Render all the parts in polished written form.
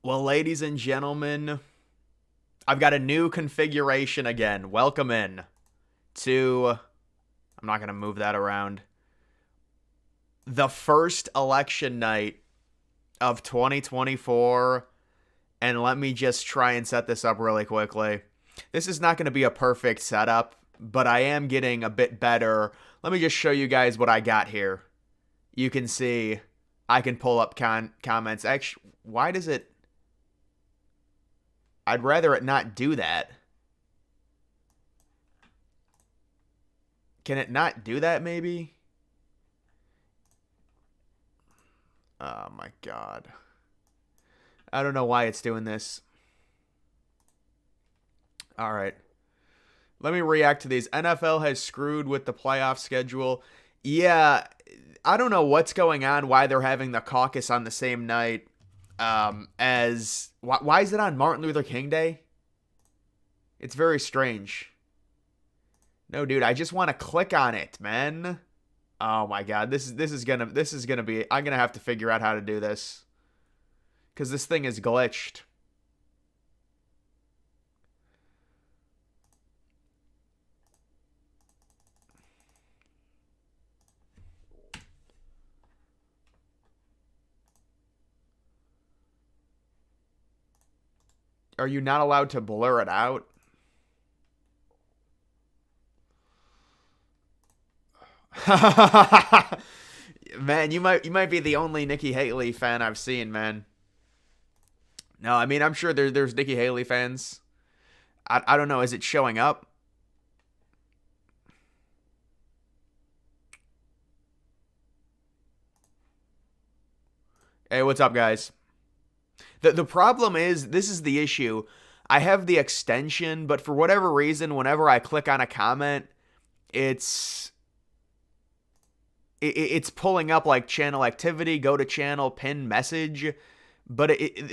Well, ladies and gentlemen, I've got a new configuration again. Welcome in to, I'm not going to move that around, the first election night of 2024. And let me just try and set this up really quickly. This is not going to be a perfect setup, but I am getting a bit better. Let me just show you guys what I got here. You can see I can pull up comments. Actually, why does it? I'd rather it not do that. Can it not do that, maybe? Oh my god. I don't know why it's doing this. Alright. Let me react to these. NFL has screwed with the playoff schedule. Yeah, I don't know what's going on, why they're having the caucus on the same night as... Why is it on Martin Luther King Day? It's very strange. No, dude, I just want to click on it, man. Oh my god, this is gonna be. I'm gonna have to figure out how to do this because this thing is glitched. Are you not allowed to blur it out? Man, you might be the only Nikki Haley fan I've seen, man. No, I mean I'm sure there's Nikki Haley fans. I don't know. Is it showing up? Hey, what's up, guys? The problem is this is the issue. I have the extension, but for whatever reason, whenever I click on a comment, it's it's pulling up like channel activity, go to channel, pin message, but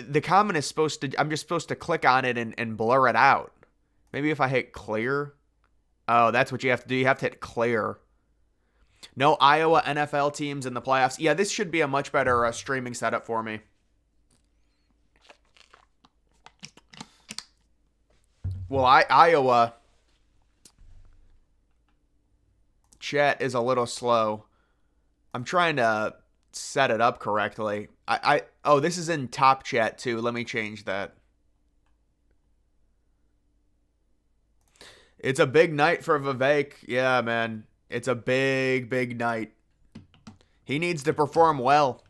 the comment is supposed to. I'm just supposed to click on it and blur it out. Maybe if I hit clear. Oh, that's what you have to do. You have to hit clear. No Iowa NFL teams in the playoffs. Yeah, this should be a much better streaming setup for me. Well, Iowa chat is a little slow. I'm trying to set it up correctly. Oh, this is in top chat too. Let me change that. It's a big night for Vivek. Yeah, man. It's a big night. He needs to perform well.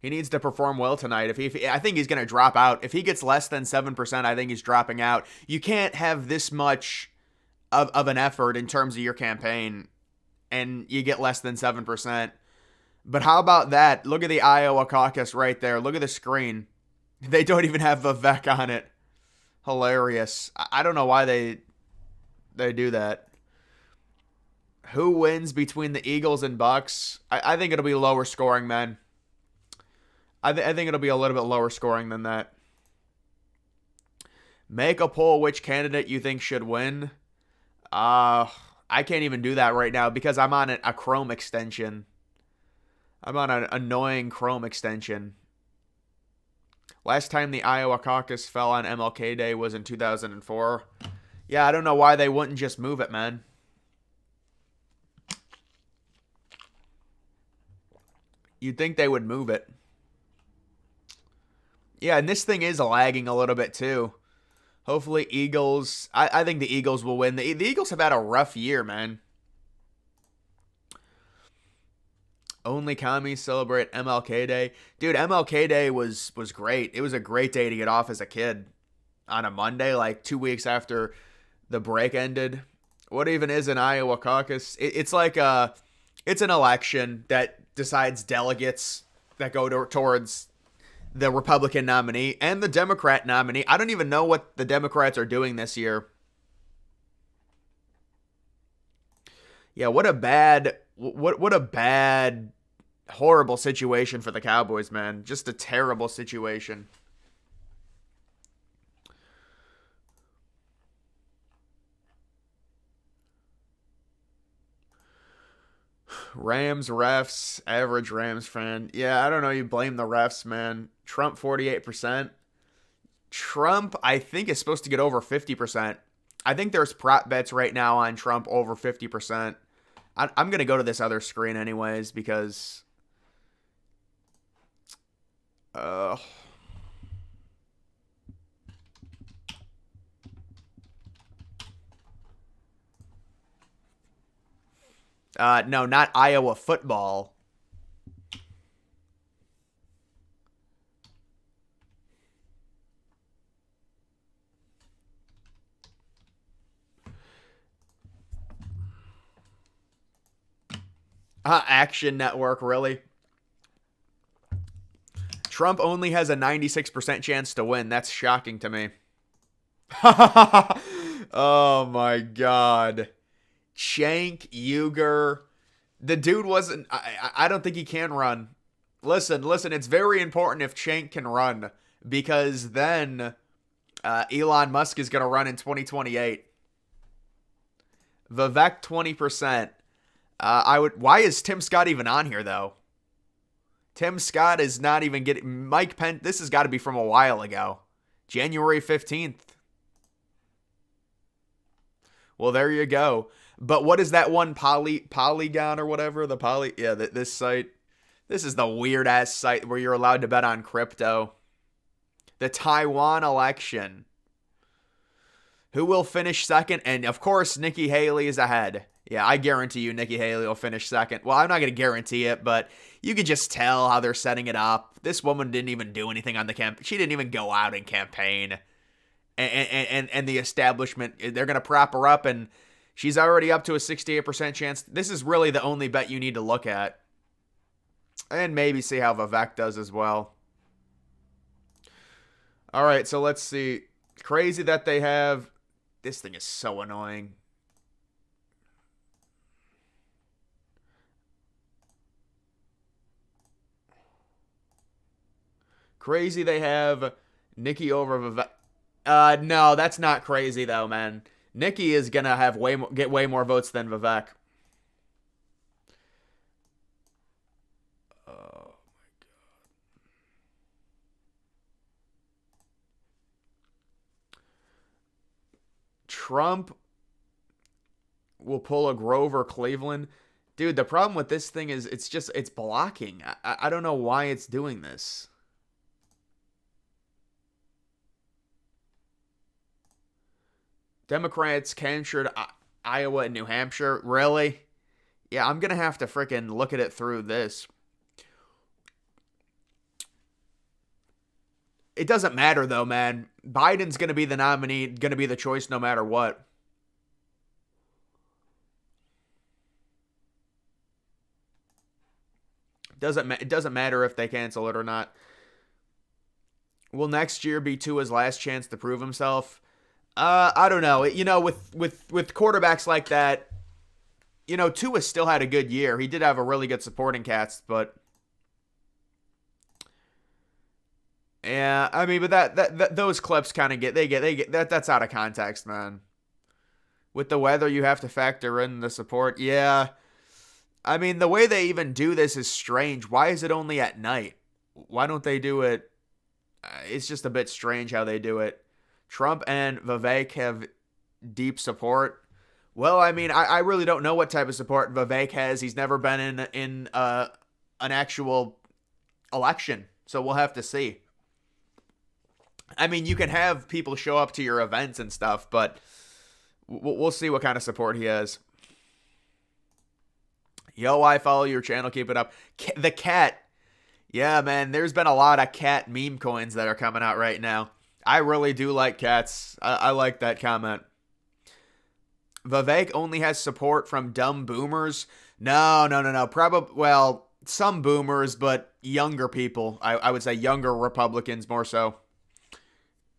He needs to perform well tonight. I think he's going to drop out. If he gets less than 7%, I think he's dropping out. You can't have this much of an effort in terms of your campaign and you get less than 7%. But how about that? Look at the Iowa caucus right there. Look at the screen. They don't even have Vivek on it. Hilarious. I don't know why they do that. Who wins between the Eagles and Bucks? I think it'll be lower scoring, man. I think it'll be a little bit lower scoring than that. Make a poll which candidate you think should win. I can't even do that right now because I'm on a Chrome extension. I'm on an annoying Chrome extension. Last time the Iowa caucus fell on MLK Day was in 2004. Yeah, I don't know why they wouldn't just move it, man. You'd think they would move it. Yeah, and this thing is lagging a little bit too. Hopefully Eagles. I think the Eagles will win. The Eagles have had a rough year, man. Only commies celebrate MLK Day. Dude, MLK Day was great. It was a great day to get off as a kid. On a Monday, like 2 weeks after the break ended. What even is an Iowa caucus? It's like it's an election that decides delegates that go towards the Republican nominee and the Democrat nominee. I don't even know what the Democrats are doing this year. Yeah, what a bad horrible situation for the Cowboys, man. Just a terrible situation. Rams refs, average Rams fan. Yeah, I don't know. You blame the refs, man. Trump 48%. Trump, I think, is supposed to get over 50%. I think there's prop bets right now on Trump over 50%. I'm going to go to this other screen anyways because... no, not Iowa football. Action Network, really? Trump only has a 96% chance to win. That's shocking to me. Oh my God. Cenk, Uyghur. The dude wasn't... I don't think he can run. Listen, it's very important if Cenk can run, because then Elon Musk is going to run in 2028. Vivek, 20%. Why is Tim Scott even on here, though? Tim Scott is not even getting... Mike Pence, this has got to be from a while ago. January 15th. Well, there you go. But what is that one Polygon or whatever? This site. This is the weird-ass site where you're allowed to bet on crypto. The Taiwan election. Who will finish second? And, of course, Nikki Haley is ahead. Yeah, I guarantee you Nikki Haley will finish second. Well, I'm not going to guarantee it, but you can just tell how they're setting it up. This woman didn't even do anything on the campaign. She didn't even go out and campaign. And the establishment, they're going to prop her up, and she's already up to a 68% chance. This is really the only bet you need to look at. And maybe see how Vivek does as well. All right, so let's see. Crazy that they have... This thing is so annoying. Crazy they have Nikki over Vivek. No, that's not crazy though, man. Nikki is gonna have get way more votes than Vivek. Oh my God. Trump will pull a Grover Cleveland. Dude, the problem with this thing is it's blocking. I don't know why it's doing this. Democrats captured Iowa and New Hampshire. Really? Yeah, I'm going to have to freaking look at it through this. It doesn't matter, though, man. Biden's going to be the nominee, going to be the choice no matter what. It doesn't matter if they cancel it or not. Will next year be Tua's last chance to prove himself? I don't know. You know, with quarterbacks like that, you know, Tua still had a good year. He did have a really good supporting cast, but yeah, I mean, but that those clips kind of get that's out of context, man. With the weather, you have to factor in the support. Yeah, I mean, the way they even do this is strange. Why is it only at night? Why don't they do it? It's just a bit strange how they do it. Trump and Vivek have deep support. Well, I mean, I really don't know what type of support Vivek has. He's never been in an actual election, so we'll have to see. I mean, you can have people show up to your events and stuff, but we'll see what kind of support he has. Yo, I follow your channel. Keep it up. The cat. Yeah, man, there's been a lot of cat meme coins that are coming out right now. I really do like cats. I like that comment. Vivek only has support from dumb boomers. No. Probably, well, some boomers, but younger people. I would say younger Republicans more so.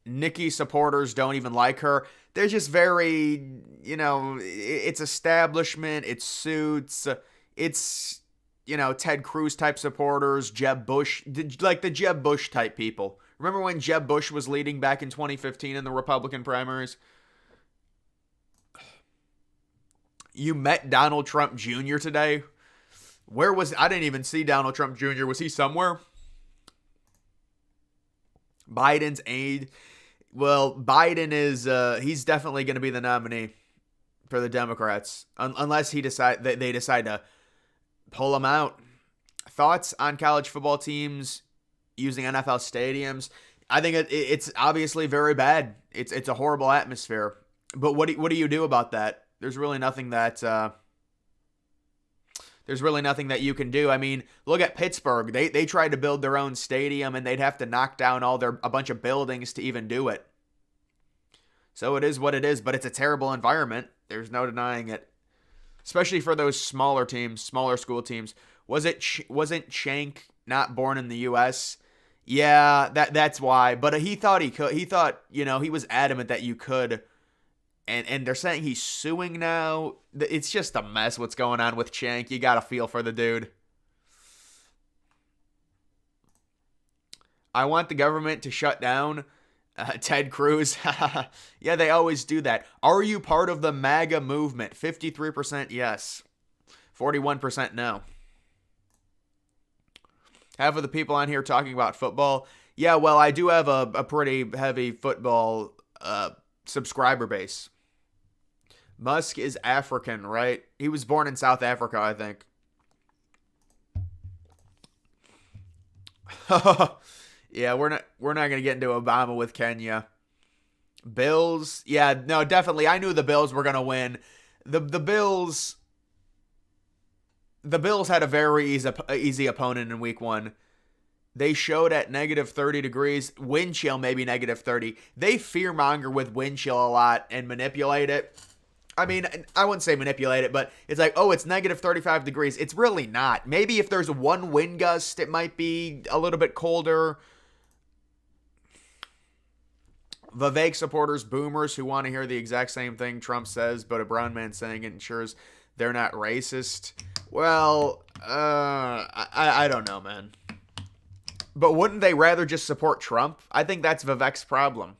Nikki supporters don't even like her. They're just very, you know, it's establishment, it's suits, it's, you know, Ted Cruz type supporters, Jeb Bush, like the Jeb Bush type people. Remember when Jeb Bush was leading back in 2015 in the Republican primaries? You met Donald Trump Jr. today? I didn't even see Donald Trump Jr. Was he somewhere? Biden's aide. Well, Biden is he's definitely going to be the nominee for the Democrats unless they decide to pull him out. Thoughts on college football teams using NFL stadiums? I think it's obviously very bad. It's a horrible atmosphere. But what do you do about that? There's really nothing that you can do. I mean, look at Pittsburgh. They tried to build their own stadium, and they'd have to knock down a bunch of buildings to even do it. So it is what it is, but it's a terrible environment. There's no denying it. Especially for those smaller teams, smaller school teams. Wasn't Shank not born in the US? Yeah, that's why. But he thought he could. He thought, he was adamant that you could. And they're saying he's suing now. It's just a mess what's going on with Shank. You got to feel for the dude. I want the government to shut down Ted Cruz. Yeah, they always do that. Are you part of the MAGA movement? 53% yes. 41% no. Half of the people on here talking about football. Yeah, well, I do have a pretty heavy football subscriber base. Musk is African, right? He was born in South Africa, I think. Yeah, we're not going to get into Obama with Kenya. Bills, yeah, no, definitely. I knew the Bills were going to win. The Bills had a very easy opponent in week 1. They showed at negative 30 degrees, wind chill maybe negative 30. They fearmonger with wind chill a lot and manipulate it. I mean, I wouldn't say manipulate it, but it's like, oh, it's negative 35 degrees. It's really not. Maybe if there's one wind gust, it might be a little bit colder. Vivek supporters, boomers who want to hear the exact same thing Trump says, but a brown man saying it ensures they're not racist. Well, I don't know, man. But wouldn't they rather just support Trump? I think that's Vivek's problem.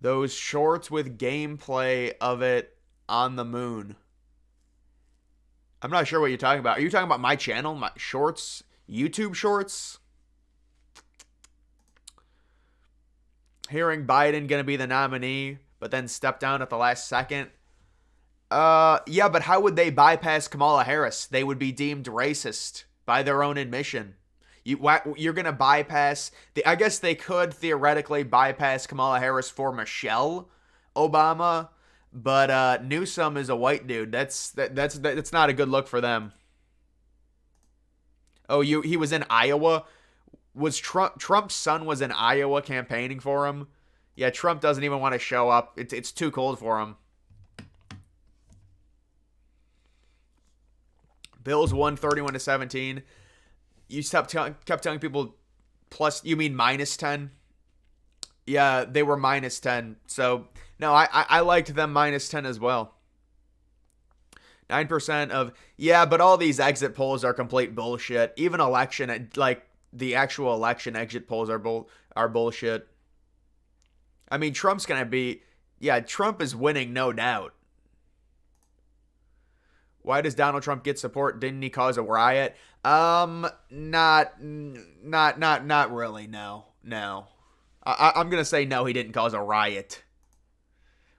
Those shorts with gameplay of it on the moon. I'm not sure what you're talking about. Are you talking about my channel? My shorts? YouTube shorts? Hearing Biden going to be the nominee, but then step down at the last second. Yeah, but how would they bypass Kamala Harris? They would be deemed racist by their own admission. You're going to bypass... I guess they could theoretically bypass Kamala Harris for Michelle Obama, but Newsom is a white dude. That's not a good look for them. Oh, he was in Iowa? Was Trump's son was in Iowa campaigning for him? Yeah, Trump doesn't even want to show up. It's too cold for him. Bills won 31-17. You kept telling people plus, you mean minus 10? Yeah, they were minus 10. So, no, I liked them minus 10 as well. 9% of, yeah, but all these exit polls are complete bullshit. Even the actual election exit polls are bullshit. I mean, Trump's going to be, yeah, Trump is winning, no doubt. Why does Donald Trump get support? Didn't he cause a riot? Not really. No. I'm gonna say no. He didn't cause a riot.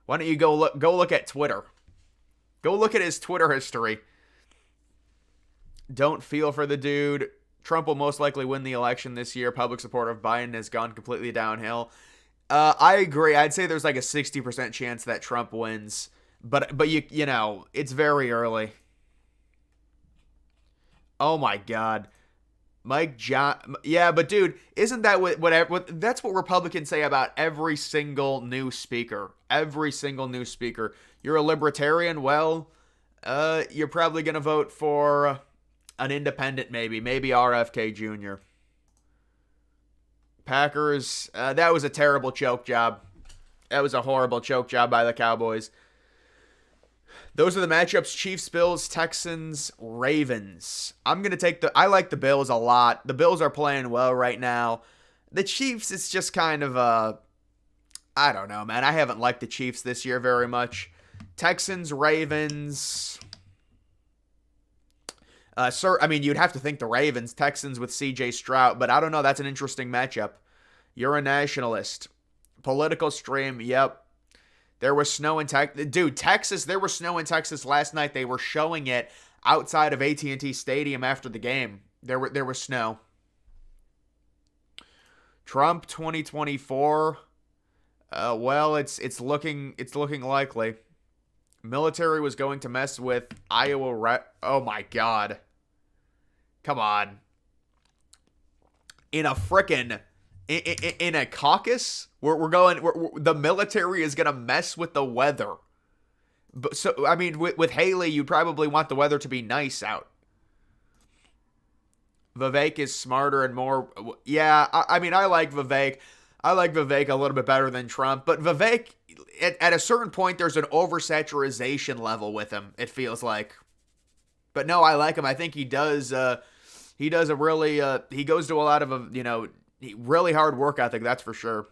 Why don't you go look at Twitter? Go look at his Twitter history. Don't feel for the dude. Trump will most likely win the election this year. Public support of Biden has gone completely downhill. I agree. I'd say there's like a 60% chance that Trump wins. But you know, it's very early. Oh my God. Mike John, yeah, but dude, isn't that what that's what Republicans say about every single new speaker? Every single new speaker. You're a libertarian? Well, you're probably going to vote for an independent maybe RFK Jr. Packers, that was a terrible choke job. That was a horrible choke job by the Cowboys. Those are the matchups: Chiefs, Bills, Texans, Ravens. I'm going to take I like the Bills a lot. The Bills are playing well right now. The Chiefs, it's just kind of I don't know, man. I haven't liked the Chiefs this year very much. Texans, Ravens. I mean, you'd have to think the Ravens, Texans with C.J. Stroud, but I don't know. That's an interesting matchup. You're a nationalist. Political stream, yep. There was snow in Texas. Dude, Texas, there was snow in Texas last night. They were showing it outside of AT&T Stadium after the game. There was snow. Trump 2024. Well, it's looking likely. Military was going to mess with Iowa. Oh my God. Come on. In a caucus, the military is going to mess with the weather. But so, I mean, with Haley, you'd probably want the weather to be nice out. Vivek is smarter and more. Yeah, I mean, I like Vivek. I like Vivek a little bit better than Trump. But Vivek, at a certain point, there's an oversaturation level with him, it feels like. But no, I like him. I think he does a really, he goes to a lot of, really hard work ethic, that's for sure.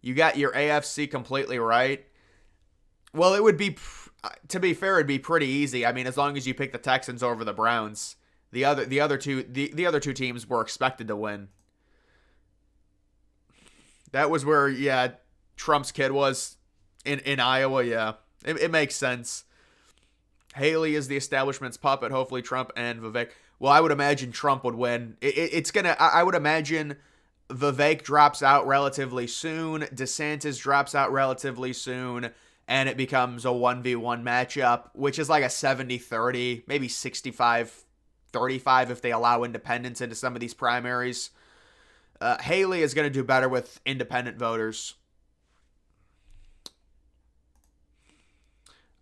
You got your AFC completely right. Well, it would be, to be fair, it'd be pretty easy. I mean, as long as you pick the Texans over the Browns. The other two teams were expected to win. That was where, yeah, Trump's kid was in Iowa. Yeah, it makes sense. Haley is the establishment's puppet. Hopefully Trump and Vivek. Well, I would imagine Trump would win. I would imagine Vivek drops out relatively soon. DeSantis drops out relatively soon. And it becomes a 1v1 matchup, which is like a 70-30, maybe 65-35 if they allow independents into some of these primaries. Haley is going to do better with independent voters.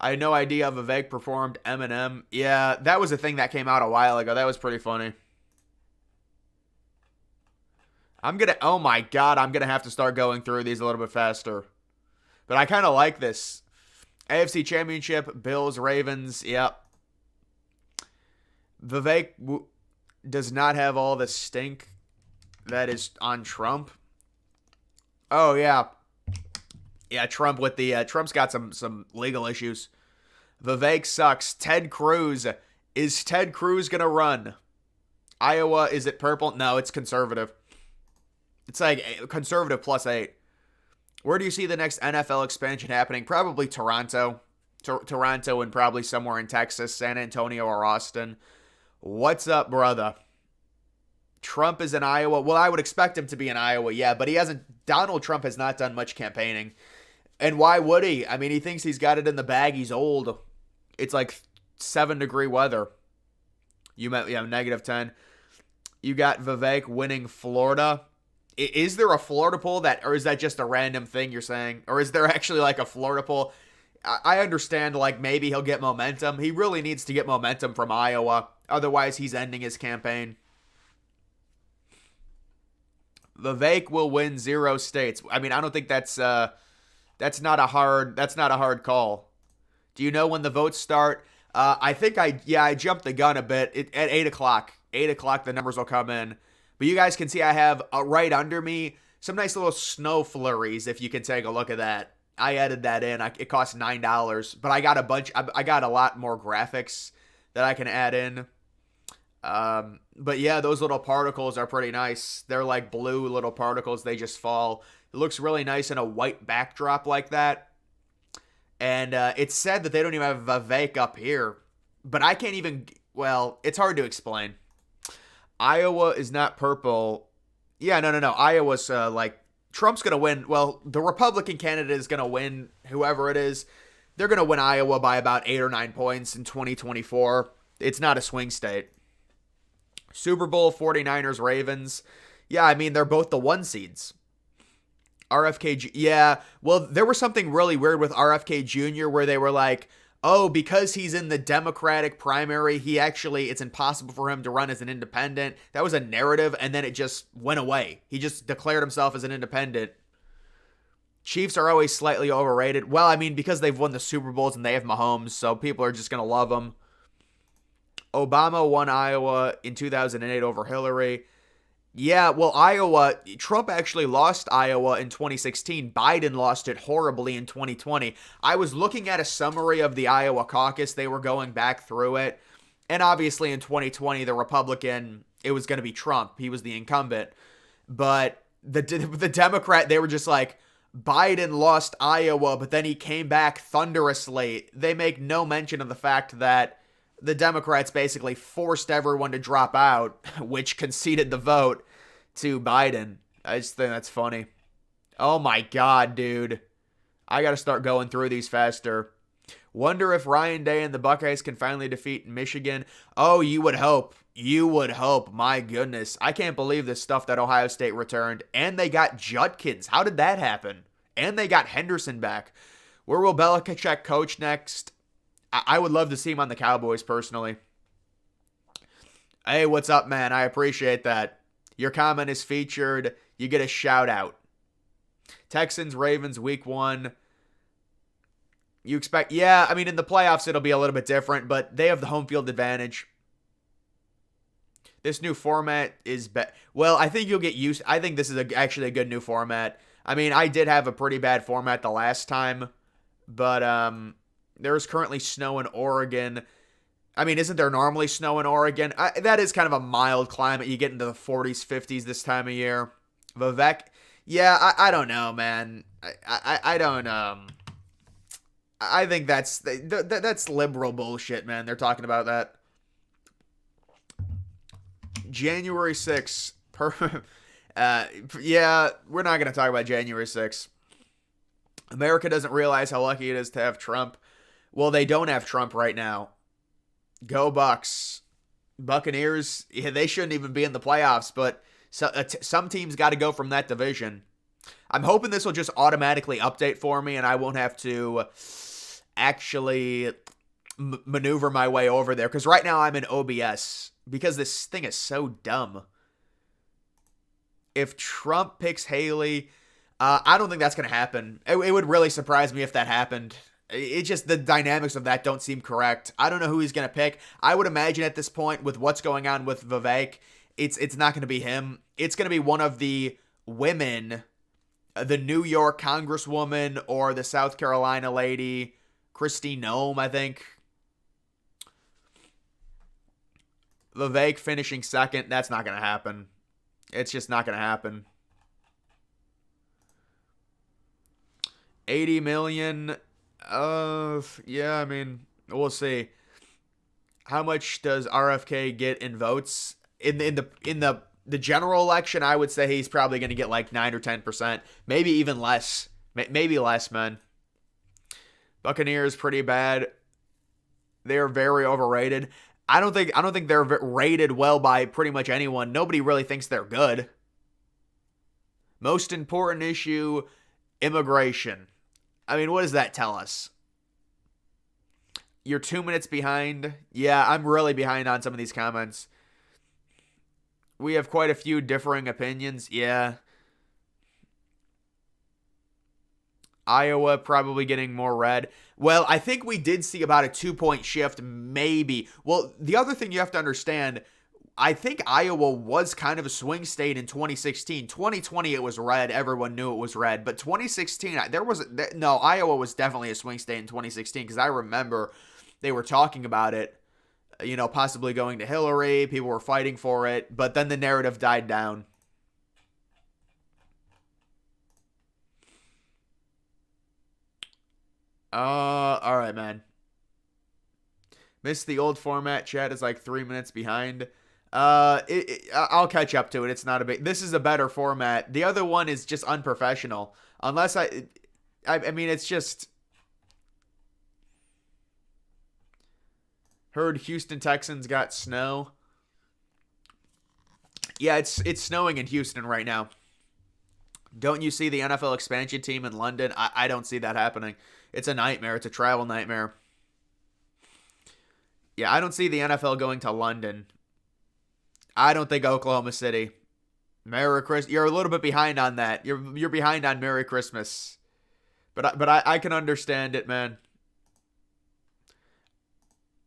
I had no idea Vivek performed Eminem. Yeah, that was a thing that came out a while ago. That was pretty funny. Oh my God, I'm going to have to start going through these a little bit faster. But I kind of like this. AFC Championship, Bills, Ravens, yep. Vivek does not have all the stink that is on Trump. Oh, yeah. Yeah, Trump with the Trump's got some legal issues. Vivek sucks. Ted Cruz. Is Ted Cruz going to run? Iowa, is it purple? No, it's conservative. It's like conservative +8. Where do you see the next NFL expansion happening? Probably Toronto. Toronto and probably somewhere in Texas, San Antonio or Austin. What's up, brother? Trump is in Iowa. Well, I would expect him to be in Iowa, yeah, but Donald Trump has not done much campaigning. And why would he? I mean, he thinks he's got it in the bag. He's old. It's like 7-degree weather. -10. You got Vivek winning Florida. Is there a Florida poll or is that just a random thing you're saying? Or is there actually like a Florida poll? I understand like maybe he'll get momentum. He really needs to get momentum from Iowa. Otherwise, he's ending his campaign. Vivek will win 0 states. I mean, I don't think that's not a hard call. Do you know when the votes start? I think I jumped the gun a bit. At 8 o'clock. 8 o'clock, the numbers will come in. But you guys can see I have right under me some nice little snow flurries, if you can take a look at that. I added that in. It cost $9, but I got I got a lot more graphics that I can add in. But yeah, those little particles are pretty nice. They're like blue little particles. They just fall. It looks really nice in a white backdrop like that. And it's said that they don't even have Vivek up here. But I can't even, well, it's hard to explain. Iowa is not purple. Yeah, no. Iowa's Trump's going to win. Well, the Republican candidate is going to win, whoever it is. They're going to win Iowa by about 8 or 9 points in 2024. It's not a swing state. Super Bowl, 49ers, Ravens. Yeah, I mean, they're both the 1 seeds. RFK, yeah. Well, there was something really weird with RFK Jr. where they were like, oh, because he's in the Democratic primary, it's impossible for him to run as an independent. That was a narrative, and then it just went away. He just declared himself as an independent. Chiefs are always slightly overrated. Well, I mean, because they've won the Super Bowls and they have Mahomes, so people are just going to love them. Obama won Iowa in 2008 over Hillary. Yeah, well, Iowa, Trump actually lost Iowa in 2016. Biden lost it horribly in 2020. I was looking at a summary of the Iowa caucus. They were going back through it. And obviously in 2020, the Republican, it was going to be Trump. He was the incumbent. But the Democrat, they were just like, Biden lost Iowa, but then he came back thunderously. They make no mention of the fact that the Democrats basically forced everyone to drop out, which conceded the vote to Biden. I just think that's funny. Oh my God, dude. I got to start going through these faster. Wonder if Ryan Day and the Buckeyes can finally defeat Michigan. Oh, you would hope. You would hope. My goodness. I can't believe this stuff that Ohio State returned. And they got Judkins. How did that happen? And they got Henderson back. Where will Belichick coach next? I would love to see him on the Cowboys, personally. Hey, what's up, man? I appreciate that. Your comment is featured. You get a shout out. Texans, Ravens, week 1. You expect, yeah, I mean, in the playoffs, it'll be a little bit different, but they have the home field advantage. This new format is, well, I think you'll get used, I think this is actually a good new format. I mean, I did have a pretty bad format the last time, but there's currently snow in Oregon. I mean, isn't there normally snow in Oregon? That is kind of a mild climate. You get into the 40s, 50s this time of year. Vivek, yeah, I don't know, man. I don't, I think that's liberal bullshit, man. They're talking about that. January 6th. Yeah, we're not going to talk about January 6th. America doesn't realize how lucky it is to have Trump. Well, they don't have Trump right now. Go Bucks. Buccaneers, yeah, they shouldn't even be in the playoffs, but some teams got to go from that division. I'm hoping this will just automatically update for me and I won't have to actually maneuver my way over there, because right now I'm in OBS because this thing is so dumb. If Trump picks Haley, I don't think that's going to happen. It would really surprise me if that happened. It just, the dynamics of that don't seem correct. I don't know who he's going to pick. I would imagine at this point, with what's going on with Vivek, it's not going to be him. It's going to be one of the women, the New York congresswoman or the South Carolina lady, Kristi Noem, I think. Vivek finishing second, that's not going to happen. It's just not going to happen. 80 million. Yeah, I mean, we'll see. How much does RFK get in votes? In the general election, I would say he's probably going to get like 9 or 10%, maybe even less. Maybe less, man. Buccaneers pretty bad. They're very overrated. I don't think they're rated well by pretty much anyone. Nobody really thinks they're good. Most important issue, immigration. I mean, what does that tell us? You're 2 minutes behind. Yeah, I'm really behind on some of these comments. We have quite a few differing opinions. Yeah. Iowa probably getting more red. Well, I think we did see about a 2-point shift, maybe. Well, the other thing you have to understand, I think Iowa was kind of a swing state in 2016. 2020, it was red. Everyone knew it was red. But 2016, Iowa was definitely a swing state in 2016, because I remember they were talking about it, possibly going to Hillary. People were fighting for it. But then the narrative died down. All right, man. Missed the old format. Chat is like 3 minutes behind. I'll catch up to it. It's not a big. This is a better format. The other one is just unprofessional. Unless I mean, it's just. Heard Houston Texans got snow. Yeah, it's snowing in Houston right now. Don't you see the NFL expansion team in London? I don't see that happening. It's a nightmare. It's a travel nightmare. Yeah, I don't see the NFL going to London. I don't think Oklahoma City. Merry Christmas. You're a little bit behind on that. You're behind on Merry Christmas. But I can understand it, man.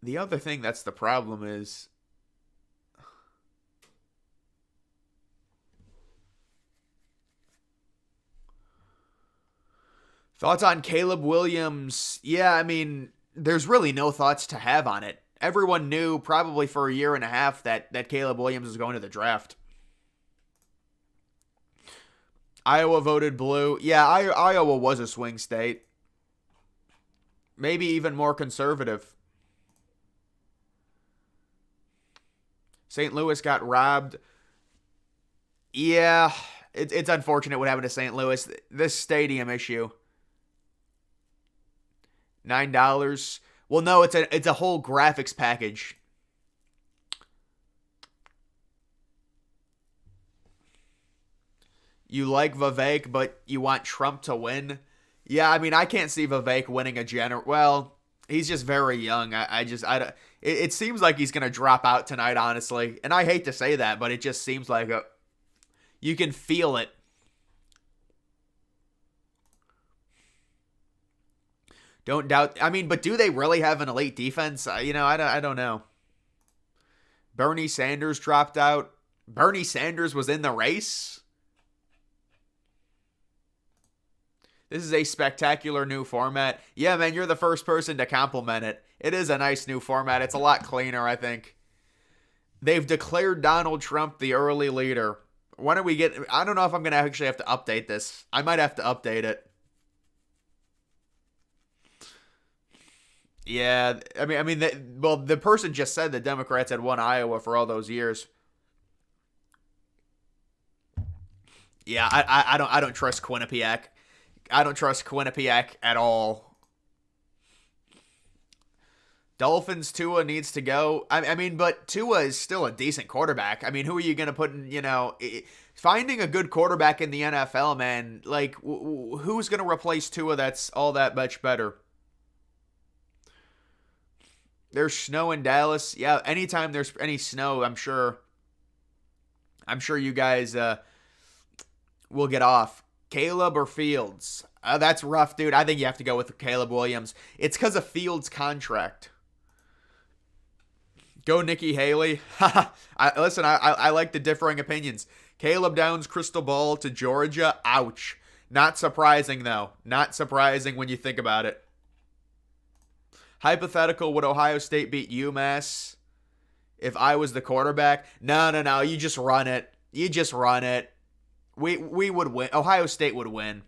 The other thing that's the problem is Thoughts on Caleb Williams? Yeah, I mean, there's really no thoughts to have on it. Everyone knew probably for a year and a half that Caleb Williams was going to the draft. Iowa voted blue. Yeah, Iowa was a swing state. Maybe even more conservative. St. Louis got robbed. Yeah, it's unfortunate what happened to St. Louis. This stadium issue. $9. Well, no, it's a whole graphics package. You like Vivek, but you want Trump to win. Yeah, I mean, I can't see Vivek winning a general. Well, he's just very young. It seems like he's gonna drop out tonight, honestly. And I hate to say that, but it just seems like you can feel it. Don't doubt. I mean, but do they really have an elite defense? I don't know. Bernie Sanders dropped out. Bernie Sanders was in the race. This is a spectacular new format. Yeah, man, you're the first person to compliment it. It is a nice new format. It's a lot cleaner, I think. They've declared Donald Trump the early leader. When do we get... I don't know if I'm going to actually have to update this. I might have to update it. Yeah, the person just said the Democrats had won Iowa for all those years. Yeah, I don't trust Quinnipiac. I don't trust Quinnipiac at all. Dolphins, Tua needs to go. I mean, but Tua is still a decent quarterback. I mean, who are you going to put in, finding a good quarterback in the NFL, man, like, who's going to replace Tua that's all that much better? There's snow in Dallas. Yeah, anytime there's any snow, I'm sure you guys will get off. Caleb or Fields? That's rough, dude. I think you have to go with Caleb Williams. It's because of Fields' contract. Go Nikki Haley. Listen, I like the differing opinions. Caleb Downs, crystal ball to Georgia. Ouch. Not surprising, though. Not surprising when you think about it. Hypothetical, would Ohio State beat UMass if I was the quarterback? No. You just run it. We would win. Ohio State would win.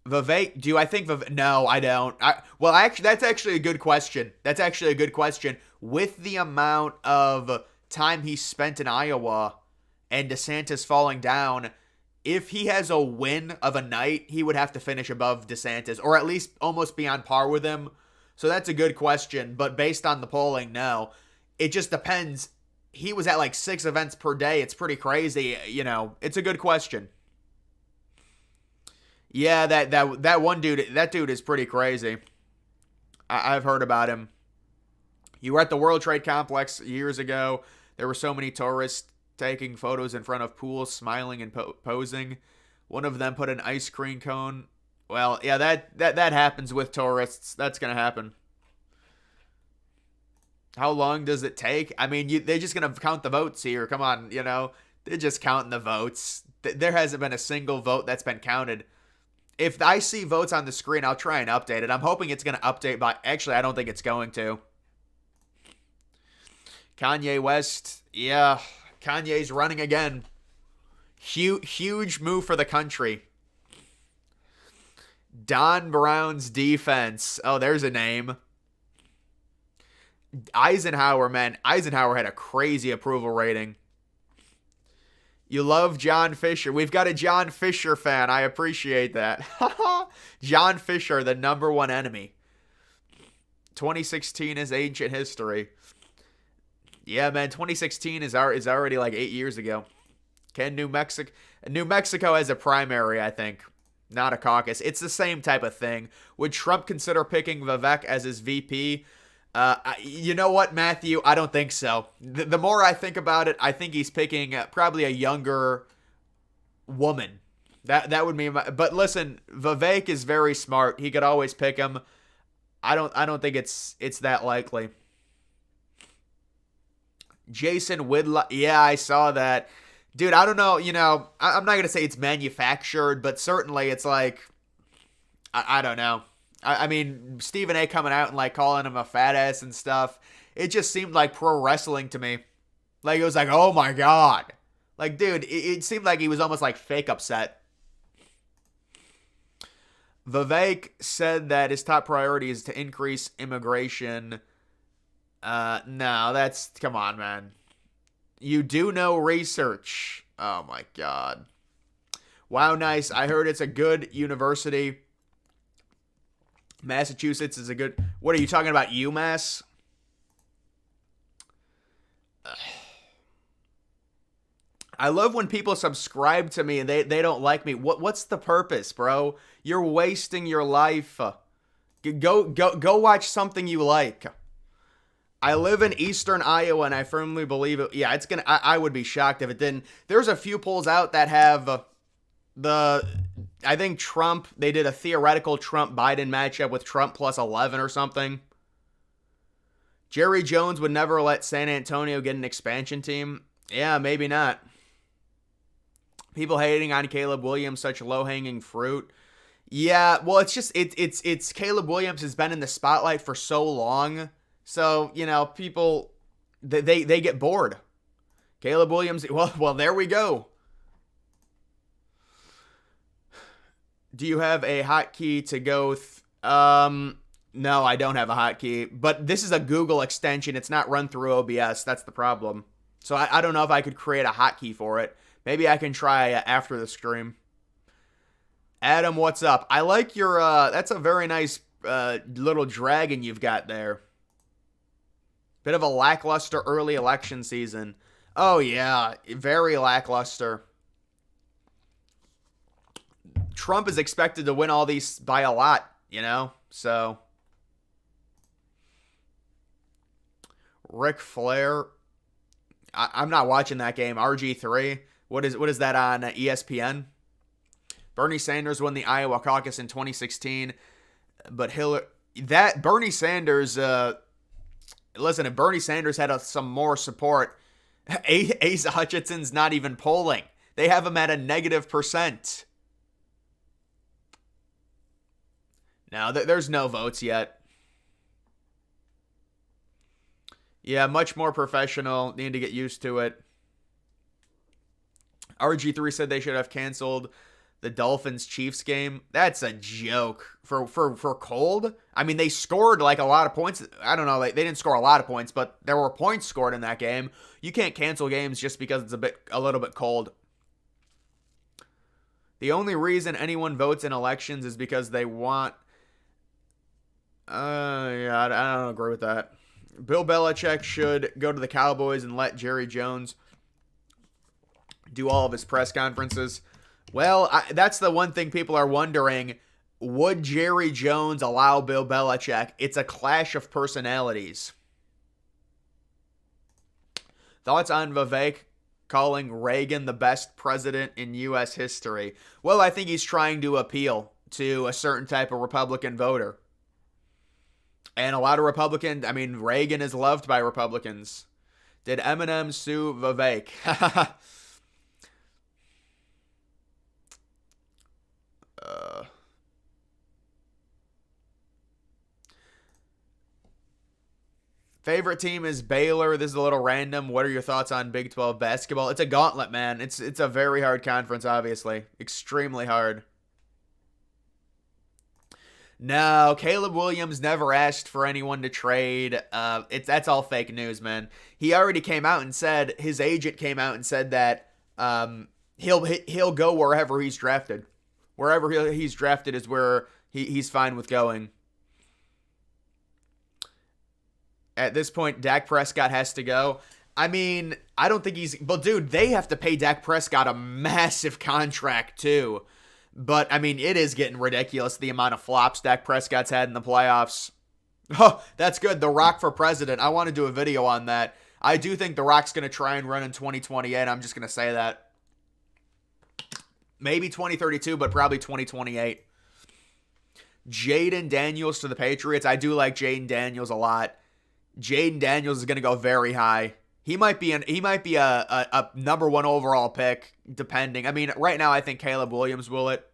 Vivek, do I think Vivek? No, I don't. Actually, that's actually a good question. With the amount of time he spent in Iowa and DeSantis falling down, if he has a win of a night, he would have to finish above DeSantis, or at least almost be on par with him. So that's a good question. But based on the polling, no. It just depends. He was at like 6 events per day. It's pretty crazy. It's a good question. Yeah, that one dude, that dude is pretty crazy. I've heard about him. You were at the World Trade Complex years ago. There were so many tourists taking photos in front of pools, smiling and posing. One of them put an ice cream cone. Well, yeah, that happens with tourists. That's going to happen. How long does it take? I mean, they're just going to count the votes here. Come on, they're just counting the votes. There hasn't been a single vote that's been counted. If I see votes on the screen, I'll try and update it. I'm hoping it's going to update by... Actually, I don't think it's going to. Kanye West. Yeah, Kanye's running again. Huge move for the country. Don Brown's defense. Oh, there's a name. Eisenhower, man. Eisenhower had a crazy approval rating. You love John Fisher. We've got a John Fisher fan. I appreciate that. John Fisher, the number one enemy. 2016 is ancient history. Yeah, man. 2016 is already like 8 years ago. New Mexico has a primary, I think. Not a caucus. It's the same type of thing. Would Trump consider picking Vivek as his VP? You know what, Matthew? I don't think so. The more I think about it, I think he's picking probably a younger woman. That would mean. But listen, Vivek is very smart. He could always pick him. I don't think it's that likely. Jason Whitlock. Yeah, I saw that. Dude, I don't know, I'm not going to say it's manufactured, but certainly it's like, I don't know. I mean, Stephen A coming out and like calling him a fat ass and stuff. It just seemed like pro wrestling to me. Like, it was like, oh my God. Like, dude, it seemed like he was almost like fake upset. Vivek said that his top priority is to increase immigration. No, come on, man. You do no research. Oh my God. Wow, nice. I heard it's a good university. Massachusetts is a good... What are you talking about, UMass? I love when people subscribe to me and they don't like me. What's the purpose, bro? You're wasting your life. Go watch something you like. I live in eastern Iowa and I firmly believe it. Yeah, it's gonna. I would be shocked if it didn't. There's a few polls out that have I think Trump. They did a theoretical Trump-Biden matchup with Trump plus 11 or something. Jerry Jones would never let San Antonio get an expansion team. Yeah, maybe not. People hating on Caleb Williams, such low-hanging fruit. Yeah, well, it's just it's Caleb Williams has been in the spotlight for so long, so people they get bored. Caleb Williams. Well, there we go. Do you have a hotkey to go? No, I don't have a hotkey, but this is a Google extension. It's not run through OBS. That's the problem. So I don't know if I could create a hotkey for it. Maybe I can try after the stream. Adam, what's up? I like your, that's a very nice little dragon you've got there. Bit of a lackluster early election season. Oh, yeah. Very lackluster. Trump is expected to win all these by a lot, so. Ric Flair. I'm not watching that game. RG3. What is that on ESPN? Bernie Sanders won the Iowa caucus in 2016, but Bernie Sanders, listen, if Bernie Sanders had some more support, Asa Hutchinson's not even polling. They have him at a -%. No, there's no votes yet. Yeah, much more professional. Need to get used to it. RG3 said they should have canceled the Dolphins-Chiefs game. That's a joke. For cold? I mean, they scored like a lot of points. I don't know. They didn't score a lot of points, but there were points scored in that game. You can't cancel games just because it's a little bit cold. The only reason anyone votes in elections is because they want... yeah, I don't agree with that. Bill Belichick should go to the Cowboys and let Jerry Jones do all of his press conferences. Well, that's the one thing people are wondering. Would Jerry Jones allow Bill Belichick? It's a clash of personalities. Thoughts on Vivek calling Reagan the best president in U.S. history? Well, I think he's trying to appeal to a certain type of Republican voter. And a lot of Republicans, Reagan is loved by Republicans. Did Eminem sue Vivek? Favorite team is Baylor. This is a little random. What are your thoughts on Big 12 basketball? It's a gauntlet, man. It's a very hard conference, obviously. Extremely hard. No, Caleb Williams never asked for anyone to trade. That's all fake news, man. He already came out and said, his agent came out and said that he'll go wherever he's drafted. Wherever he's drafted is where he's fine with going. At this point, Dak Prescott has to go. I don't think he's... Well, dude, they have to pay Dak Prescott a massive contract, too. But, it is getting ridiculous, the amount of flops Dak Prescott's had in the playoffs. Oh, that's good. The Rock for president. I want to do a video on that. I do think The Rock's going to try and run in 2028. I'm just going to say that. Maybe 2032, but probably 2028. Jaden Daniels to the Patriots. I do like Jaden Daniels a lot. Jaden Daniels is going to go very high. He might be a number one overall pick, depending. I mean, right now I think Caleb Williams will it.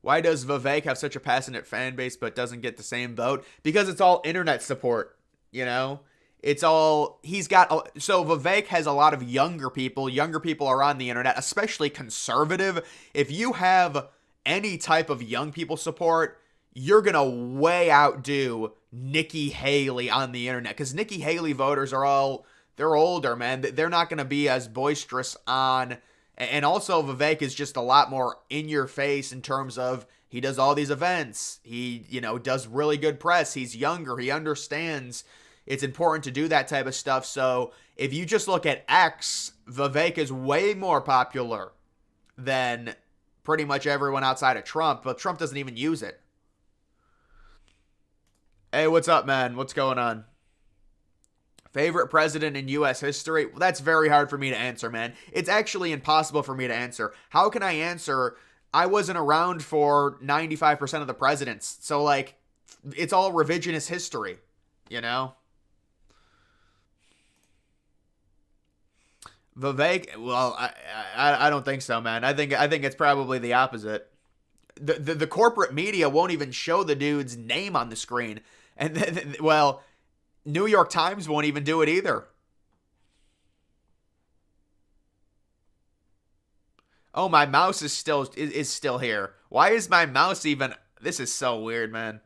Why does Vivek have such a passionate fan base but doesn't get the same vote? Because it's all internet support, you know? It's all, so Vivek has a lot of younger people. Younger people are on the internet, especially conservative. If you have any type of young people support, you're going to way outdo Nikki Haley on the internet. Because Nikki Haley voters they're older, man. They're not going to be as boisterous on. And also, Vivek is just a lot more in your face in terms of he does all these events. He, does really good press. He's younger. He understands it's important to do that type of stuff. So if you just look at X, Vivek is way more popular than pretty much everyone outside of Trump. But Trump doesn't even use it. Hey, what's up, man? What's going on? Favorite president in U.S. history? Well, that's very hard for me to answer, man. It's actually impossible for me to answer. How can I answer? I wasn't around for 95% of the presidents. So, it's all revisionist history, you know? Vivek, well, I don't think so, man. I think it's probably the opposite. The corporate media won't even show the dude's name on the screen. And, well, New York Times won't even do it either. Oh, my mouse is still here. Why is my mouse even... This is so weird, man.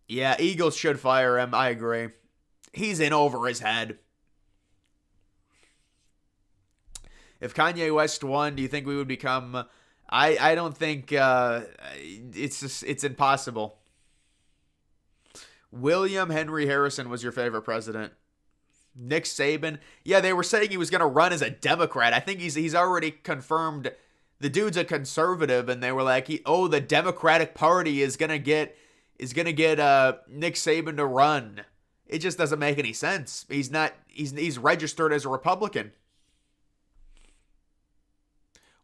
Yeah, Eagles should fire him. I agree. He's in over his head. If Kanye West won, do you think we would become... I don't think it's impossible. William Henry Harrison was your favorite president. Nick Saban. Yeah, they were saying he was going to run as a Democrat. I think he's already confirmed the dude's a conservative, and they were like, the Democratic Party is going to get Nick Saban to run. It just doesn't make any sense. He's registered as a Republican.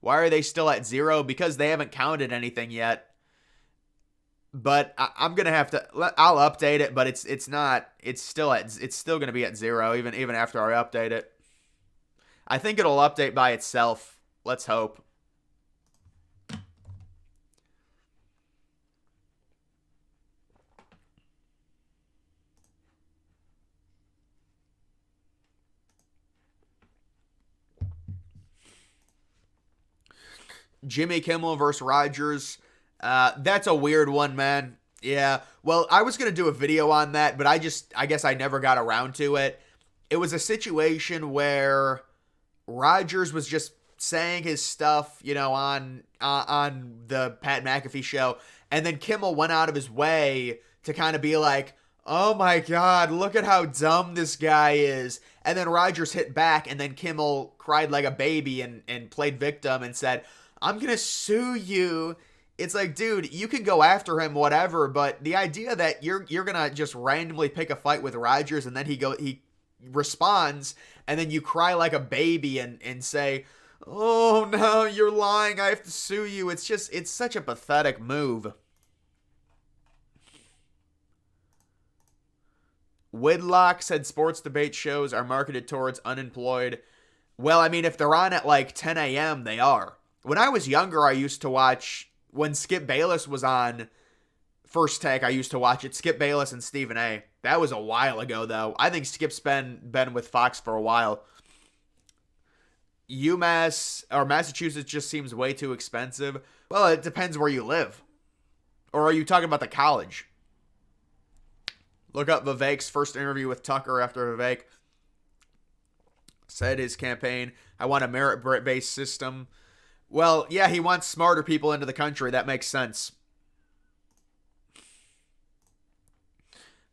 Why are they still at 0? Because they haven't counted anything yet. But I'm gonna have to. I'll update it, but it's not. It's still gonna be at 0 even after I update it. I think it'll update by itself. Let's hope. Jimmy Kimmel versus Rogers. That's a weird one, man. Yeah. Well, I was going to do a video on that, but I guess I never got around to it. It was a situation where Rogers was just saying his stuff, on the Pat McAfee show, and then Kimmel went out of his way to kind of be like, oh my God, look at how dumb this guy is. And then Rogers hit back, and then Kimmel cried like a baby and played victim and said, I'm going to sue you. It's like, dude, you can go after him, whatever, but the idea that you're going to just randomly pick a fight with Rogers and then he responds and then you cry like a baby and say, oh no, you're lying, I have to sue you. It's such a pathetic move. Whitlock said sports debate shows are marketed towards unemployed. Well, I mean, if they're on at like 10 a.m., they are. When I was younger, I used to watch, when Skip Bayless was on First Take, I used to watch it. Skip Bayless and Stephen A. That was a while ago, though. I think Skip's been with Fox for a while. UMass, or Massachusetts just seems way too expensive. Well, it depends where you live. Or are you talking about the college? Look up Vivek's first interview with Tucker after Vivek said his campaign, I want a merit-based system. Well, yeah, he wants smarter people into the country. That makes sense.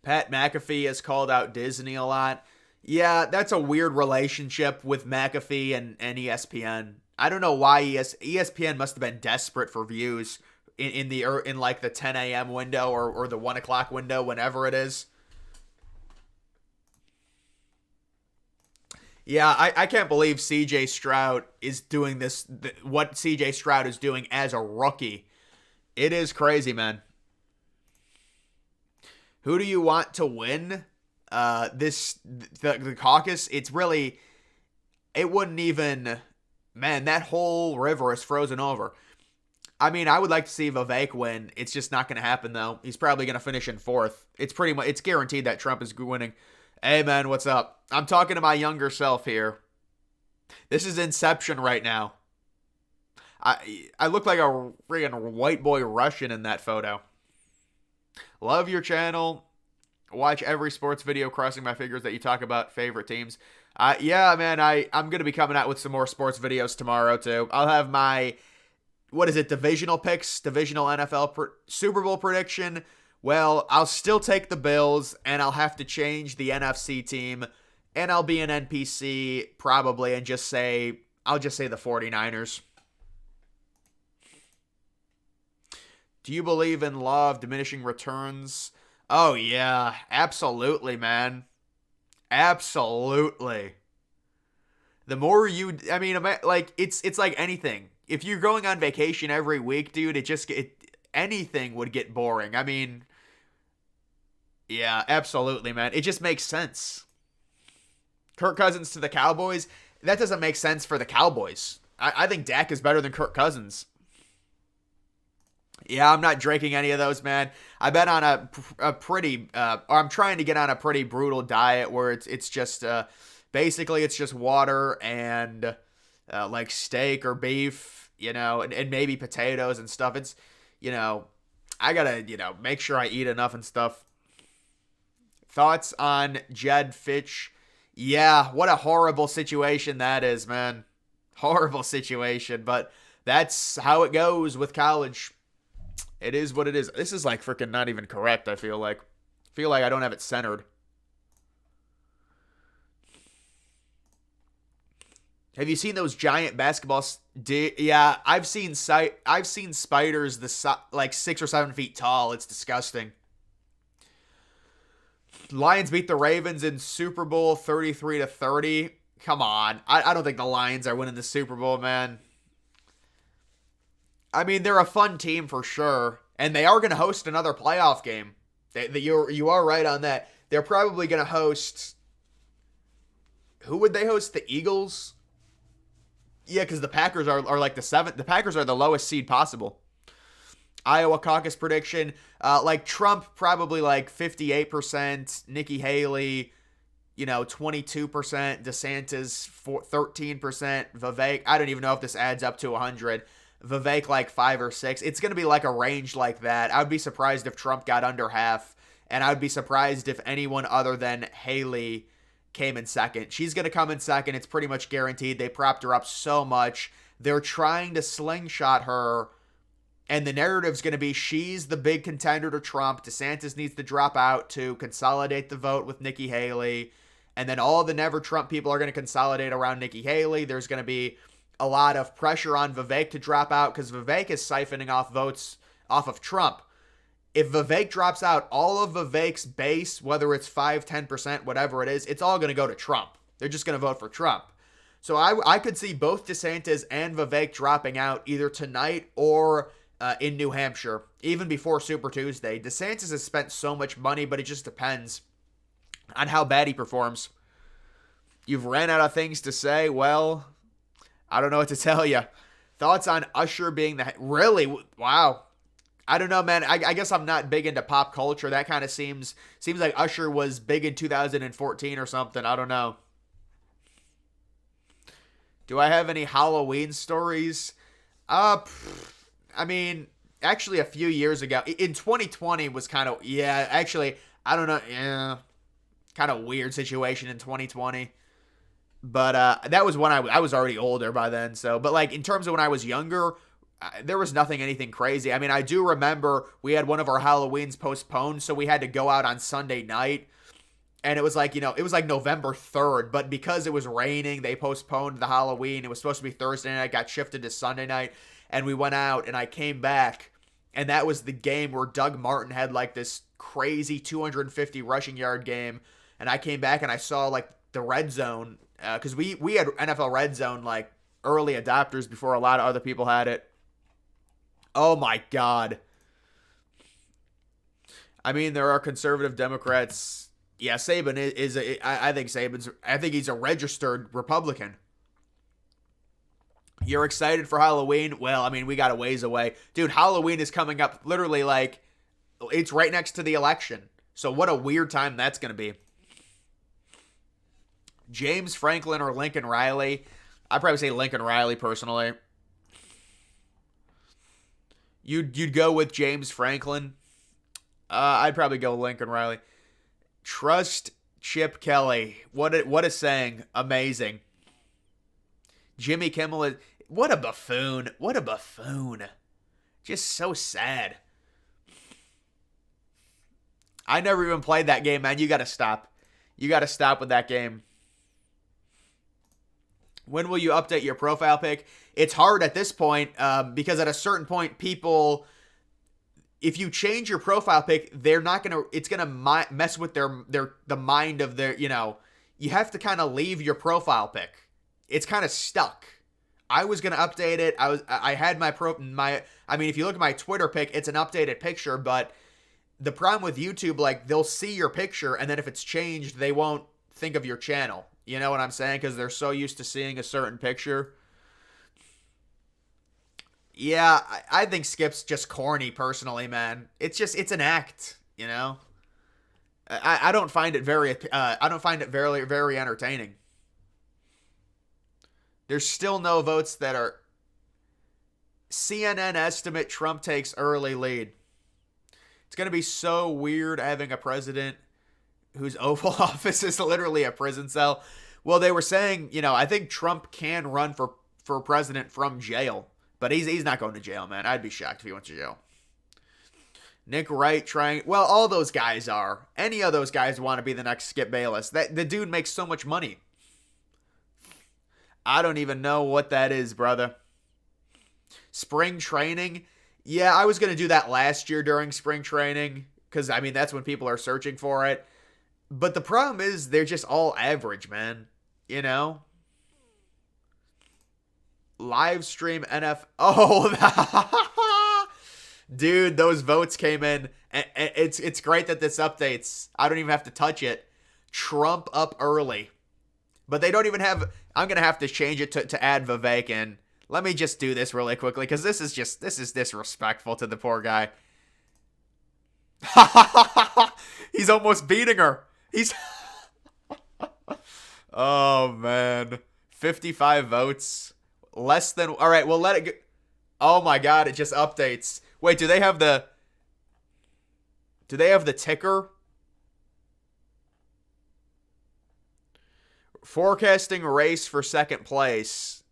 Pat McAfee has called out Disney a lot. Yeah, that's a weird relationship with McAfee and ESPN. I don't know why ESPN must have been desperate for views in like the 10 a.m. window or the 1 o'clock window, whenever it is. Yeah, I can't believe CJ Stroud is doing this, what CJ Stroud is doing as a rookie. It is crazy, man. Who do you want to win the caucus? It's really, it wouldn't even, man, that whole river is frozen over. I mean, I would like to see Vivek win. It's just not going to happen, though. He's probably going to finish in fourth. It's pretty much, it's guaranteed that Trump is winning. Hey, man, what's up? I'm talking to my younger self here. This is Inception right now. I look like a friggin' white boy Russian in that photo. Love your channel. Watch every sports video, crossing my fingers that you talk about favorite teams. Yeah, man, I'm going to be coming out with some more sports videos tomorrow, too. I'll have my, what is it, divisional picks, divisional NFL Super Bowl prediction. Well, I'll still take the Bills, and I'll have to change the NFC team, and I'll be an NPC probably, and I'll just say the 49ers. Do you believe in law of diminishing returns? Oh, yeah. Absolutely, man. Absolutely. The more you... I mean, like, it's like anything. If you're going on vacation every week, dude, anything would get boring. I mean... Yeah, absolutely, man. It just makes sense. Kirk Cousins to the Cowboys? That doesn't make sense for the Cowboys. I think Dak is better than Kirk Cousins. Yeah, I'm not drinking any of those, man. I bet on a pretty, or I'm trying to get on a pretty brutal diet where it's just, basically it's just water and, like steak or beef, and maybe potatoes and stuff. It's, I gotta, make sure I eat enough and stuff. Thoughts on Jed Fitch? Yeah, what a horrible situation that is, man. Horrible situation, but that's how it goes with college. It is what it is. This is like freaking not even correct, I feel like. I don't have it centered. Have you seen those giant basketballs? Yeah, I've seen spiders like 6 or 7 feet tall. It's disgusting. Lions beat the Ravens in Super Bowl 33-30. Come on. I don't think the Lions are winning the Super Bowl, man. I mean, they're a fun team for sure, and they are going to host another playoff game. You are right on that. They're probably going to host... Who would they host? The Eagles? Yeah, because the Packers are like the 7th. The Packers are the lowest seed possible. Iowa caucus prediction. Like Trump, probably like 58%. Nikki Haley, 22%. DeSantis, 13%. Vivek, I don't even know if this adds up to 100. Vivek like 5 or 6. It's going to be like a range like that. I would be surprised if Trump got under half, and I would be surprised if anyone other than Haley came in second. She's going to come in second. It's pretty much guaranteed. They propped her up so much. They're trying to slingshot her, and the narrative's going to be she's the big contender to Trump. DeSantis needs to drop out to consolidate the vote with Nikki Haley, and then all the never Trump people are going to consolidate around Nikki Haley. There's going to be a lot of pressure on Vivek to drop out because Vivek is siphoning off votes off of Trump. If Vivek drops out, all of Vivek's base, whether it's 5, 10%, whatever it is, it's all going to go to Trump. They're just going to vote for Trump. So I could see both DeSantis and Vivek dropping out either tonight or in New Hampshire, even before Super Tuesday. DeSantis has spent so much money, but it just depends on how bad he performs. You've ran out of things to say. Well, I don't know what to tell you. Thoughts on Usher being the... Really? Wow. I don't know, man. I guess I'm not big into pop culture. That kind of seems like Usher was big in 2014 or something. I don't know. Do I have any Halloween stories? I mean, actually a few years ago. In 2020 was kind of... Yeah, actually, I don't know. Yeah, kind of weird situation in 2020. But that was when I was already older by then. So, but like in terms of when I was younger, there was anything crazy. I mean, I do remember we had one of our Halloweens postponed, so we had to go out on Sunday night. And it was like, it was like November 3rd. But because it was raining, they postponed the Halloween. It was supposed to be Thursday night. Got shifted to Sunday night. And we went out, and I came back. And that was the game where Doug Martin had like this crazy 250 rushing yard game. And I came back, and I saw like the red zone. Because we had NFL Red Zone like early adopters before a lot of other people had it. Oh my God. I mean, there are conservative Democrats. Yeah, Saban I think he's a registered Republican. You're excited for Halloween? Well, I mean, we got a ways away. Dude, Halloween is coming up literally like, it's right next to the election. So what a weird time that's going to be. James Franklin or Lincoln Riley? I'd probably say Lincoln Riley personally. You'd go with James Franklin? I'd probably go Lincoln Riley. Trust Chip Kelly. What a saying. Amazing. Jimmy Kimmel is... What a buffoon. What a buffoon. Just so sad. I never even played that game, man. You got to stop. You got to stop with that game. When will you update your profile pic? It's hard at this point because at a certain point, people... If you change your profile pic, they're not going to... It's going to mess with the mind of their... You know, you have to kind of leave your profile pic. It's kind of stuck. I was going to update it. I had my... I mean, if you look at my Twitter pic, it's an updated picture, but the problem with YouTube, like, they'll see your picture, and then if it's changed, they won't think of your channel. You know what I'm saying? Because they're so used to seeing a certain picture. Yeah, I think Skip's just corny, personally, man. It's an act, you know? I don't find it very entertaining. There's still no votes that are... CNN estimate Trump takes early lead. It's going to be so weird having a president whose Oval Office is literally a prison cell. Well, they were saying, you know, I think Trump can run for president from jail. But he's not going to jail, man. I'd be shocked if he went to jail. Nick Wright trying... Well, all those guys are. Any of those guys want to be the next Skip Bayless. The dude makes so much money. I don't even know what that is, brother. Spring training? Yeah, I was going to do that last year during spring training. Because, I mean, that's when people are searching for it. But the problem is they're just all average, man. You know? Live stream NF. Oh, dude, those votes came in. It's great that this updates. I don't even have to touch it. Trump up early. But they don't even have... I'm going to have to change it to add Vivek in. Let me just do this really quickly, because this is disrespectful to the poor guy. He's almost beating her. He's... Oh, man. 55 votes. Less than... All right, we'll let it go. Oh, my God, it just updates. Wait, do they have the ticker? Forecasting race for second place.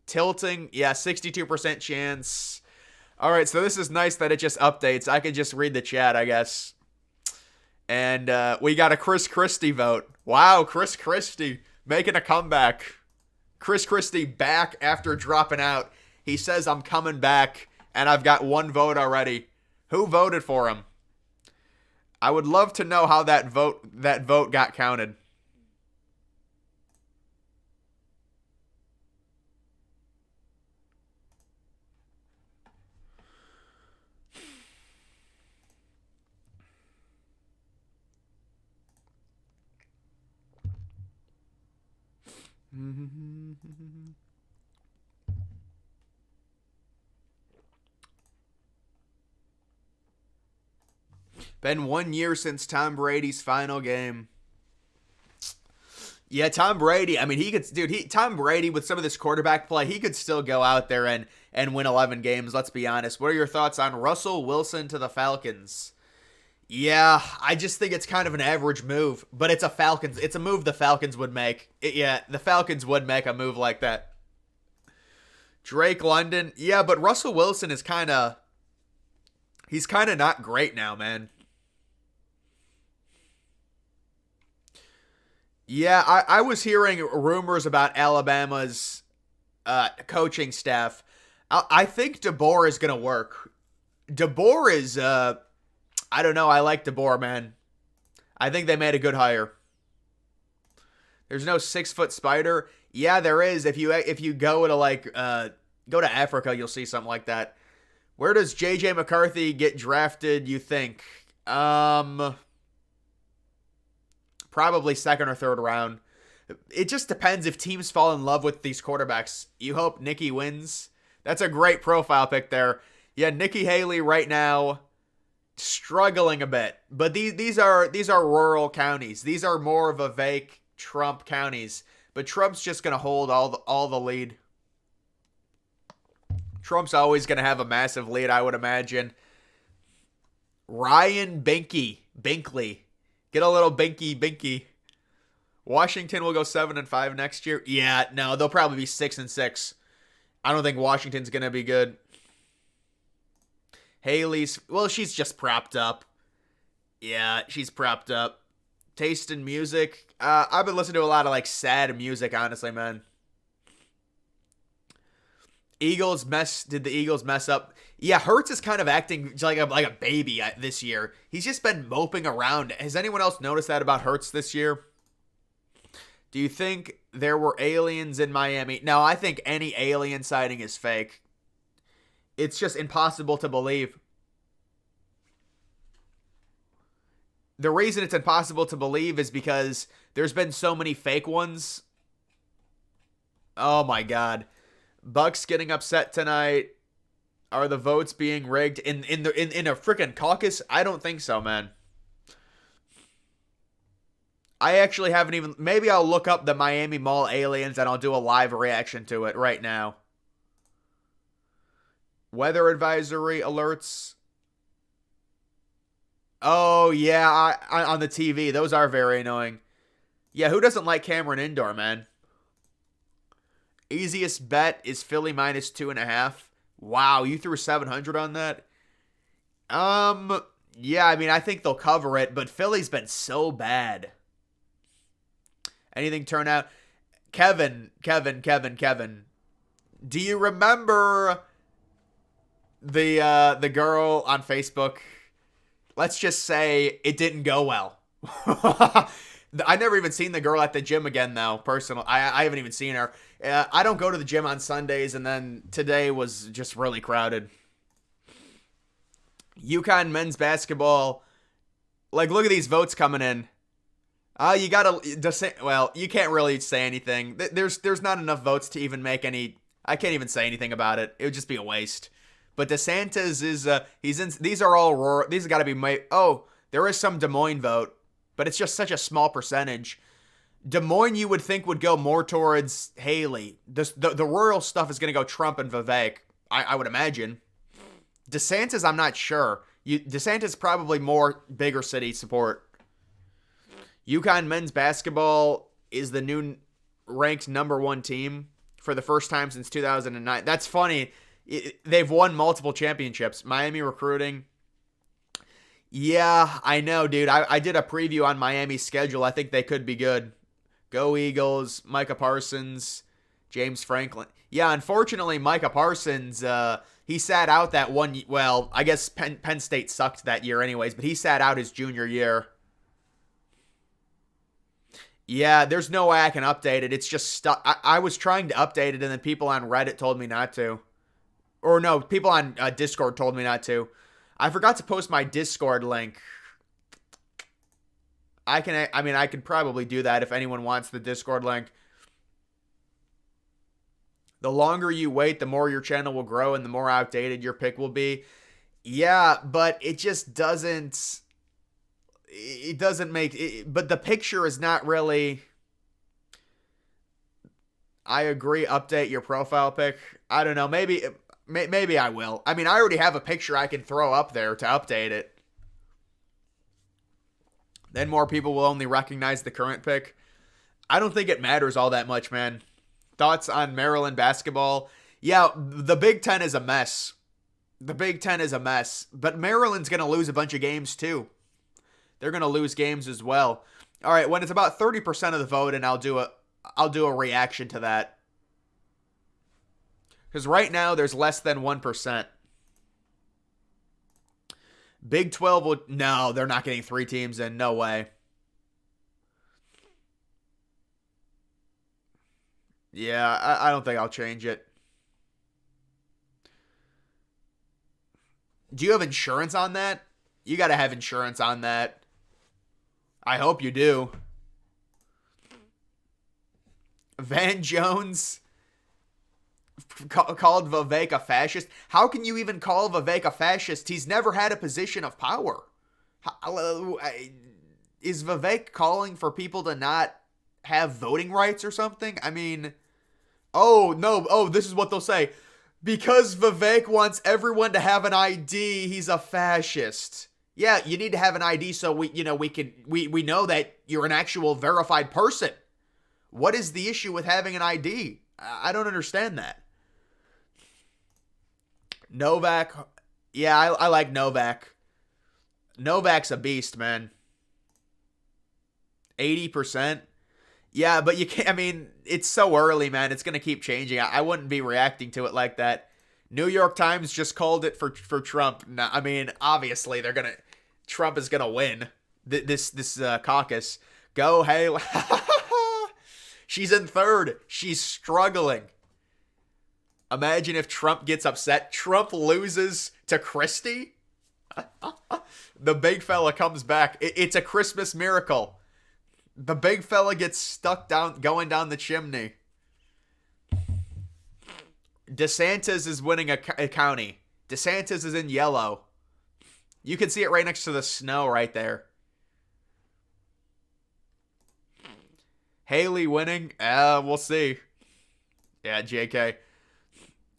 Tilting, yeah, 62% chance. All right, so this is nice that it just updates. I could just read the chat, I guess. And we got a Chris Christie vote. Wow, Chris Christie making a comeback. Chris Christie back after dropping out. He says, I'm coming back, and I've got one vote already. Who voted for him? I would love to know how that vote got counted. Been 1 year since Tom Brady's final game. Yeah, Tom Brady, I mean, Tom Brady, with some of this quarterback play, he could still go out there and win 11 games, let's be honest. What are your thoughts on Russell Wilson to the Falcons? Yeah, I just think it's kind of an average move, but it's a move the Falcons would make. The Falcons would make a move like that. Drake London, yeah, but Russell Wilson is he's kind of not great now, man. Yeah, I was hearing rumors about Alabama's coaching staff. I think DeBoer is going to work. DeBoer is... I don't know. I like DeBoer, man. I think they made a good hire. There's no 6-foot spider. Yeah, there is. If you go to go to Africa, you'll see something like that. Where does JJ McCarthy get drafted, you think? Um, Probably second or third round. It just depends if teams fall in love with these quarterbacks. You hope Nikki wins. That's a great profile pick there. Yeah, Nikki Haley right now struggling a bit, but these are rural counties. These are more Vivek Trump counties. But Trump's just gonna hold all the lead. Trump's always gonna have a massive lead, I would imagine. Ryan Binkley, get a little Binky. Washington will go 7-5 next year. Yeah, no, they'll probably be 6-6. I don't think Washington's gonna be good. Haley's, well, she's just propped up. Yeah, she's propped up. Taste in music. I've been listening to a lot of like sad music, honestly, man. Did the Eagles mess up? Yeah, Hurts is kind of acting like a baby this year. He's just been moping around. Has anyone else noticed that about Hurts this year? Do you think there were aliens in Miami? No, I think any alien sighting is fake. It's just impossible to believe. The reason it's impossible to believe is because there's been so many fake ones. Oh my God. Bucks getting upset tonight. Are the votes being rigged in a freaking caucus? I don't think so, man. I actually haven't even... Maybe I'll look up the Miami Mall aliens and I'll do a live reaction to it right now. Weather advisory alerts. Oh, yeah, on the TV. Those are very annoying. Yeah, who doesn't like Cameron Indoor, man? Easiest bet is Philly minus 2.5. Wow, you threw 700 on that? Yeah, I mean, I think they'll cover it, but Philly's been so bad. Anything turn out? Kevin. Do you remember the girl on Facebook? Let's just say it didn't go well. I never even seen the girl at the gym again, though, personally. I haven't even seen her. I don't go to the gym on Sundays, and then today was just really crowded. UConn men's basketball. Like, look at these votes coming in. You gotta... Well, you can't really say anything. There's not enough votes to even make any... I can't even say anything about it. It would just be a waste. But DeSantis is... he's in... These are all rural... These have got to be... Oh, there is some Des Moines vote. But it's just such a small percentage. Des Moines, you would think, would go more towards Haley. The rural stuff is going to go Trump and Vivek, I would imagine. DeSantis, I'm not sure. DeSantis probably more bigger city support. UConn men's basketball is the new ranked #1 team for the first time since 2009. That's funny. They've won multiple championships. Miami recruiting. Yeah, I know, dude. I did a preview on Miami's schedule. I think they could be good. Go Eagles, Micah Parsons, James Franklin. Yeah, unfortunately, Micah Parsons, he sat out that one. Well, I guess Penn State sucked that year anyways, but he sat out his junior year. Yeah, there's no way I can update it. It's just stuck. I was trying to update it, and then people on Reddit told me not to. Or no, people on Discord told me not to. I forgot to post my Discord link. I could probably do that if anyone wants the Discord link. The longer you wait, the more your channel will grow and the more outdated your pick will be. Yeah, but it just doesn't... It doesn't make... but the picture is not really... I agree, update your profile pic. I don't know, maybe I will. I mean, I already have a picture I can throw up there to update it. Then more people will only recognize the current pick. I don't think it matters all that much, man. Thoughts on Maryland basketball? Yeah, the Big Ten is a mess. The Big Ten is a mess. But Maryland's going to lose a bunch of games, too. They're going to lose games as well. All right, when it's about 30% of the vote, and I'll do a reaction to that. Because right now, there's less than 1%. Big 12 will... No, they're not getting 3 teams in. No way. Yeah, I don't think I'll change it. Do you have insurance on that? You got to have insurance on that. I hope you do. Van Jones called Vivek a fascist. How can you even call Vivek a fascist? He's never had a position of power. Is Vivek calling for people to not have voting rights or something? I mean, oh, no. Oh, this is what they'll say. Because Vivek wants everyone to have an ID, he's a fascist. Yeah, you need to have an ID so we know that you're an actual verified person. What is the issue with having an ID? I don't understand that. Novak. Yeah, I like Novak. Novak's a beast, man. 80%. Yeah, but you can't, I mean, it's so early, man. It's going to keep changing. I wouldn't be reacting to it like that. New York Times just called it for Trump. Now, I mean, obviously, Trump is going to win this caucus. Go, Haley. She's in third. She's struggling. Imagine if Trump gets upset. Trump loses to Christie. The big fella comes back. It's a Christmas miracle. The big fella gets stuck going down the chimney. DeSantis is winning a county. DeSantis is in yellow. You can see it right next to the snow right there. Haley winning? We'll see. Yeah, JK.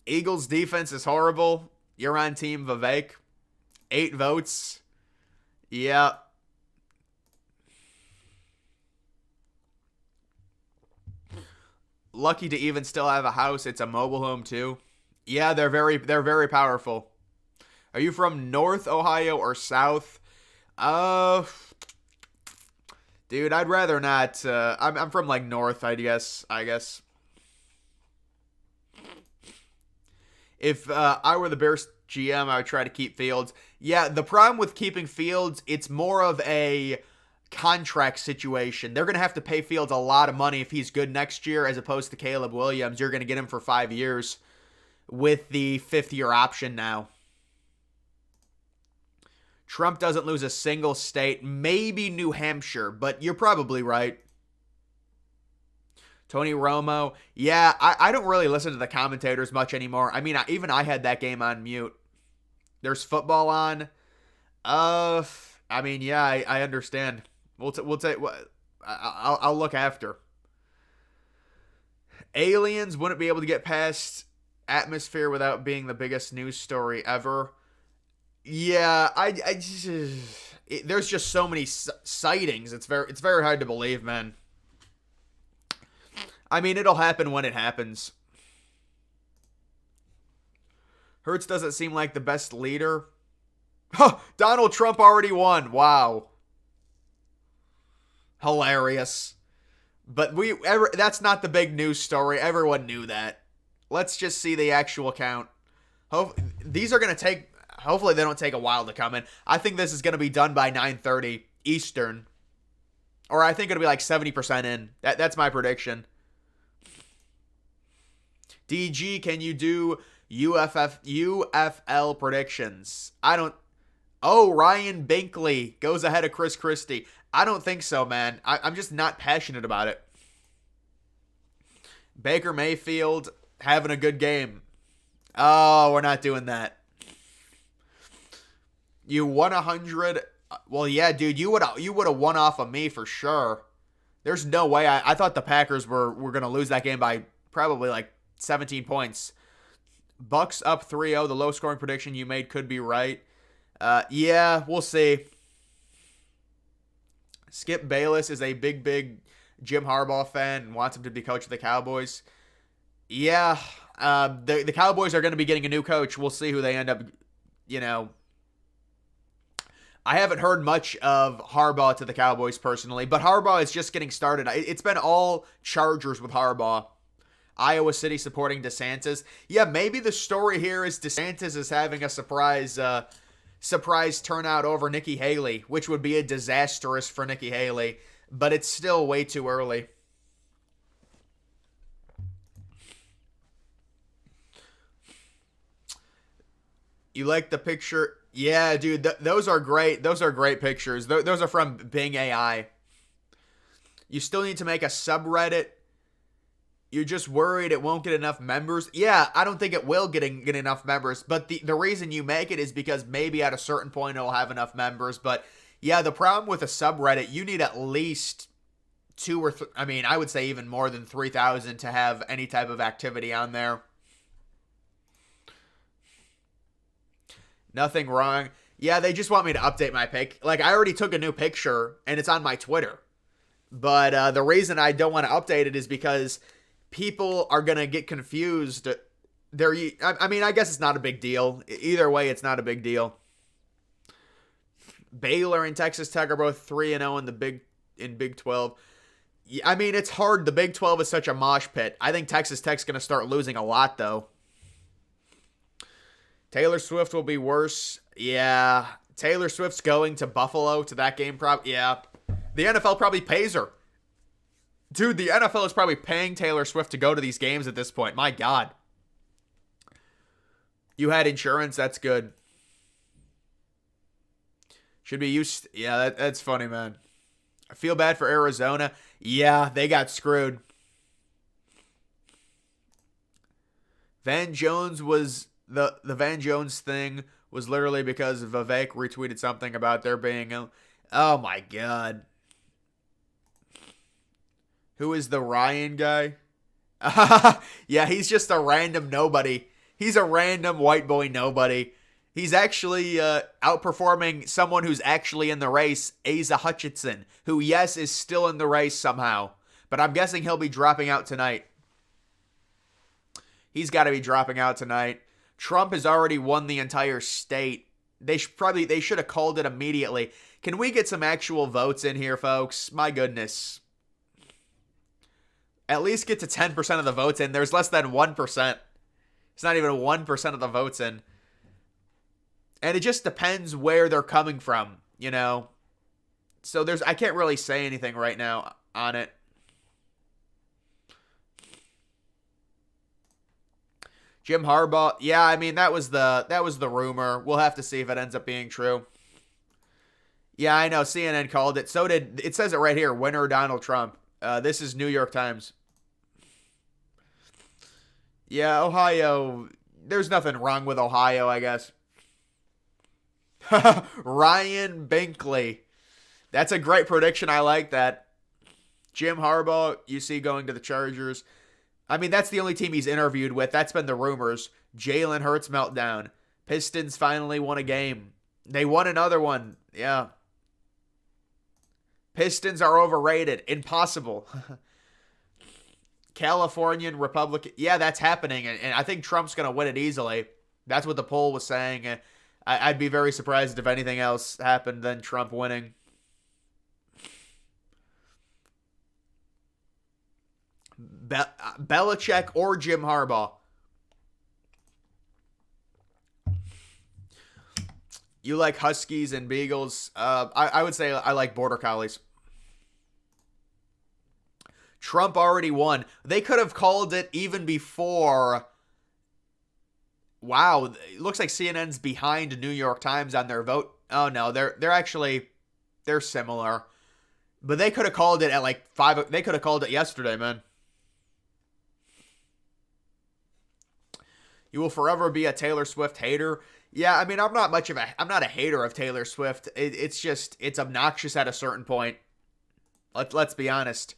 Eagles defense is horrible. You're on team Vivek. 8 votes. Yeah. Lucky to even still have a house. It's a mobile home too. Yeah, they're very powerful. Are you from North Ohio or South? Dude, I'd rather not. I'm from like North, I guess. If I were the Bears GM, I would try to keep Fields. Yeah, the problem with keeping Fields, it's more of a contract situation. They're going to have to pay Fields a lot of money if he's good next year, as opposed to Caleb Williams. You're going to get him for 5 years with the 5th-year option now. Trump doesn't lose a single state. Maybe New Hampshire, but you're probably right. Tony Romo. Yeah, I don't really listen to the commentators much anymore. I mean, even I had that game on mute. There's football on. I mean, yeah, I understand. We'll take. I'll look after. Aliens wouldn't be able to get past atmosphere without being the biggest news story ever. Yeah, there's just so many sightings. It's very hard to believe, man. I mean, it'll happen when it happens. Hertz doesn't seem like the best leader. Huh, Donald Trump already won. Wow. Hilarious. But that's not the big news story. Everyone knew that. Let's just see the actual count. These are going to take... Hopefully they don't take a while to come in. I think this is going to be done by 9:30 Eastern. Or I think it'll be like 70% in. That's my prediction. DG, can you do UFL predictions? I don't... Oh, Ryan Binkley goes ahead of Chris Christie. I don't think so, man. I'm just not passionate about it. Baker Mayfield having a good game. Oh, we're not doing that. You won 100. Well, yeah, dude, you would have won off of me for sure. There's no way. I thought the Packers were going to lose that game by probably like 17 points. Bucks up 3-0. The low scoring prediction you made could be right. Yeah, we'll see. Skip Bayless is a big Jim Harbaugh fan and wants him to be coach of the Cowboys. Yeah, the Cowboys are going to be getting a new coach. We'll see who they end up, I haven't heard much of Harbaugh to the Cowboys personally, but Harbaugh is just getting started. It's been all Chargers with Harbaugh. Iowa City supporting DeSantis. Yeah, maybe the story here is DeSantis is having a surprise turnout over Nikki Haley, which would be a disastrous for Nikki Haley, but it's still way too early. You like the picture Yeah, dude, those are great. Those are great pictures. Those are from Bing AI. You still need to make a subreddit. You're just worried it won't get enough members. Yeah, I don't think it will get enough members. But the reason you make it is because maybe at a certain point it'll have enough members. But yeah, the problem with a subreddit, you need at least two or I mean, I would say even more than 3,000 to have any type of activity on there. Nothing wrong. Yeah, they just want me to update my pic. Like, I already took a new picture and it's on my Twitter. But the reason I don't want to update it is because people are going to get confused. I mean, I guess it's not a big deal. Either way, it's not a big deal. Baylor and Texas Tech are both 3-0 in Big 12. I mean, it's hard. The Big 12 is such a mosh pit. I think Texas Tech's going to start losing a lot, though. Taylor Swift will be worse. Yeah. Taylor Swift's going to Buffalo to that game. Yeah. The NFL probably pays her. Dude, the NFL is probably paying Taylor Swift to go to these games at this point. My God. You had insurance. That's good. Should be used. Yeah, that's funny, man. I feel bad for Arizona. Yeah, they got screwed. Van Jones was... The Van Jones thing was literally because Vivek retweeted something about there being... Oh, my God. Who is the Ryan guy? Yeah, he's just a random nobody. He's a random white boy nobody. He's actually outperforming someone who's actually in the race, Asa Hutchinson, who, yes, is still in the race somehow. But I'm guessing he'll be dropping out tonight. He's got to be dropping out tonight. Trump has already won the entire state. They should have called it immediately. Can we get some actual votes in here, folks? My goodness. At least get to 10% of the votes in. There's less than 1%. It's not even 1% of the votes in. And it just depends where they're coming from, you know. So I can't really say anything right now on it. Jim Harbaugh, yeah, I mean that was the rumor. We'll have to see if it ends up being true. Yeah, I know CNN called it. So it says it right here, winner Donald Trump. This is New York Times. Yeah, Ohio, there's nothing wrong with Ohio, I guess. Ryan Binkley. That's a great prediction. I like that. Jim Harbaugh, you see going to the Chargers. I mean, that's the only team he's interviewed with. That's been the rumors. Jalen Hurts meltdown. Pistons finally won a game. They won another one. Yeah. Pistons are overrated. Impossible. Californian Republican. Yeah, that's happening. And I think Trump's going to win it easily. That's what the poll was saying. I'd be very surprised if anything else happened than Trump winning. Belichick or Jim Harbaugh. You like Huskies and Beagles? I would say I like Border Collies. Trump already won. They could have called it even before. Wow, it looks like CNN's behind New York Times on their vote. Oh no, they're similar. But they could have called it at like 5. They could have called it yesterday, man. You will forever be a Taylor Swift hater. Yeah, I mean, I'm not a hater of Taylor Swift. It's obnoxious at a certain point. Let's be honest.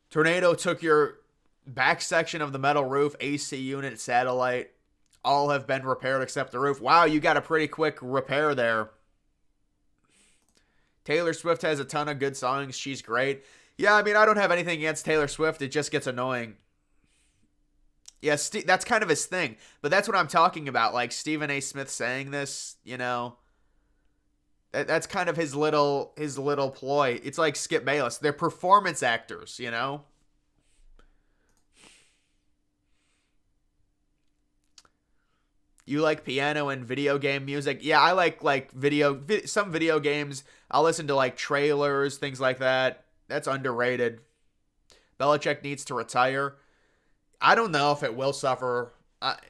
Tornado took your back section of the metal roof, AC unit, satellite. All have been repaired except the roof. Wow, you got a pretty quick repair there. Taylor Swift has a ton of good songs. She's great. Yeah, I mean, I don't have anything against Taylor Swift. It just gets annoying. Yeah, that's kind of his thing. But that's what I'm talking about. Like Stephen A. Smith saying this, you know. That's kind of his little ploy. It's like Skip Bayless. They're performance actors, you know. You like piano and video game music? Yeah, I like some video games. I'll listen to like trailers, things like that. That's underrated. Belichick needs to retire. I don't know if it will suffer.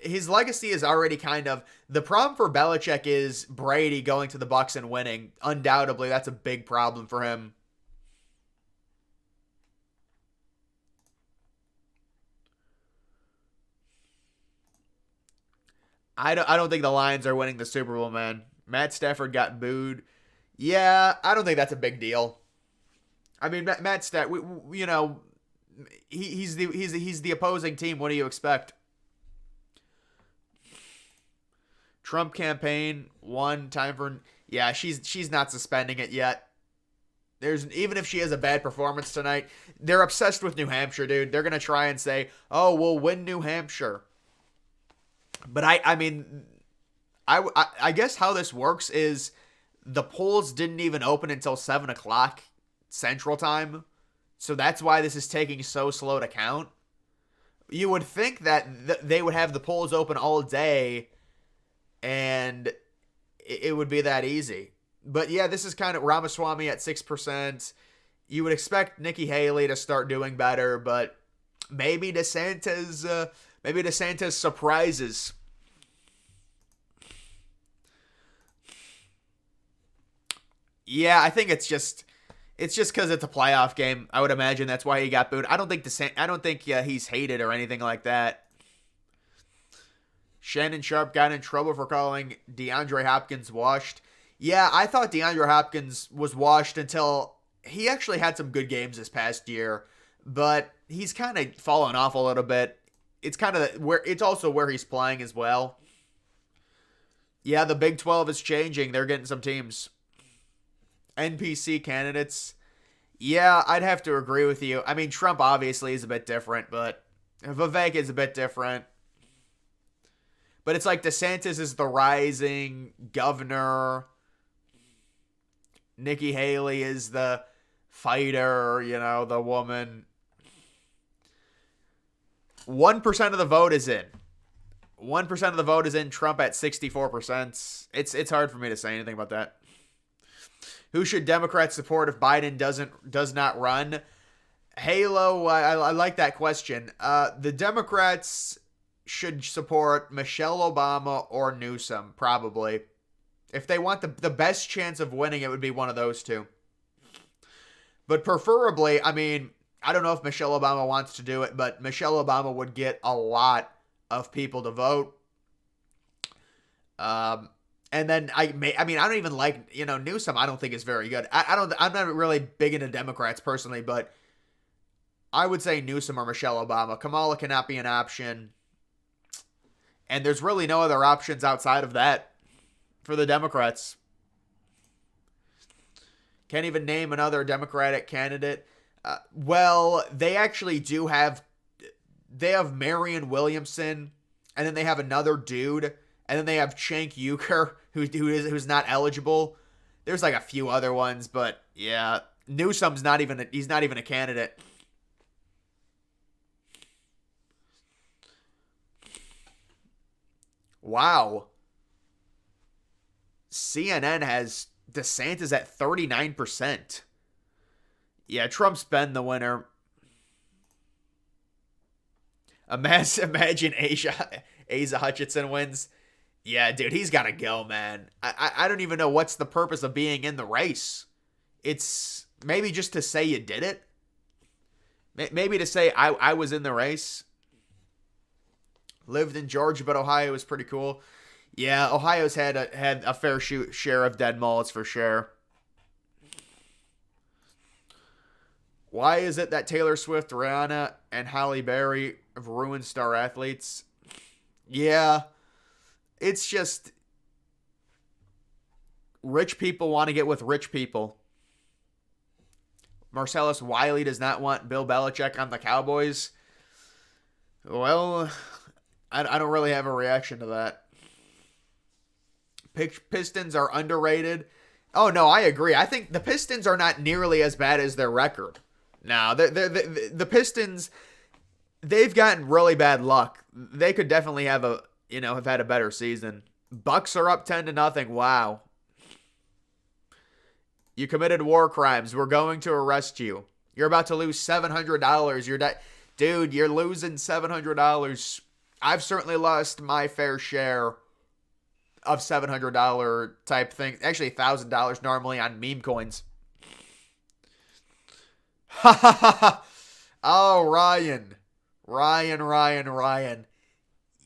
His legacy is already kind of the problem for Belichick is Brady going to the Bucs and winning. Undoubtedly, that's a big problem for him. I don't think the Lions are winning the Super Bowl, man. Matt Stafford got booed. Yeah, I don't think that's a big deal. I mean, Matt Stafford, you know, he's the opposing team. What do you expect? Trump campaign one time for yeah, she's not suspending it yet. There's even if she has a bad performance tonight, they're obsessed with New Hampshire, dude. They're gonna try and say, "Oh, we'll win New Hampshire." But I mean, I guess how this works is the polls didn't even open until 7 o'clock Central Time, so that's why this is taking so slow to count. You would think that they would have the polls open all day, and it would be that easy. But yeah, this is kind of Ramaswamy at 6%. You would expect Nikki Haley to start doing better, but maybe DeSantis surprises. Yeah, I think it's just because it's a playoff game. I would imagine that's why he got booed. I don't think he's hated or anything like that. Shannon Sharp got in trouble for calling DeAndre Hopkins washed. Yeah, I thought DeAndre Hopkins was washed until he actually had some good games this past year, but he's kind of fallen off a little bit. It's kind of it's also where he's playing as well. Yeah, the Big 12 is changing. They're getting some teams. NPC candidates. Yeah, I'd have to agree with you. I mean, Trump obviously is a bit different, but Vivek is a bit different. But it's like DeSantis is the rising governor. Nikki Haley is the fighter, you know, the woman. 1% of the vote is in. 1% of the vote is in. Trump at 64%. It's hard for me to say anything about that. Who should Democrats support if Biden does not run? Halo, I like that question. The Democrats should support Michelle Obama or Newsom, probably. If they want the best chance of winning, it would be one of those two. But preferably, I mean, I don't know if Michelle Obama wants to do it, but Michelle Obama would get a lot of people to vote. And then I don't even like, you know, Newsom. I don't think is very good. I'm not really big into Democrats personally, but I would say Newsom or Michelle Obama. Kamala cannot be an option. And there's really no other options outside of that for the Democrats. Can't even name another Democratic candidate. Well, they actually do have. They have Marianne Williamson, and then they have another dude, and then they have Cenk Uygur, who's not eligible. There's like a few other ones, but yeah, Newsom's he's not even a candidate. Wow. CNN has DeSantis at 39%. Yeah, Trump's been the winner. Imagine Asa Hutchinson wins. Yeah, dude, he's got to go, man. I don't even know what's the purpose of being in the race. It's maybe just to say you did it. Maybe to say I was in the race. Lived in Georgia, but Ohio was pretty cool. Yeah, Ohio's had a fair share of dead malls for sure. Why is it that Taylor Swift, Rihanna, and Halle Berry have ruined star athletes? Yeah, it's just rich people want to get with rich people. Marcellus Wiley does not want Bill Belichick on the Cowboys. Well, I don't really have a reaction to that. Pistons are underrated. Oh, no, I agree. I think the Pistons are not nearly as bad as their record. Now, the Pistons, they've gotten really bad luck. They could definitely have had a better season. Bucks are up 10-0. Wow. You committed war crimes. We're going to arrest you. You're about to lose $700. Dude, you're losing $700. I've certainly lost my fair share of $700 type thing. Actually, $1,000 normally on meme coins. Oh, Ryan.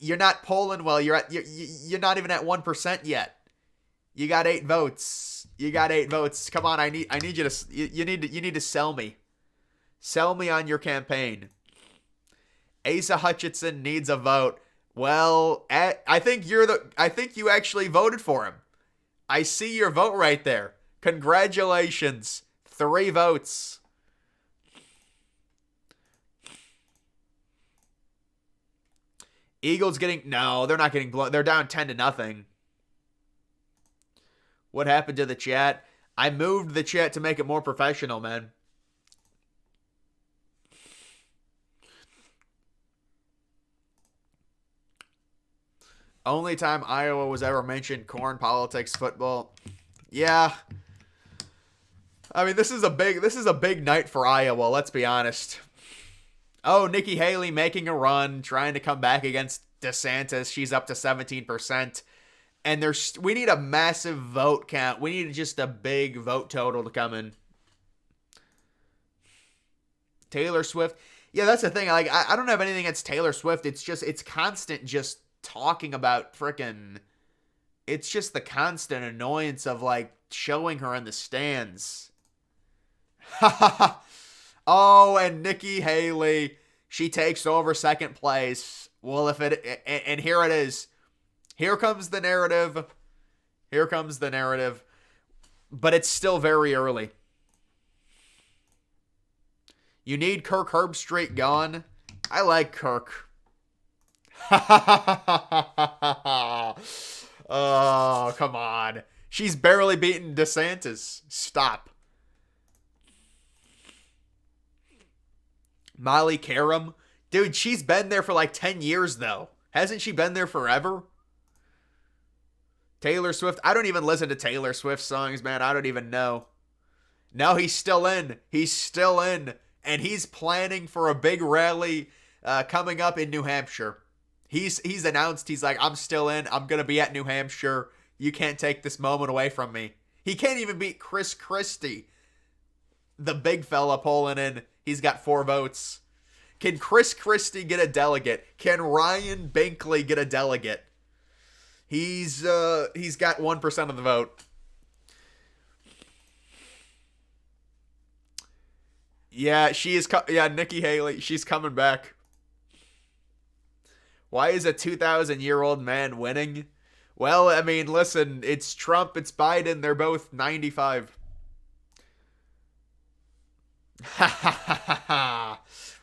You're not polling well. You're not even at 1% yet. You got 8 votes. Come on, I need you to you need to sell me. Sell me on your campaign. Asa Hutchinson needs a vote. Well, I think you actually voted for him. I see your vote right there. Congratulations. 3 votes. Eagles no, they're not getting blown. They're down 10-0. What happened to the chat? I moved the chat to make it more professional, man. Only time Iowa was ever mentioned, corn, politics, football. Yeah. I mean, this is a big night for Iowa, let's be honest. Oh, Nikki Haley making a run, trying to come back against DeSantis. She's up to 17%. And we need a massive vote count. We need just a big vote total to come in. Taylor Swift. Yeah, that's the thing. Like, I don't have anything against Taylor Swift. It's constant just talking about frickin'. It's just the constant annoyance of, like, showing her in the stands. Oh, and Nikki Haley, she takes over second place. Well, and here it is. Here comes the narrative. But it's still very early. You need Kirk Herbstreit gone. I like Kirk. Oh, come on. She's barely beaten DeSantis. Stop. Molly Karam. Dude, she's been there for like 10 years, though. Hasn't she been there forever? Taylor Swift. I don't even listen to Taylor Swift songs, man. I don't even know. No, he's still in. And he's planning for a big rally coming up in New Hampshire. He's announced, he's like, I'm still in. I'm going to be at New Hampshire. You can't take this moment away from me. He can't even beat Chris Christie, the big fella polling in. He's got 4 votes. Can Chris Christie get a delegate? Can Ryan Binkley get a delegate? He's got 1% of the vote. Yeah, Nikki Haley, she's coming back. Why is a 2,000-year-old man winning? Well, I mean, listen, it's Trump, it's Biden, they're both 95.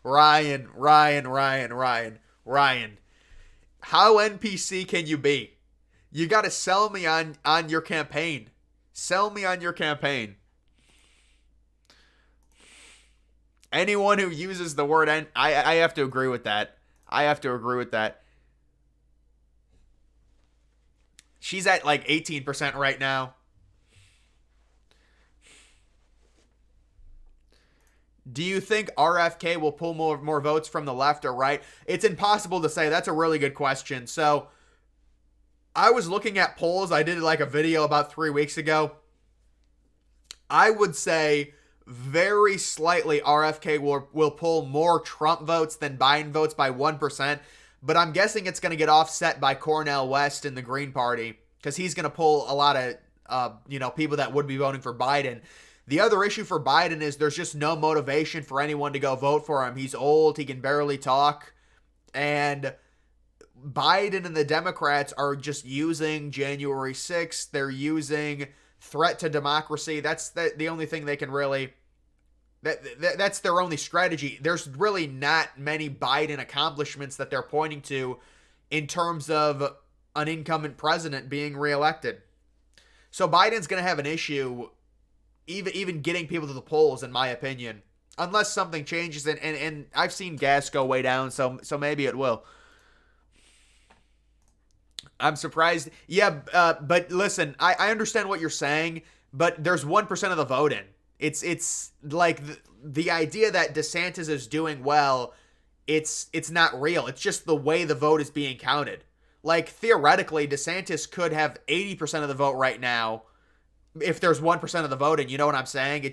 Ryan. How NPC can you be? You got to sell me on your campaign. Sell me on your campaign. Anyone who uses the word I have to agree with that. She's at like 18% right now. Do you think RFK will pull more votes from the left or right? It's impossible to say. That's a really good question. So I was looking at polls. I did like a video about 3 weeks ago. I would say very slightly RFK will pull more Trump votes than Biden votes by 1%. But I'm guessing it's going to get offset by Cornel West in the Green Party because he's going to pull a lot of people that would be voting for Biden. The other issue for Biden is there's just no motivation for anyone to go vote for him. He's old. He can barely talk. And Biden and the Democrats are just using January 6th. They're using threat to democracy. That's the only thing they can really... That's their only strategy. There's really not many Biden accomplishments that they're pointing to in terms of an incumbent president being reelected. So Biden's going to have an issue even getting people to the polls, in my opinion, unless something changes. And I've seen gas go way down, so maybe it will. I'm surprised. Yeah, but listen, I understand what you're saying, but there's 1% of the vote in. It's like the idea that DeSantis is doing well it's not real. It's just the way the vote is being counted. Like, theoretically, DeSantis could have 80% of the vote right now if there's 1% of the vote, and you know what I'm saying?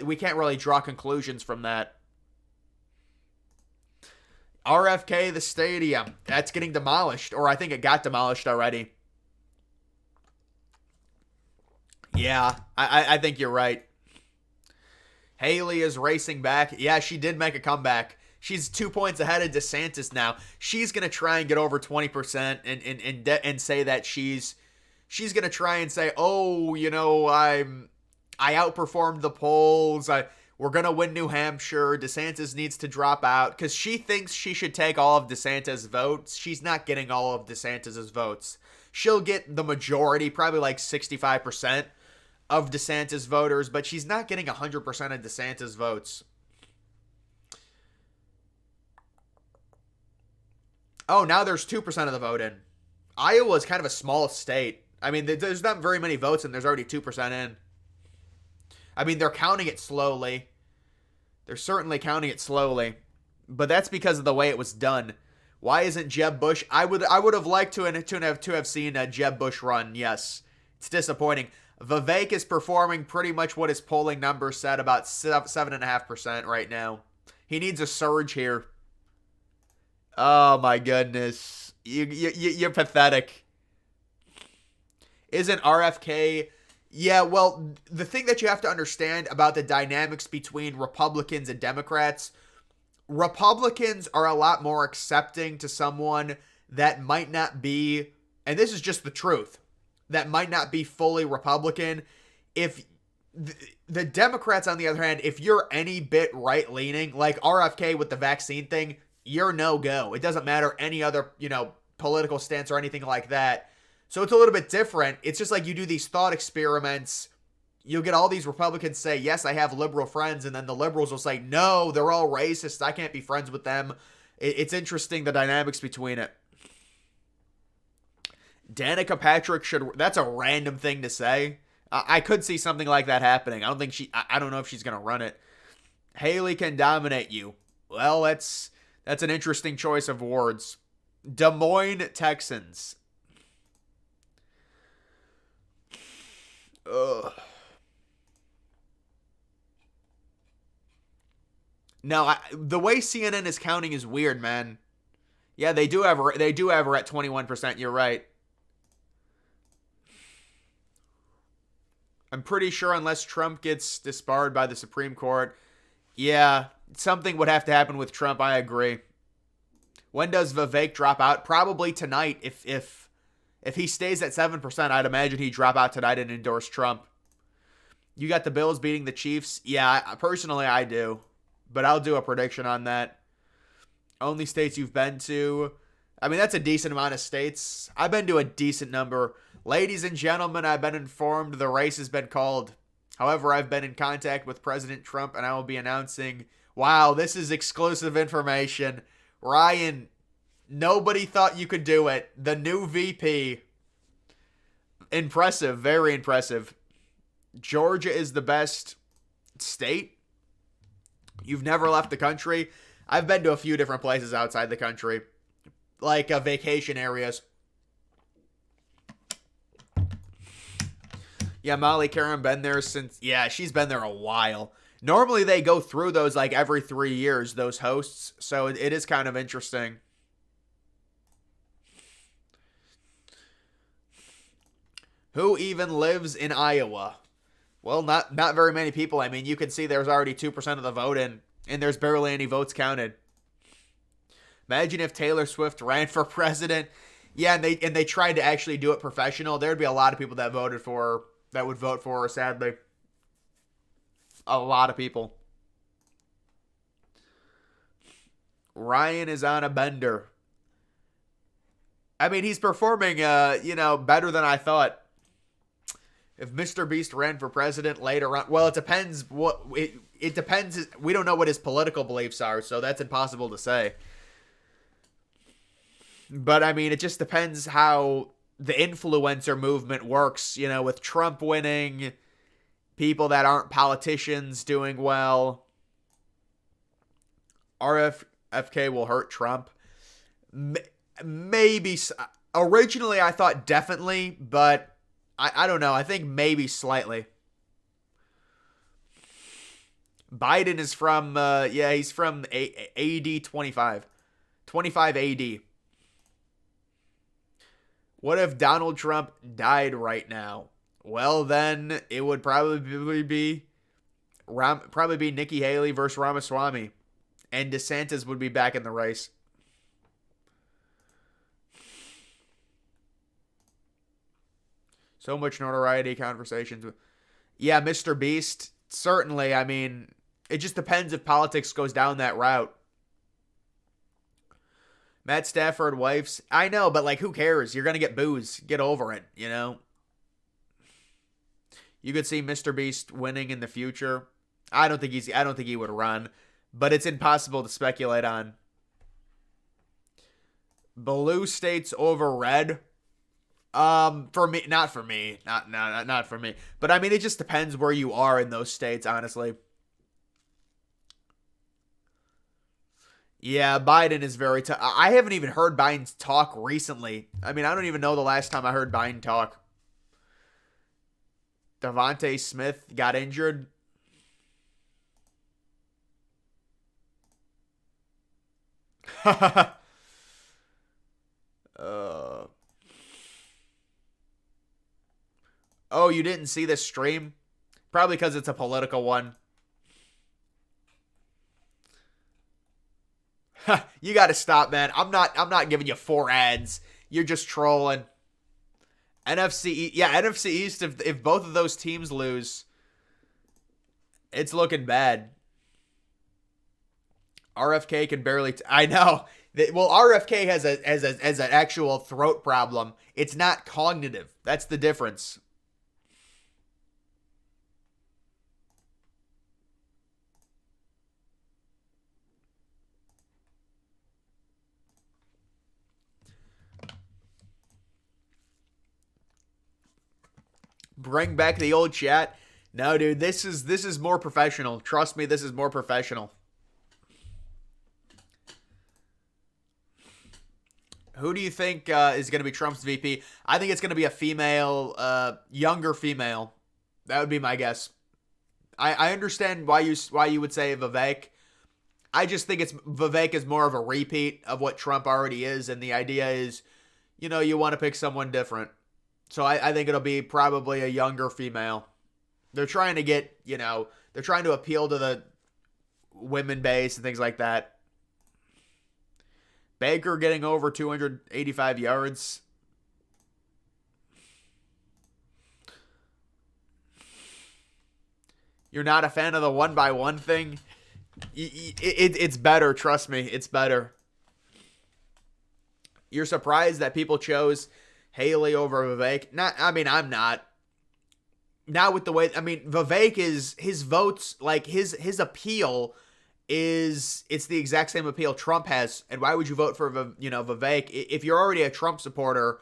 We can't really draw conclusions from that. RFK, the stadium, that's getting demolished, or I think it got demolished already. Yeah, I think you're right. Haley is racing back. Yeah, she did make a comeback. She's 2 points ahead of DeSantis now. She's gonna try and get over 20% and say that she's gonna try and say, oh, I outperformed the polls. We're gonna win New Hampshire. DeSantis needs to drop out because she thinks she should take all of DeSantis' votes. She's not getting all of DeSantis' votes. She'll get the majority, probably like 65% of DeSantis voters, but she's not getting 100% of DeSantis votes. Oh, now there's 2% of the vote in. Iowa is kind of a small state. I mean, there's not very many votes, and there's already 2% in. I mean, they're counting it slowly. They're certainly counting it slowly, but that's because of the way it was done. Why isn't Jeb Bush? I would have liked to have seen Jeb Bush run. Yes, it's disappointing. Vivek is performing pretty much what his polling numbers said, about 7.5% right now. He needs a surge here. Oh my goodness, you're pathetic. Isn't RFK? Yeah, well, the thing that you have to understand about the dynamics between Republicans and Democrats, Republicans are a lot more accepting to someone that might not be, and this is just the truth, that might not be fully Republican. If the Democrats, on the other hand, if you're any bit right-leaning, like RFK with the vaccine thing, you're no-go. It doesn't matter any other, political stance or anything like that. So it's a little bit different. It's just like you do these thought experiments. You'll get all these Republicans say, yes, I have liberal friends. And then the liberals will say, no, they're all racist. I can't be friends with them. It's interesting, the dynamics between it. Danica Patrick that's a random thing to say. I could see something like that happening. I don't know if she's going to run it. Haley can dominate you. Well, that's an interesting choice of words. Des Moines Texans. Ugh. No, the way CNN is counting is weird, man. Yeah, they do have her at 21%. You're right. I'm pretty sure unless Trump gets disbarred by the Supreme Court, yeah, something would have to happen with Trump. I agree. When does Vivek drop out? Probably tonight. If he stays at 7%, I'd imagine he'd drop out tonight and endorse Trump. You got the Bills beating the Chiefs? Yeah, personally I do. But I'll do a prediction on that. Only states you've been to. I mean, that's a decent amount of states. I've been to a decent number. Ladies and gentlemen, I've been informed the race has been called. However, I've been in contact with President Trump, and I will be announcing, wow, this is exclusive information. Ryan, nobody thought you could do it. The new VP. Impressive. Very impressive. Georgia is the best state. You've never left the country. I've been to a few different places outside the country. Like vacation areas. Yeah, Molly Karen been there since... Yeah, she's been there a while. Normally they go through those like every 3 years, those hosts. So it is kind of interesting. Who even lives in Iowa? Well, not very many people. I mean, you can see there's already 2% of the vote in, and there's barely any votes counted. Imagine if Taylor Swift ran for president. Yeah, and they tried to actually do it professional. There'd be a lot of people that would vote for her, sadly. A lot of people. Ryan is on a bender. I mean, he's performing, better than I thought. If Mr. Beast ran for president later on, well, it depends. It depends. We don't know what his political beliefs are, so that's impossible to say. But I mean, it just depends how the influencer movement works. With Trump winning, people that aren't politicians doing well. FK will hurt Trump. Maybe. Originally, I thought definitely, but I don't know. I think maybe slightly. Biden is from, he's from AD 25. 25 AD. What if Donald Trump died right now? Well, then it would probably be Nikki Haley versus Ramaswamy, and DeSantis would be back in the race. So much notoriety, conversations. Yeah, Mr. Beast, certainly. I mean, it just depends if politics goes down that route. Matt Stafford wifes. I know, but like, who cares? You're going to get boos. Get over it, you know? You could see Mr. Beast winning in the future. I don't think he would run, but it's impossible to speculate on. Blue states over red. For me, not for me. Not for me. But I mean, it just depends where you are in those states, honestly. Yeah, Biden is very tough. I haven't even heard Biden talk recently. I mean, I don't even know the last time I heard Biden talk. Devontae Smith got injured. Oh, you didn't see this stream? Probably because it's a political one. You got to stop, man. I'm not giving you 4 ads. You're just trolling. NFC East, if both of those teams lose, it's looking bad. RFK can barely I know. Well, RFK has an actual throat problem. It's not cognitive. That's the difference. Bring back the old chat. No, dude, this is more professional. Trust me, this is more professional. Who do you think is going to be Trump's VP? I think it's going to be a female, younger female. That would be my guess. I understand why you would say Vivek. I just think Vivek is more of a repeat of what Trump already is, and the idea is, you want to pick someone different. So I think it'll be probably a younger female. They're trying to get, they're trying to appeal to the women base and things like that. Baker getting over 285 yards. You're not a fan of the 1x1 thing? It's better, trust me. It's better. You're surprised that people chose Haley over Vivek? I'm not. Now with the way, Vivek is, his votes, like his appeal is, it's the exact same appeal Trump has. And why would you vote for, Vivek? If you're already a Trump supporter,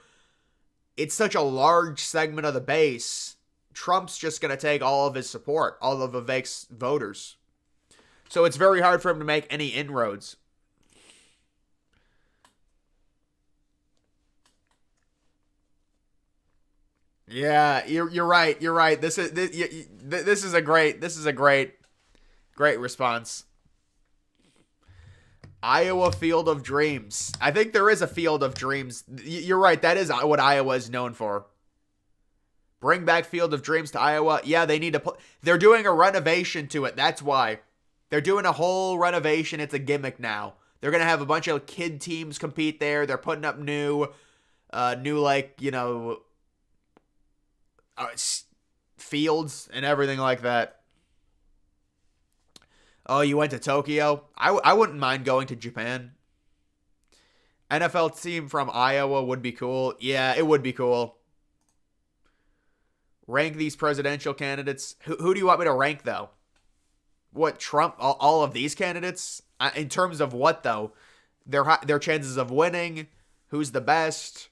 it's such a large segment of the base. Trump's just going to take all of his support, all of Vivek's voters. So it's very hard for him to make any inroads. Yeah, you're right. You're right. This is a great response. Iowa Field of Dreams. I think there is a Field of Dreams. You're right. That is what Iowa is known for. Bring back Field of Dreams to Iowa. Yeah, they need to. They're doing a renovation to it. That's why. They're doing a whole renovation. It's a gimmick now. They're gonna have a bunch of kid teams compete there. They're putting up new fields and everything like that. Oh, you went to Tokyo? I wouldn't mind going to Japan. NFL team from Iowa would be cool. Yeah, it would be cool. Rank these presidential candidates. Who do you want me to rank, though? What, Trump? All of these candidates? In terms of what, though? Their chances of winning? Who's the best?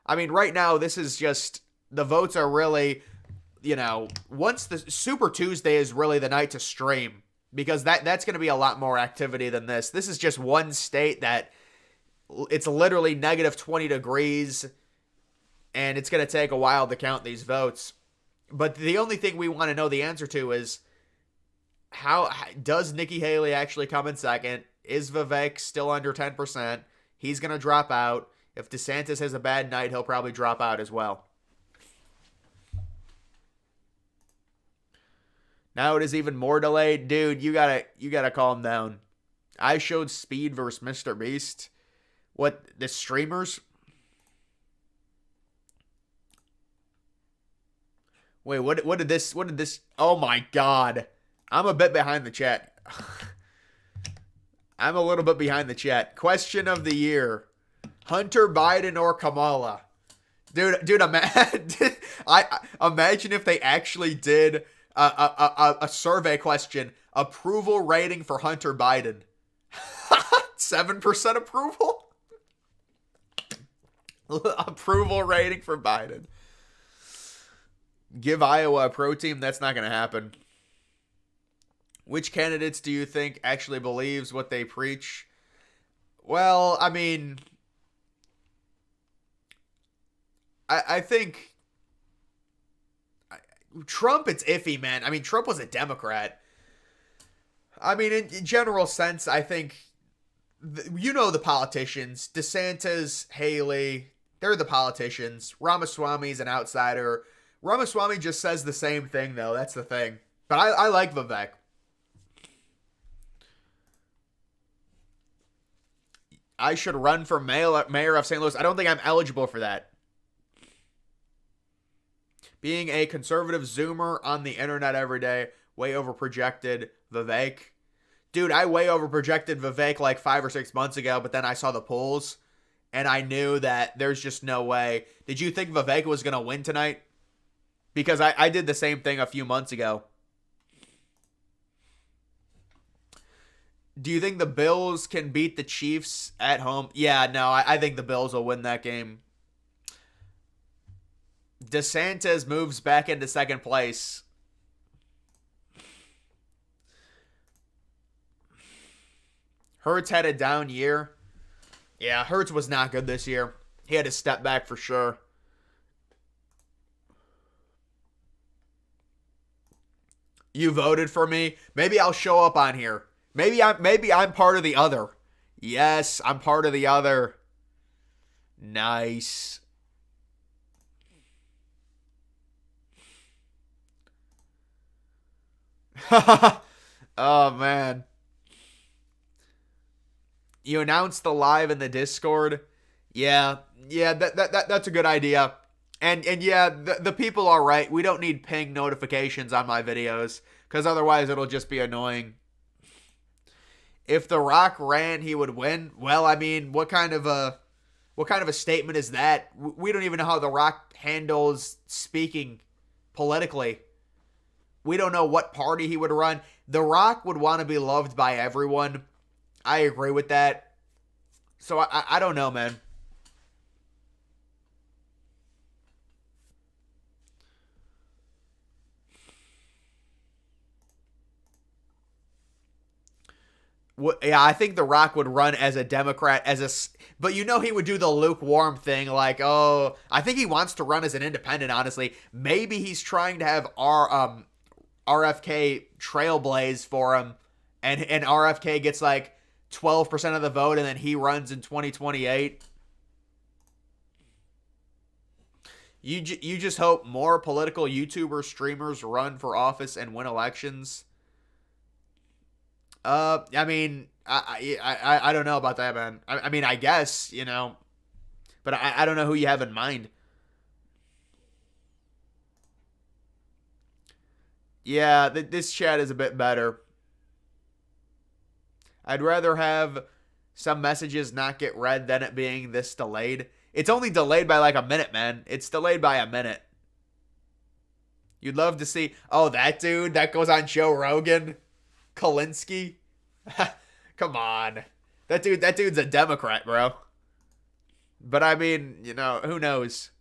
Right now, this is just... The votes are really, once the Super Tuesday is really the night to stream. because that's going to be a lot more activity than this. This is just one state that it's literally negative 20 degrees, and it's going to take a while to count these votes. But the only thing we want to know the answer to is, how does Nikki Haley actually come in second? Is Vivek still under 10%? He's going to drop out. If DeSantis has a bad night, he'll probably drop out as well. Now it is even more delayed. Dude, you gotta calm down. I showed Speed versus Mr. Beast. What, the streamers? Wait, what did this, oh my god. I'm a bit behind the chat. I'm a little bit behind the chat. Question of the year. Hunter Biden or Kamala? Dude, imagine if they actually did a survey question. Approval rating for Hunter Biden. 7% approval? Approval rating for Biden. Give Iowa a pro team? That's not going to happen. Which candidates do you think actually believes what they preach? Well, I mean, I think Trump, it's iffy, man. I mean, Trump was a Democrat. I mean, in general sense, I think, the politicians. DeSantis, Haley, they're the politicians. Ramaswamy's an outsider. Ramaswamy just says the same thing, though. That's the thing. But I like Vivek. I should run for mayor of St. Louis. I don't think I'm eligible for that. Being a conservative Zoomer on the internet every day, way overprojected Vivek. Dude, I way overprojected Vivek like 5 or 6 months ago, but then I saw the polls, and I knew that there's just no way. Did you think Vivek was going to win tonight? Because I did the same thing a few months ago. Do you think the Bills can beat the Chiefs at home? Yeah, no, I think the Bills will win that game. DeSantis moves back into second place. Hurts had a down year. Yeah, Hurts was not good this year. He had to step back for sure. You voted for me? Maybe I'll show up on here. Maybe I'm part of the other. Yes, I'm part of the other. Nice. Oh, man. You announced the live in the Discord? Yeah, that's a good idea. And yeah, the people are right. We don't need ping notifications on my videos, because otherwise it'll just be annoying. If The Rock ran, he would win. Well, I mean, what kind of a statement is that? We don't even know how The Rock handles speaking politically. We don't know what party he would run. The Rock would want to be loved by everyone. I agree with that. So I don't know, man. Yeah, I think The Rock would run as a Democrat, but he would do the lukewarm thing, like, oh, I think he wants to run as an independent, honestly. Maybe he's trying to have RFK trailblaze for him, and RFK gets like 12% of the vote, and then he runs in 2028. You just hope more political YouTubers, streamers run for office and win elections. I mean, I don't know about that, man. I mean, I guess, but I don't know who you have in mind. Yeah, this chat is a bit better. I'd rather have some messages not get read than it being this delayed. It's only delayed by like a minute, man. It's delayed by a minute. You'd love to see, oh, that dude that goes on Joe Rogan. Kalinsky? Come on. That dude's a Democrat, bro. But I mean, who knows?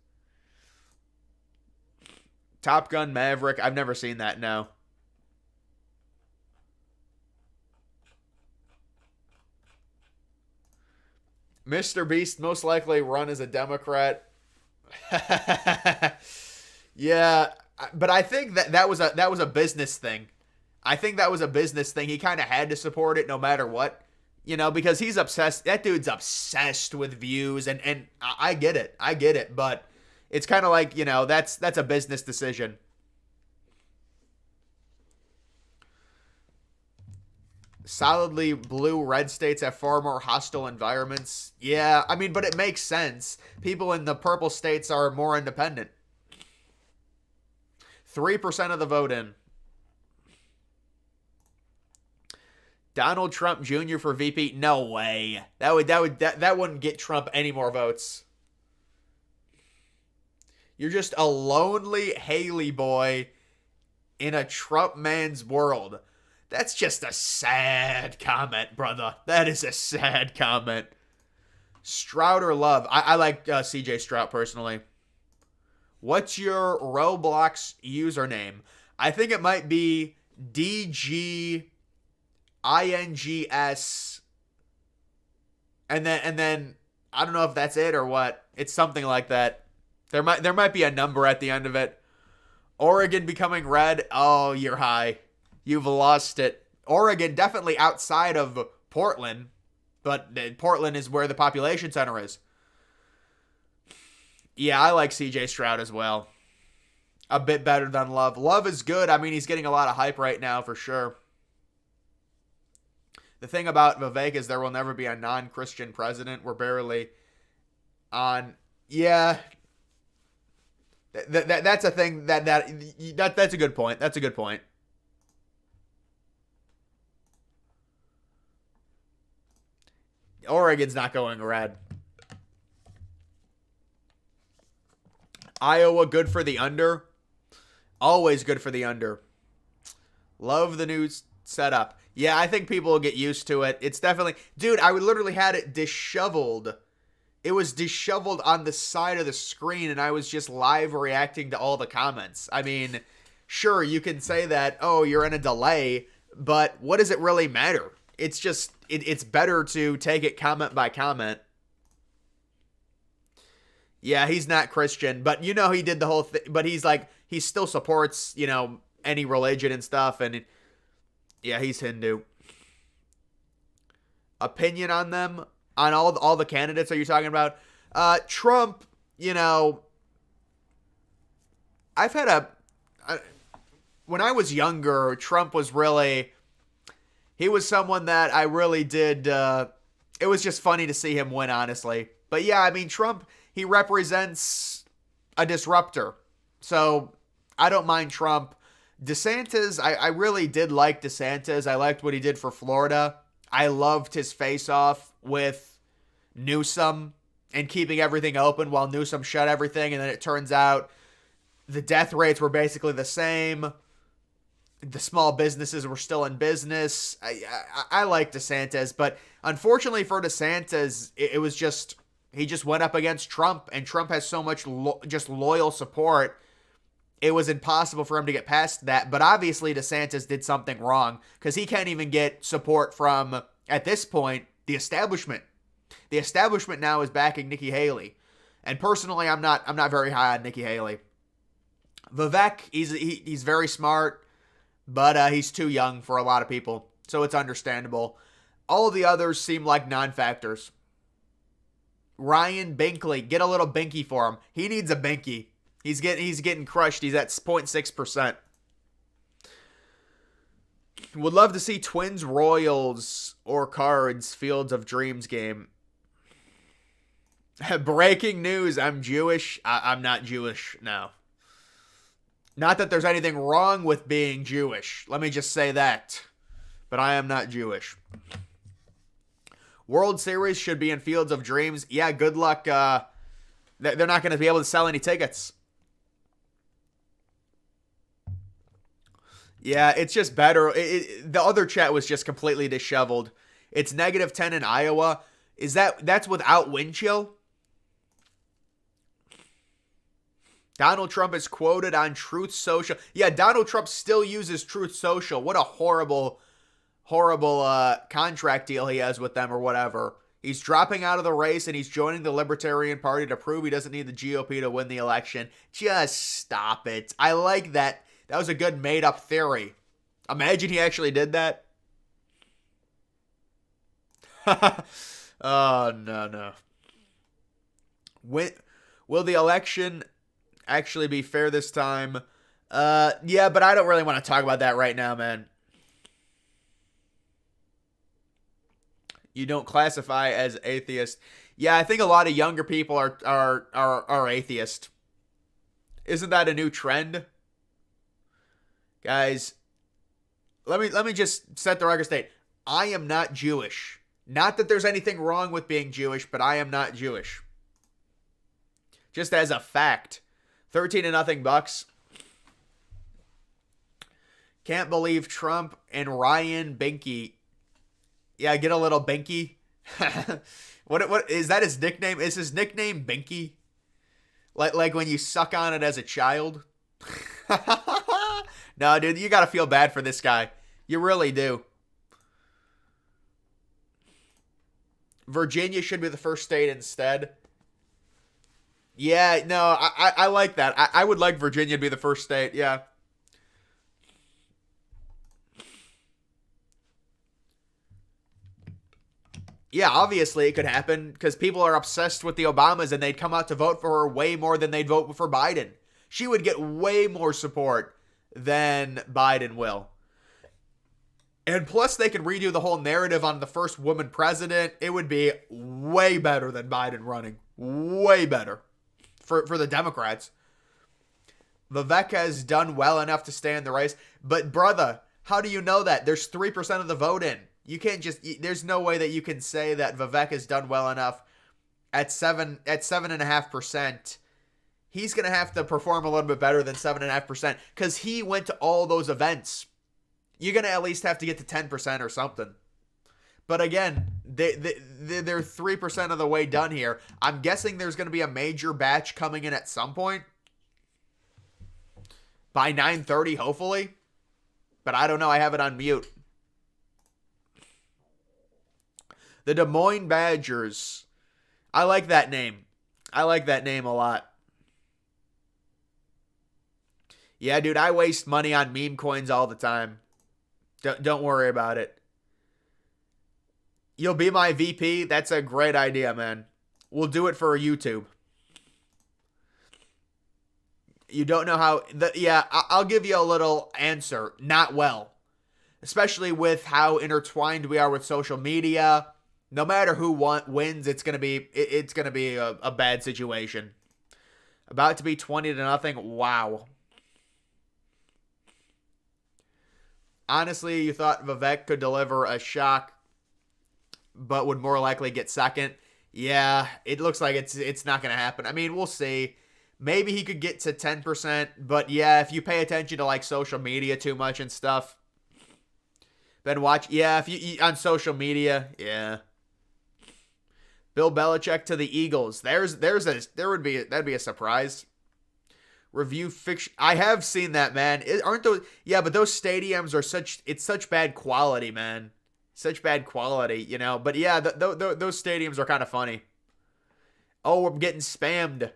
Top Gun Maverick. I've never seen that, no. Mr. Beast most likely run as a Democrat. Yeah, but I think that was a business thing. I think that was a business thing. He kind of had to support it no matter what, because he's obsessed. That dude's obsessed with views, and I get it. I get it, but it's kind of like, that's a business decision. Solidly blue red states have far more hostile environments. Yeah, I mean, but it makes sense. People in the purple states are more independent. 3% of the vote in. Donald Trump Jr. for VP? No way. That wouldn't get Trump any more votes. You're just a lonely Haley boy in a Trump man's world. That's just a sad comment, brother. That is a sad comment. Stroud or Love? I like CJ Stroud personally. What's your Roblox username? I think it might be DGINGS. And then I don't know if that's it or what. It's something like that. There might be a number at the end of it. Oregon becoming red. Oh, you're high. You've lost it. Oregon definitely outside of Portland, but Portland is where the population center is. Yeah, I like CJ Stroud as well. A bit better than Love. Love is good. I mean, he's getting a lot of hype right now for sure. The thing about Vivek is there will never be a non-Christian president. We're barely on. Yeah. That's a thing that's a good point. That's a good point. Oregon's not going red. Iowa, good for the under. Always good for the under. Love the new setup. Yeah, I think people will get used to it. It's definitely... Dude, I literally had it disheveled. It was disheveled on the side of the screen, and I was just live reacting to all the comments. I mean, sure, you can say that, oh, you're in a delay, but what does it really matter? It's just... It's better to take it comment by comment. Yeah, he's not Christian, but he did the whole thing. But he's like, he still supports, any religion and stuff. And yeah, he's Hindu. Opinion on them, on all the candidates are you talking about? Trump, I've had when I was younger, Trump was really... He was someone that I really did, it was just funny to see him win, honestly. But yeah, I mean, Trump, he represents a disruptor. So, I don't mind Trump. DeSantis, I really did like DeSantis. I liked what he did for Florida. I loved his face-off with Newsom and keeping everything open while Newsom shut everything. And then it turns out the death rates were basically the same. The small businesses were still in business. I like DeSantis, but unfortunately for DeSantis, it was just, he just went up against Trump, and Trump has so much just loyal support. It was impossible for him to get past that, but obviously DeSantis did something wrong because he can't even get support from, at this point, the establishment. The establishment now is backing Nikki Haley, and personally, I'm not very high on Nikki Haley. Vivek, he's very smart. But he's too young for a lot of people, so it's understandable. All of the others seem like non-factors. Ryan Binkley, get a little binky for him. He needs a binky. He's getting crushed. He's at 0.6%. Would love to see Twins, Royals, or Cards, Fields of Dreams game. Breaking news, I'm Jewish. I'm not Jewish now. Not that there's anything wrong with being Jewish. Let me just say that. But I am not Jewish. World Series should be in Fields of Dreams. Yeah, good luck. They're not going to be able to sell any tickets. Yeah, it's just better. The other chat was just completely disheveled. It's -10 in Iowa. That's without wind chill? Donald Trump is quoted on Truth Social. Yeah, Donald Trump still uses Truth Social. What a horrible contract deal he has with them or whatever. He's dropping out of the race and he's joining the Libertarian Party to prove he doesn't need the GOP to win the election. Just stop it. I like that. That was a good made-up theory. Imagine he actually did that. Oh, no. Will the election actually be fair this time? Yeah, but I don't really want to talk about that right now, man. You don't classify as atheist. Yeah, I think a lot of younger people are atheist. Isn't that a new trend? Guys, let me just set the record straight. I am not Jewish. Not that there's anything wrong with being Jewish, but I am not Jewish. Just as a fact. 13-0 Bucks. Can't believe Trump and Ryan Binky. Yeah, get a little Binky. What is that his nickname? Is his nickname Binky? Like when you suck on it as a child? No, dude, you gotta feel bad for this guy. You really do. Virginia should be the first state instead. Yeah, no, I like that. I would like Virginia to be the first state, yeah. Yeah, obviously it could happen because people are obsessed with the Obamas and they'd come out to vote for her way more than they'd vote for Biden. She would get way more support than Biden will. And plus they could redo the whole narrative on the first woman president. It would be way better than Biden running. Way better for the Democrats. Vivek has done well enough to stay in the race. But brother, how do you know that? There's 3% of the vote in. You can't just, there's no way that you can say that Vivek has done well enough at 7.5%. He's going to have to perform a little bit better than 7.5% because he went to all those events. You're going to at least have to get to 10% or something. But again, they're 3% of the way done here. I'm guessing there's going to be a major batch coming in at some point. By 9:30, hopefully. But I don't know. I have it on mute. The Des Moines Badgers. I like that name. I like that name a lot. Yeah, dude, I waste money on meme coins all the time. Don't worry about it. You'll be my VP? That's a great idea, man. We'll do it for YouTube. You don't know how... Yeah, I'll give you a little answer. Not well. Especially with how intertwined we are with social media. No matter who wins, it's gonna be a bad situation. About to be 20-0. Wow. Honestly, you thought Vivek could deliver a shock, but would more likely get second. Yeah, it looks like it's not gonna happen. I mean, we'll see. Maybe he could get to 10%, but yeah, if you pay attention to like social media too much and stuff, then watch. Yeah, if you on social media, yeah. Bill Belichick to the Eagles. That'd be a surprise. Review fiction. I have seen that, man. Aren't those? Yeah, but those stadiums are such bad quality, man. Such bad quality, you know. But yeah, those stadiums are kind of funny. Oh, we're getting spammed.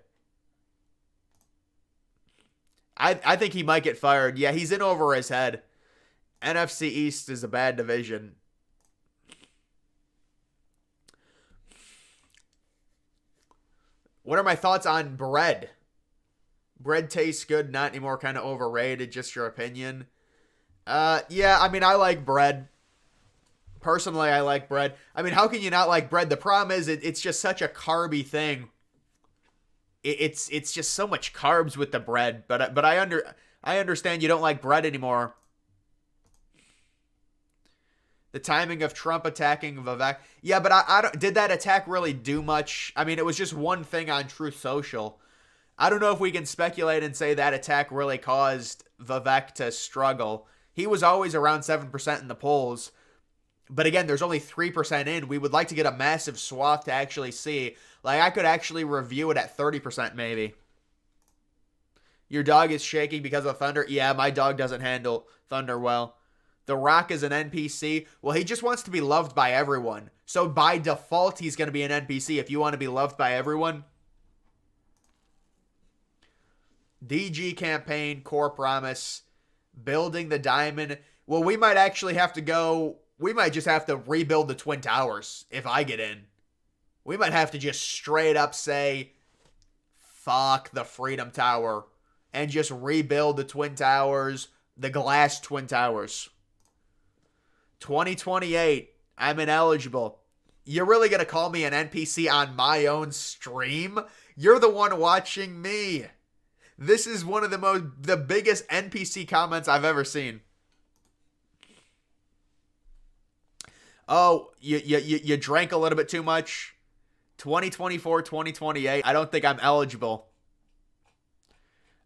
I think he might get fired. Yeah, he's in over his head. NFC East is a bad division. What are my thoughts on bread? Bread tastes good, not anymore, kind of overrated, just your opinion. Yeah, I mean, I like bread. Personally, I like bread. I mean, how can you not like bread? The problem is it's just such a carby thing. It's just so much carbs with the bread, but I understand you don't like bread anymore. The timing of Trump attacking Vivek. Yeah, but I don't. Did that attack really do much? I mean, it was just one thing on Truth Social. I don't know if we can speculate and say that attack really caused Vivek to struggle. He was always around 7% in the polls. But again, there's only 3% in. We would like to get a massive swath to actually see. Like, I could actually review it at 30% maybe. Your dog is shaking because of thunder? Yeah, my dog doesn't handle thunder well. The Rock is an NPC. Well, he just wants to be loved by everyone. So by default, he's going to be an NPC if you want to be loved by everyone. DG campaign, core promise, building the diamond. Well, we might actually have to go. We might just have to rebuild the Twin Towers if I get in. We might have to just straight up say, fuck the Freedom Tower, and just rebuild the Twin Towers, the glass Twin Towers. 2028, I'm ineligible. You're really going to call me an NPC on my own stream? You're the one watching me. This is one of the biggest NPC comments I've ever seen. Oh, you drank a little bit too much. 2024, 2028. I don't think I'm eligible.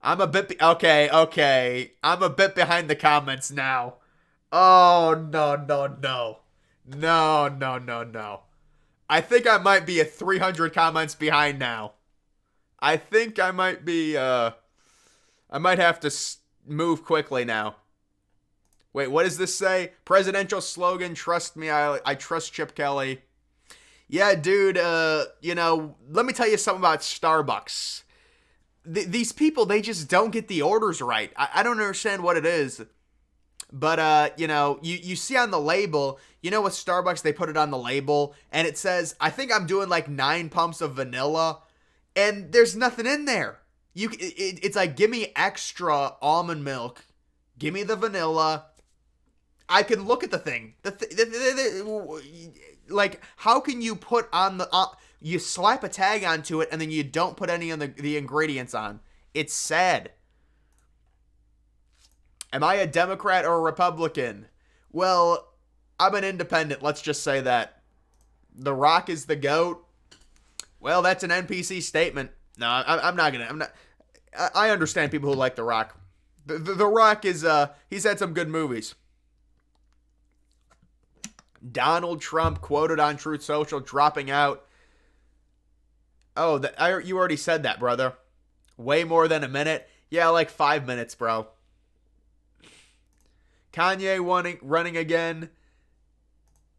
I'm a bit... Okay. I'm a bit behind the comments now. Oh, no. No. I think I might be at 300 comments behind now. I think I might be... I might have to move quickly now. Wait, what does this say? Presidential slogan, trust me, I trust Chip Kelly. Yeah, dude, let me tell you something about Starbucks. These people, they just don't get the orders right. I don't understand what it is. But, you see on the label, with Starbucks, they put it on the label, and it says, I think I'm doing like 9 pumps of vanilla, and there's nothing in there. It's like, give me extra almond milk, give me the vanilla. I can look at the thing. Like, how can you put on you slap a tag onto it and then you don't put any of the ingredients on? It's sad. Am I a Democrat or a Republican? Well, I'm an independent. Let's just say that. The Rock is the GOAT. Well, that's an NPC statement. No, I'm not gonna. I understand people who like The Rock. The Rock is he's had some good movies. Donald Trump quoted on Truth Social, dropping out. Oh, you already said that, brother. Way more than a minute. Yeah, like 5 minutes, bro. Kanye running again.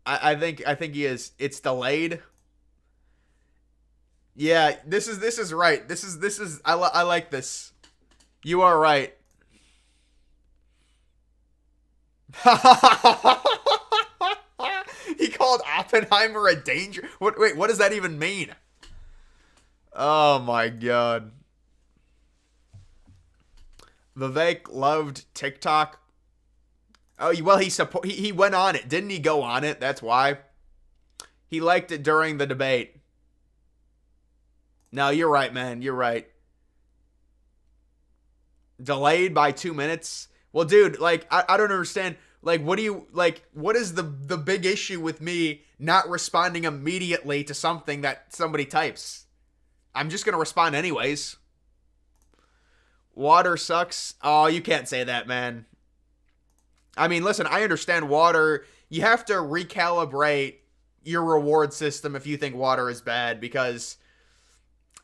I think he is. It's delayed. Yeah, this is right. This is I like this. You are right. He called Oppenheimer a danger. Wait, what does that even mean? Oh my god. Vivek loved TikTok. Oh, well, he went on it. Didn't he go on it? That's why. He liked it during the debate. No, you're right, man. You're right. Delayed by 2 minutes? Well, dude, like, I don't understand. Like, what is the big issue with me not responding immediately to something that somebody types? I'm just going to respond anyways. Water sucks. Oh, you can't say that, man. I mean, listen, I understand water. You have to recalibrate your reward system if you think water is bad, because,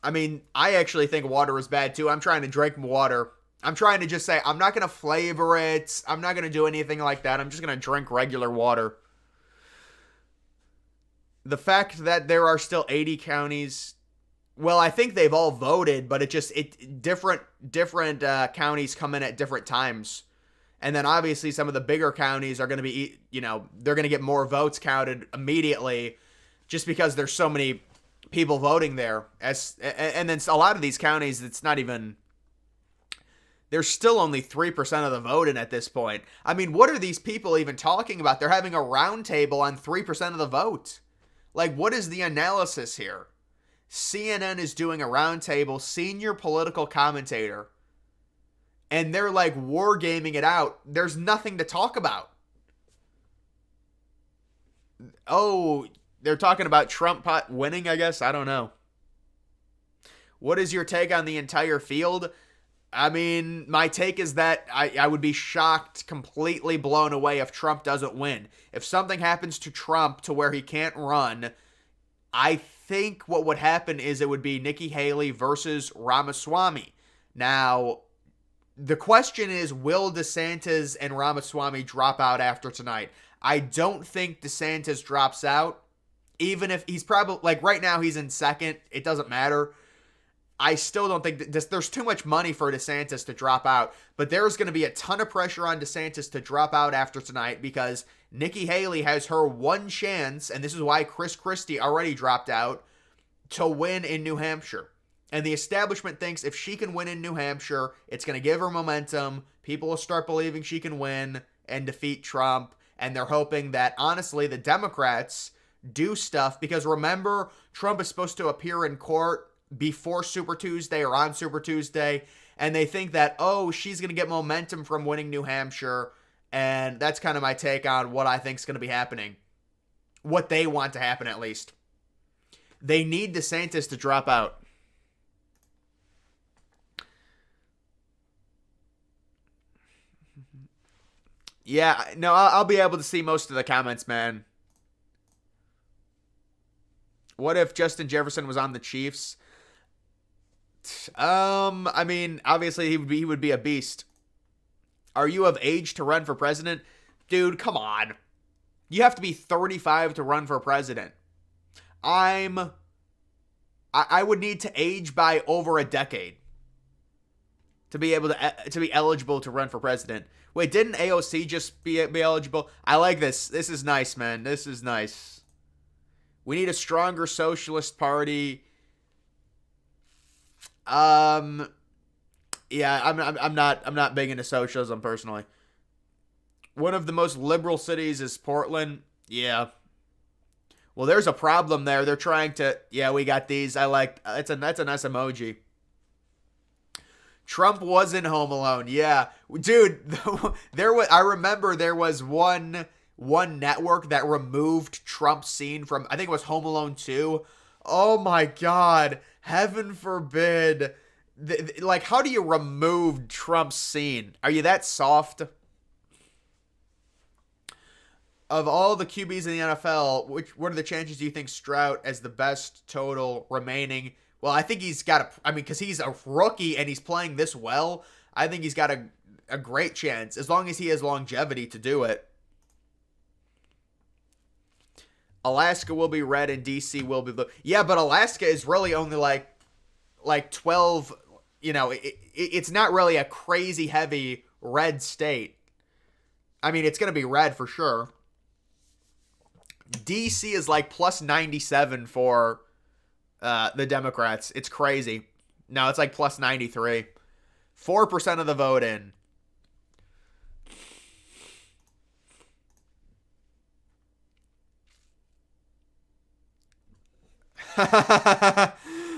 I mean, I actually think water is bad too. I'm trying to drink water. I'm trying to just say, I'm not going to flavor it. I'm not going to do anything like that. I'm just going to drink regular water. The fact that there are still 80 counties, well, I think they've all voted, but different counties come in at different times. And then obviously some of the bigger counties are going to be, they're going to get more votes counted immediately just because there's so many people voting there. And then a lot of these counties, it's not even, there's still only 3% of the vote in at this point. I mean, what are these people even talking about? They're having a round table on 3% of the vote. Like, what is the analysis here? CNN is doing a round table, senior political commentator, and they're like wargaming it out. There's nothing to talk about. Oh, they're talking about Trump winning, I guess. I don't know. What is your take on the entire field? I mean, my take is that I would be shocked, completely blown away if Trump doesn't win. If something happens to Trump to where he can't run, I think what would happen is it would be Nikki Haley versus Ramaswamy. Now, The question is, will DeSantis and Ramaswamy drop out after tonight? I don't think DeSantis drops out. Even if he's probably, like right now he's in second. It doesn't matter. I still don't think that there's too much money for DeSantis to drop out. But there's going to be a ton of pressure on DeSantis to drop out after tonight because Nikki Haley has her one chance, and this is why Chris Christie already dropped out, to win in New Hampshire. And the establishment thinks if she can win in New Hampshire, it's going to give her momentum. People will start believing she can win and defeat Trump. And they're hoping that, honestly, the Democrats do stuff. Because remember, Trump is supposed to appear in court before Super Tuesday or on Super Tuesday. And they think that, oh, she's going to get momentum from winning New Hampshire. And that's kind of my take on what I think is going to be happening. What they want to happen, at least. They need DeSantis to drop out. Yeah, no, I'll be able to see most of the comments, man. What if Justin Jefferson was on the Chiefs? I mean, obviously he would be a beast. Are you of age to run for president? Dude, come on. You have to be 35 to run for president. I would need to age by over a decade to be able to be eligible to run for president. Wait, didn't AOC just be eligible? I like this. This is nice, man. This is nice. We need a stronger socialist party. Yeah, I'm not big into socialism personally. One of the most liberal cities is Portland. Yeah. Well, there's a problem there. They're trying to. Yeah, we got these. I like. That's a nice emoji. Trump was in Home Alone. Yeah, dude. I remember there was one network that removed Trump's scene from. I think it was Home Alone 2. Oh my God! Heaven forbid. Like, how do you remove Trump's scene? Are you that soft? Of all the QBs in the NFL, what are the chances do you think Stroud as the best total remaining? Well, I think he's got because he's a rookie and he's playing this well, I think he's got a great chance, as long as he has longevity to do it. Alaska will be red and DC will be blue. Yeah, but Alaska is really only like 12, it's not really a crazy heavy red state. I mean, it's going to be red for sure. DC is like plus 97 for the Democrats. It's crazy. No, it's like plus 93. 4% of the vote in.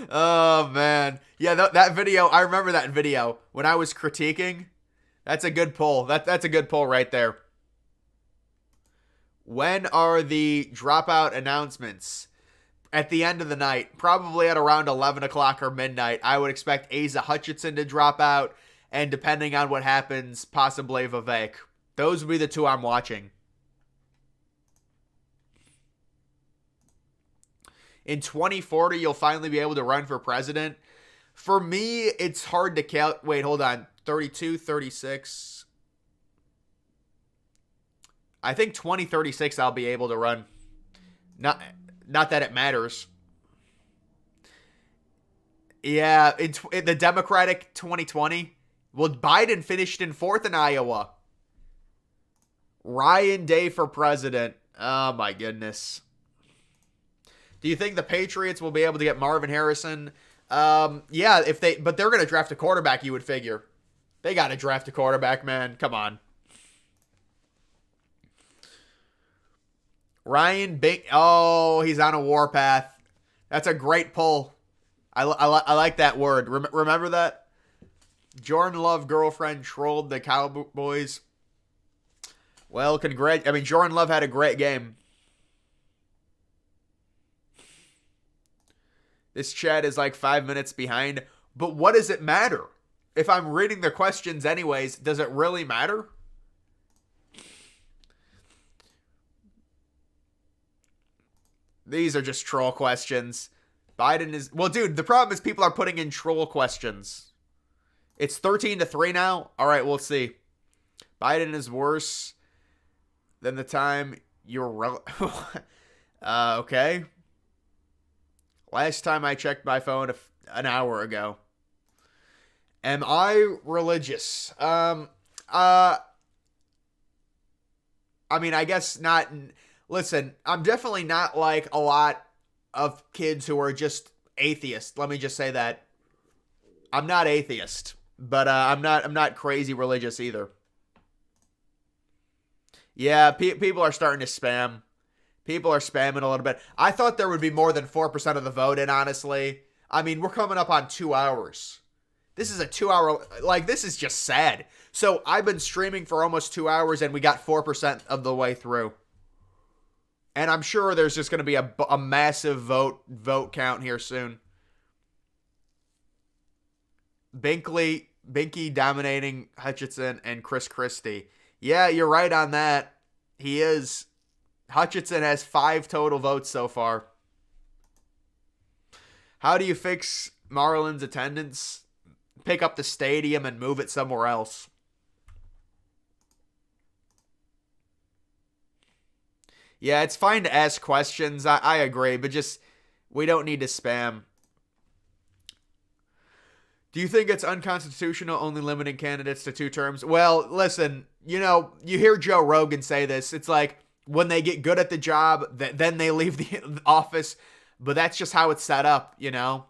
Oh, man. Yeah, that video, I remember that video when I was critiquing. That's a good poll. That's a good poll right there. When are the dropout announcements? At the end of the night, probably at around 11 o'clock or midnight. I would expect Asa Hutchinson to drop out, and depending on what happens, possibly Vivek. Those would be the two I'm watching. In 2040, you'll finally be able to run for president. For me, it's hard to count. Wait, hold on. 32, 36. I think 2036 I'll be able to run. Not that it matters. Yeah, in the Democratic 2020. Well, Biden finished in 4th in Iowa. Ryan Day for president. Oh, my goodness. Do you think the Patriots will be able to get Marvin Harrison? Yeah, but they're going to draft a quarterback, you would figure. They got to draft a quarterback, man. Come on. Ryan Bing. Oh, he's on a warpath. That's a great pull. I like that word. Remember that? Jordan Love girlfriend trolled the Cowboys. Well, Jordan Love had a great game. This chat is like 5 minutes behind. But what does it matter? If I'm reading the questions anyways, does it really matter? These are just troll questions. Biden is... Well, dude, the problem is people are putting in troll questions. It's 13-3 now. All right, we'll see. Biden is worse than the time you were okay. Last time I checked my phone an hour ago. Am I religious? I mean, I guess not. Listen, I'm definitely not like a lot of kids who are just atheists. Let me just say that. I'm not atheist, but I'm not crazy religious either. Yeah, people are starting to spam. People are spamming a little bit. I thought there would be more than 4% of the vote in, honestly. I mean, we're coming up on 2 hours. This is a 2-hour, like, this is just sad. So I've been streaming for almost 2 hours and we got 4% of the way through. And I'm sure there's just going to be a massive vote count here soon. Binky dominating Hutchinson and Chris Christie. Yeah, you're right on that. He is. Hutchinson has 5 total votes so far. How do you fix Marlins attendance? Pick up the stadium and move it somewhere else. Yeah, it's fine to ask questions. I agree, but just, we don't need to spam. Do you think it's unconstitutional only limiting candidates to 2 terms? Well, listen, you hear Joe Rogan say this. It's like, when they get good at the job, then they leave the office. But that's just how it's set up, You don't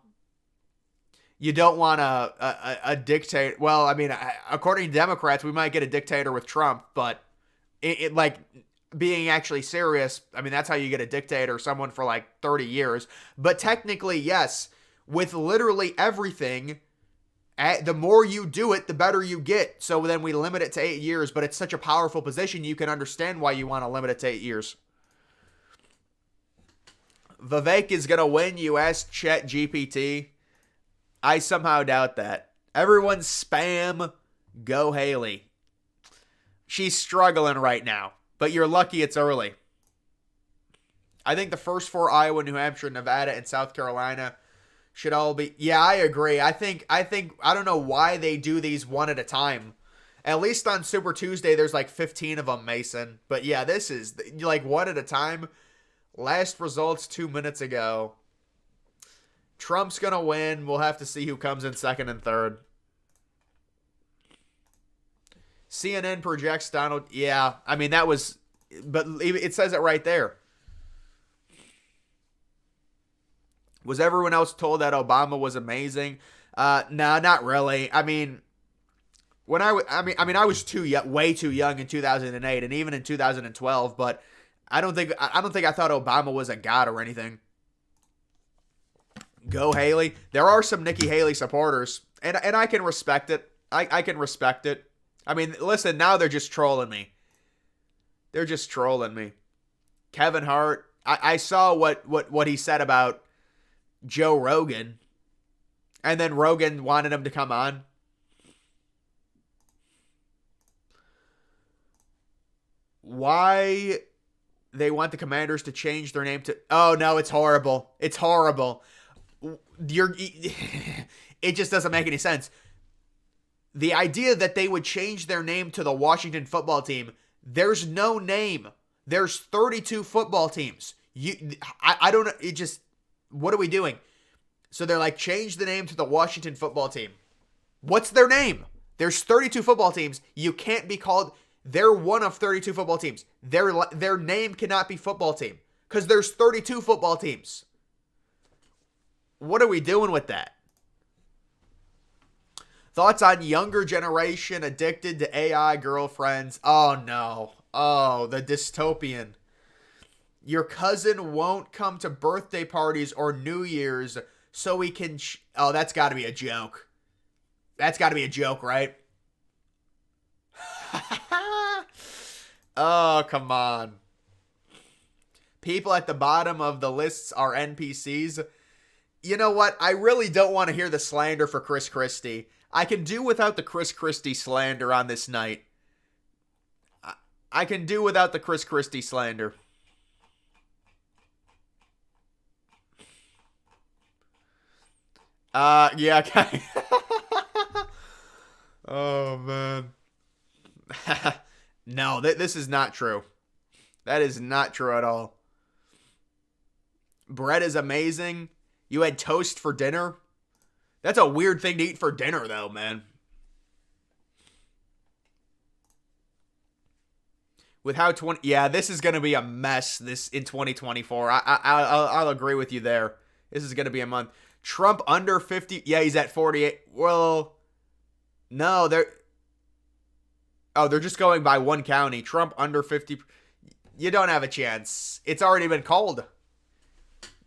want a dictator. Well, I mean, according to Democrats, we might get a dictator with Trump. But it like, being actually serious, I mean, that's how you get a dictator, someone for like 30 years. But technically, yes, with literally everything, the more you do it, the better you get. So then we limit it to 8 years, but it's such a powerful position, you can understand why you want to limit it to 8 years. Vivek is going to win, you ask ChatGPT. I somehow doubt that. Everyone spam Go Haley. She's struggling right now, but you're lucky it's early. I think the first 4, Iowa, New Hampshire, Nevada, and South Carolina, should all be. Yeah, I agree. I think I don't know why they do these one at a time. At least on Super Tuesday, there's like 15 of them, Mason. But yeah, this is like one at a time. Last results 2 minutes ago. Trump's going to win. We'll have to see who comes in second and third. CNN projects Donald. Yeah, I mean, that was. But it says it right there. Was everyone else told that Obama was amazing? No, not really. I mean, I was way too young in 2008 and even in 2012, but I don't think I thought Obama was a god or anything. Go Haley. There are some Nikki Haley supporters, and I can respect it. I can respect it. I mean, listen, now they're just trolling me. They're just trolling me. Kevin Hart. I saw what he said about Joe Rogan, and then Rogan wanted him to come on. Why they want the Commanders to change their name to... Oh, no, it's horrible. It's horrible. It just doesn't make any sense. The idea that they would change their name to the Washington football team, there's no name. There's 32 football teams. I don't know. It just... What are we doing? So they're like, change the name to the Washington football team. What's their name? There's 32 football teams. You can't be called... They're one of 32 football teams. Their name cannot be football team because there's 32 football teams. What are we doing with that? Thoughts on younger generation addicted to AI girlfriends? Oh, no. Oh, the dystopian. Your cousin won't come to birthday parties or New Year's so we can... Oh, that's got to be a joke. That's got to be a joke, right? Oh, come on. People at the bottom of the lists are NPCs. You know what? I really don't want to hear the slander for Chris Christie. I can do without the Chris Christie slander on this night. I can do without the Chris Christie slander. Yeah, okay. Oh, man. No, this is not true. That is not true at all. Bread is amazing. You had toast for dinner? That's a weird thing to eat for dinner, though, man. With how yeah, this is gonna be a mess. This in 2024. I'll agree with you there. This is gonna be a month. Trump under 50. Yeah, he's at 48. Well, no, they're just going by one county. Trump under 50. You don't have a chance. It's already been called.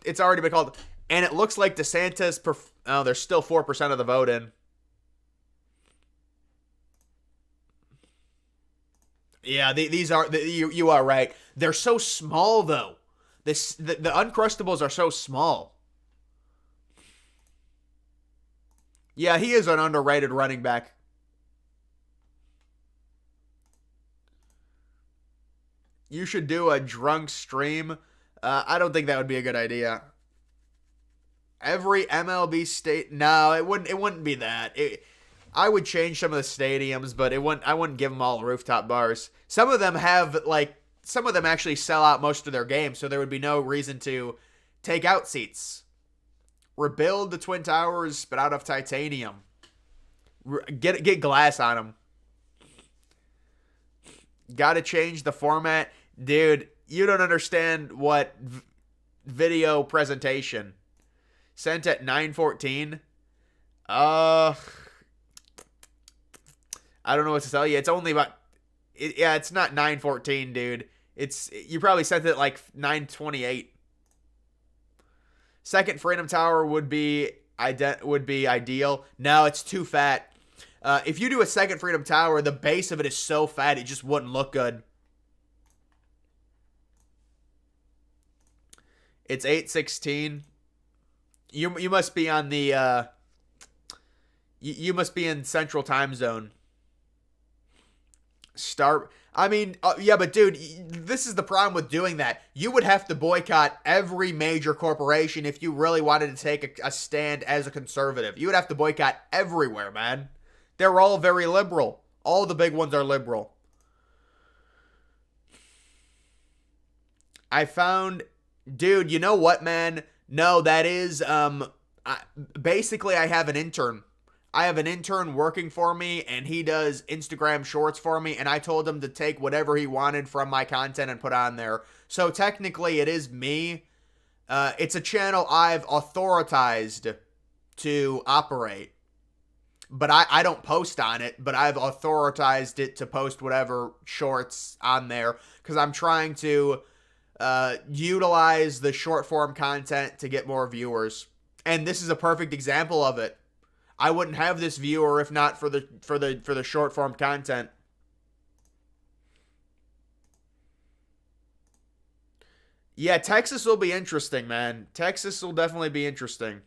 It's already been called, and it looks like DeSantis. There's still 4% of the vote in. Yeah, these are you are right. They're so small though. The Uncrustables are so small. Yeah, he is an underrated running back. You should do a drunk stream. I don't think that would be a good idea. Every MLB state, no, it wouldn't be that. I would change some of the stadiums, but I wouldn't give them all rooftop bars. Some of them actually sell out most of their games, so there would be no reason to take out seats. Rebuild the Twin Towers, but out of titanium. Get glass on them. Got to change the format. Dude, you don't understand what video presentation. Sent at 9:14. I don't know what to tell you. It's only about it's not 9:14, dude. You probably sent it at like 9:28. Second Freedom Tower would be ideal. No, it's too fat. If you do a second Freedom Tower, the base of it is so fat it just wouldn't look good. It's 8:16. You must be on the you must be in Central Time Zone. Yeah, but dude, this is the problem with doing that. You would have to boycott every major corporation if you really wanted to take a stand as a conservative. You would have to boycott everywhere, man. They're all very liberal. All the big ones are liberal. I found, dude, you know what, man? No, that is, basically I have an intern. I have an intern working for me, and he does Instagram shorts for me, and I told him to take whatever he wanted from my content and put on there. So technically, it is me. It's a channel I've authorized to operate. But I don't post on it, but I've authorized it to post whatever shorts on there, because I'm trying to utilize the short form content to get more viewers. And this is a perfect example of it. I wouldn't have this viewer if not for the short form content. Yeah, Texas will be interesting, man. Texas will definitely be interesting.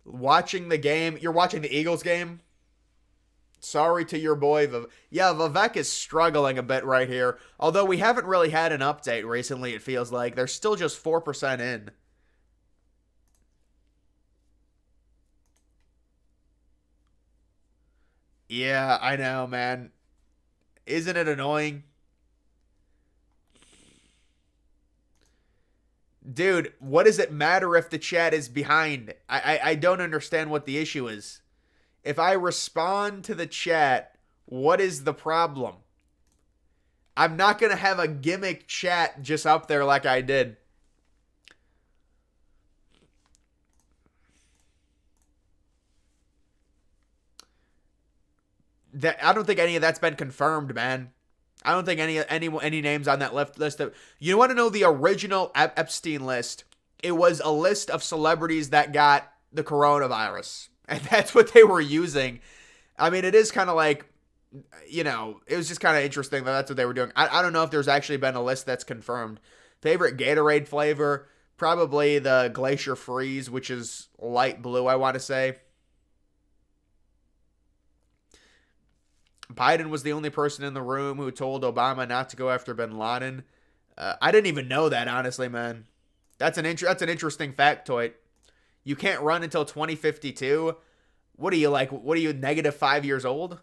Watching the game. You're watching the Eagles game? Sorry to your boy. Yeah, Vivek is struggling a bit right here. Although we haven't really had an update recently, it feels like. They're still just 4% in. Yeah, I know, man. Isn't it annoying? Dude, what does it matter if the chat is behind? I don't understand what the issue is. If I respond to the chat, what is the problem? I'm not going to have a gimmick chat just up there like I did. I don't think any of that's been confirmed, man. I don't think any names on that list. You want to know the original Epstein list? It was a list of celebrities that got the coronavirus. And that's what they were using. I mean, it is kind of like, it was just kind of interesting that that's what they were doing. I don't know if there's actually been a list that's confirmed. Favorite Gatorade flavor? Probably the Glacier Freeze, which is light blue, I want to say. Biden was the only person in the room who told Obama not to go after bin Laden. I didn't even know that, honestly, man. That's an interesting factoid. You can't run until 2052. What are you like? What are you, -5 years old?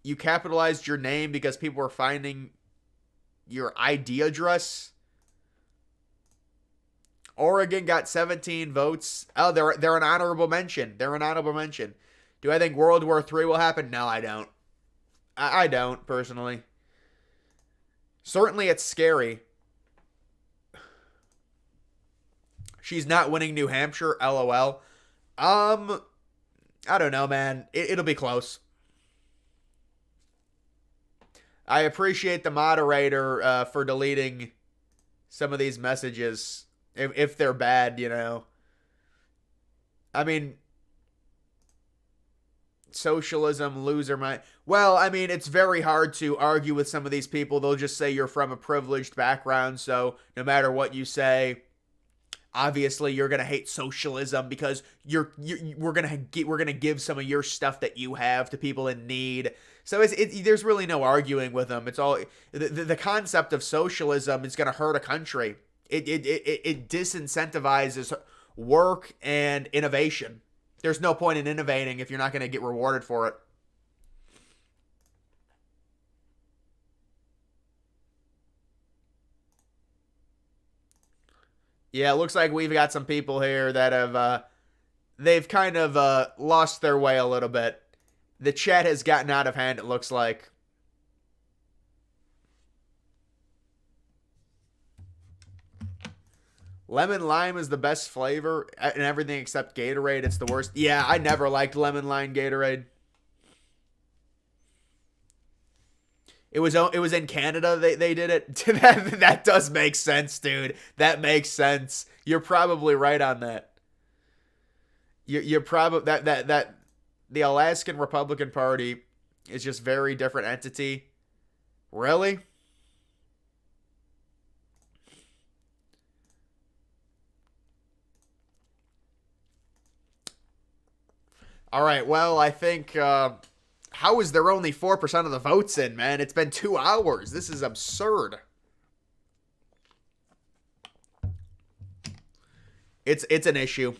You capitalized your name because people were finding your ID address. Oregon got 17 votes. Oh, they're an honorable mention. They're an honorable mention. Do I think World War III will happen? No, I don't. I don't, personally. Certainly it's scary. She's not winning New Hampshire, LOL. I don't know, man. It'll be close. I appreciate the moderator for deleting some of these messages if they're bad, you know. I mean, socialism, loser mind. Well, I mean, it's very hard to argue with some of these people. They'll just say you're from a privileged background, so no matter what you say, obviously you're gonna hate socialism because we're gonna give some of your stuff that you have to people in need. So there's really no arguing with them. It's all the concept of socialism is gonna hurt a country. It disincentivizes work and innovation. There's no point in innovating if you're not gonna get rewarded for it. Yeah, it looks like we've got some people here that have they've kind of lost their way a little bit. The chat has gotten out of hand, it looks like. Lemon lime is the best flavor and everything except Gatorade. It's the worst. Yeah, I never liked lemon lime Gatorade. It was in Canada they did it. That does make sense, dude. That makes sense. You're probably right on that. You're probably that the Alaskan Republican Party is just very different entity. Really? All right. Well, I think how is there only 4% of the votes in, man? It's been 2 hours. This is absurd. It's an issue.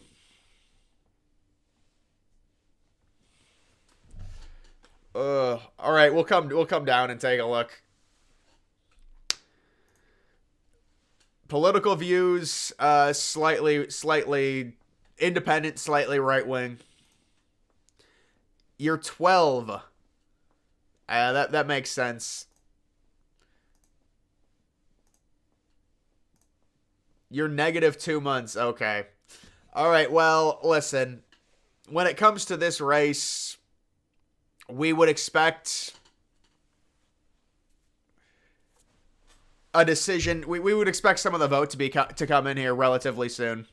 All right, we'll come down and take a look. Political views, slightly independent, slightly right wing. You're 12. That makes sense. You're -2 months. Okay. All right. Well, listen. When it comes to this race, we would expect a decision. We would expect some of the vote to come in here relatively soon.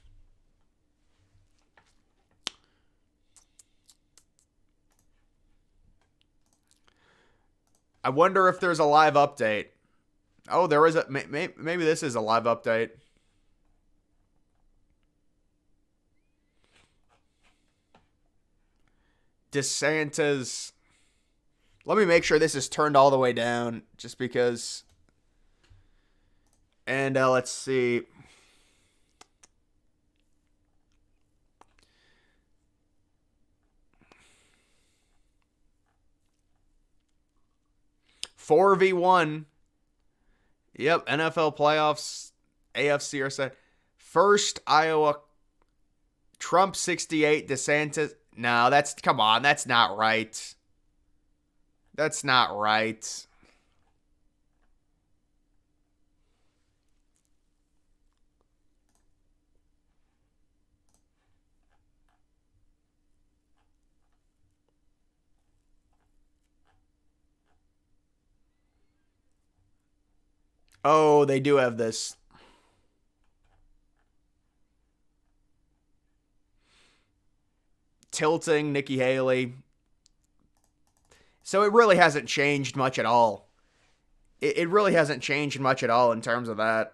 I wonder if there's a live update. Oh, there is a maybe this is a live update. DeSantis. Let me make sure this is turned all the way down just because. And let's see. $4v1. Yep, NFL playoffs, AFC are set. First, Iowa, Trump 68, DeSantis. No, come on, that's not right. That's not right. Oh, they do have this. Tilting Nikki Haley. So it really hasn't changed much at all. It really hasn't changed much at all in terms of that.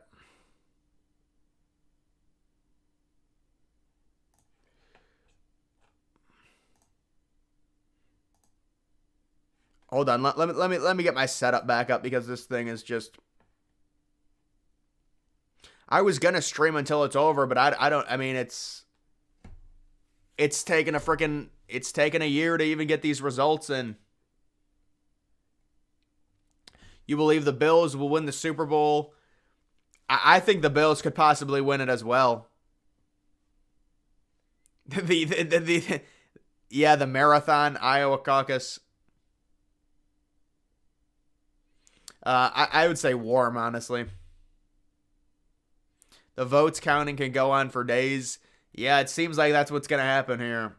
Hold on. Let me get my setup back up because this thing is just. I was gonna stream until it's over, but I don't. I mean, it's taken a year to even get these results in. You believe the Bills will win the Super Bowl? I think the Bills could possibly win it as well. The Marathon Iowa Caucus. I would say warm, honestly. The votes counting can go on for days. Yeah, it seems like that's what's going to happen here.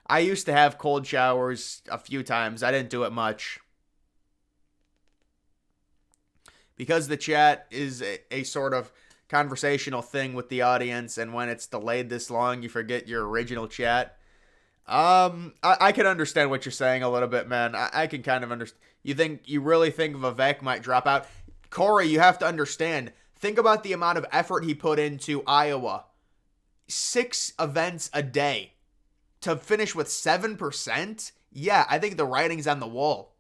I used to have cold showers a few times. I didn't do it much. Because the chat is a sort of conversational thing with the audience, and when it's delayed this long, you forget your original chat. I can understand what you're saying a little bit, man. I can kind of understand. You really think Vivek might drop out? Corey, you have to understand. Think about the amount of effort he put into Iowa. 6 events a day. To finish with 7%? Yeah, I think the writing's on the wall.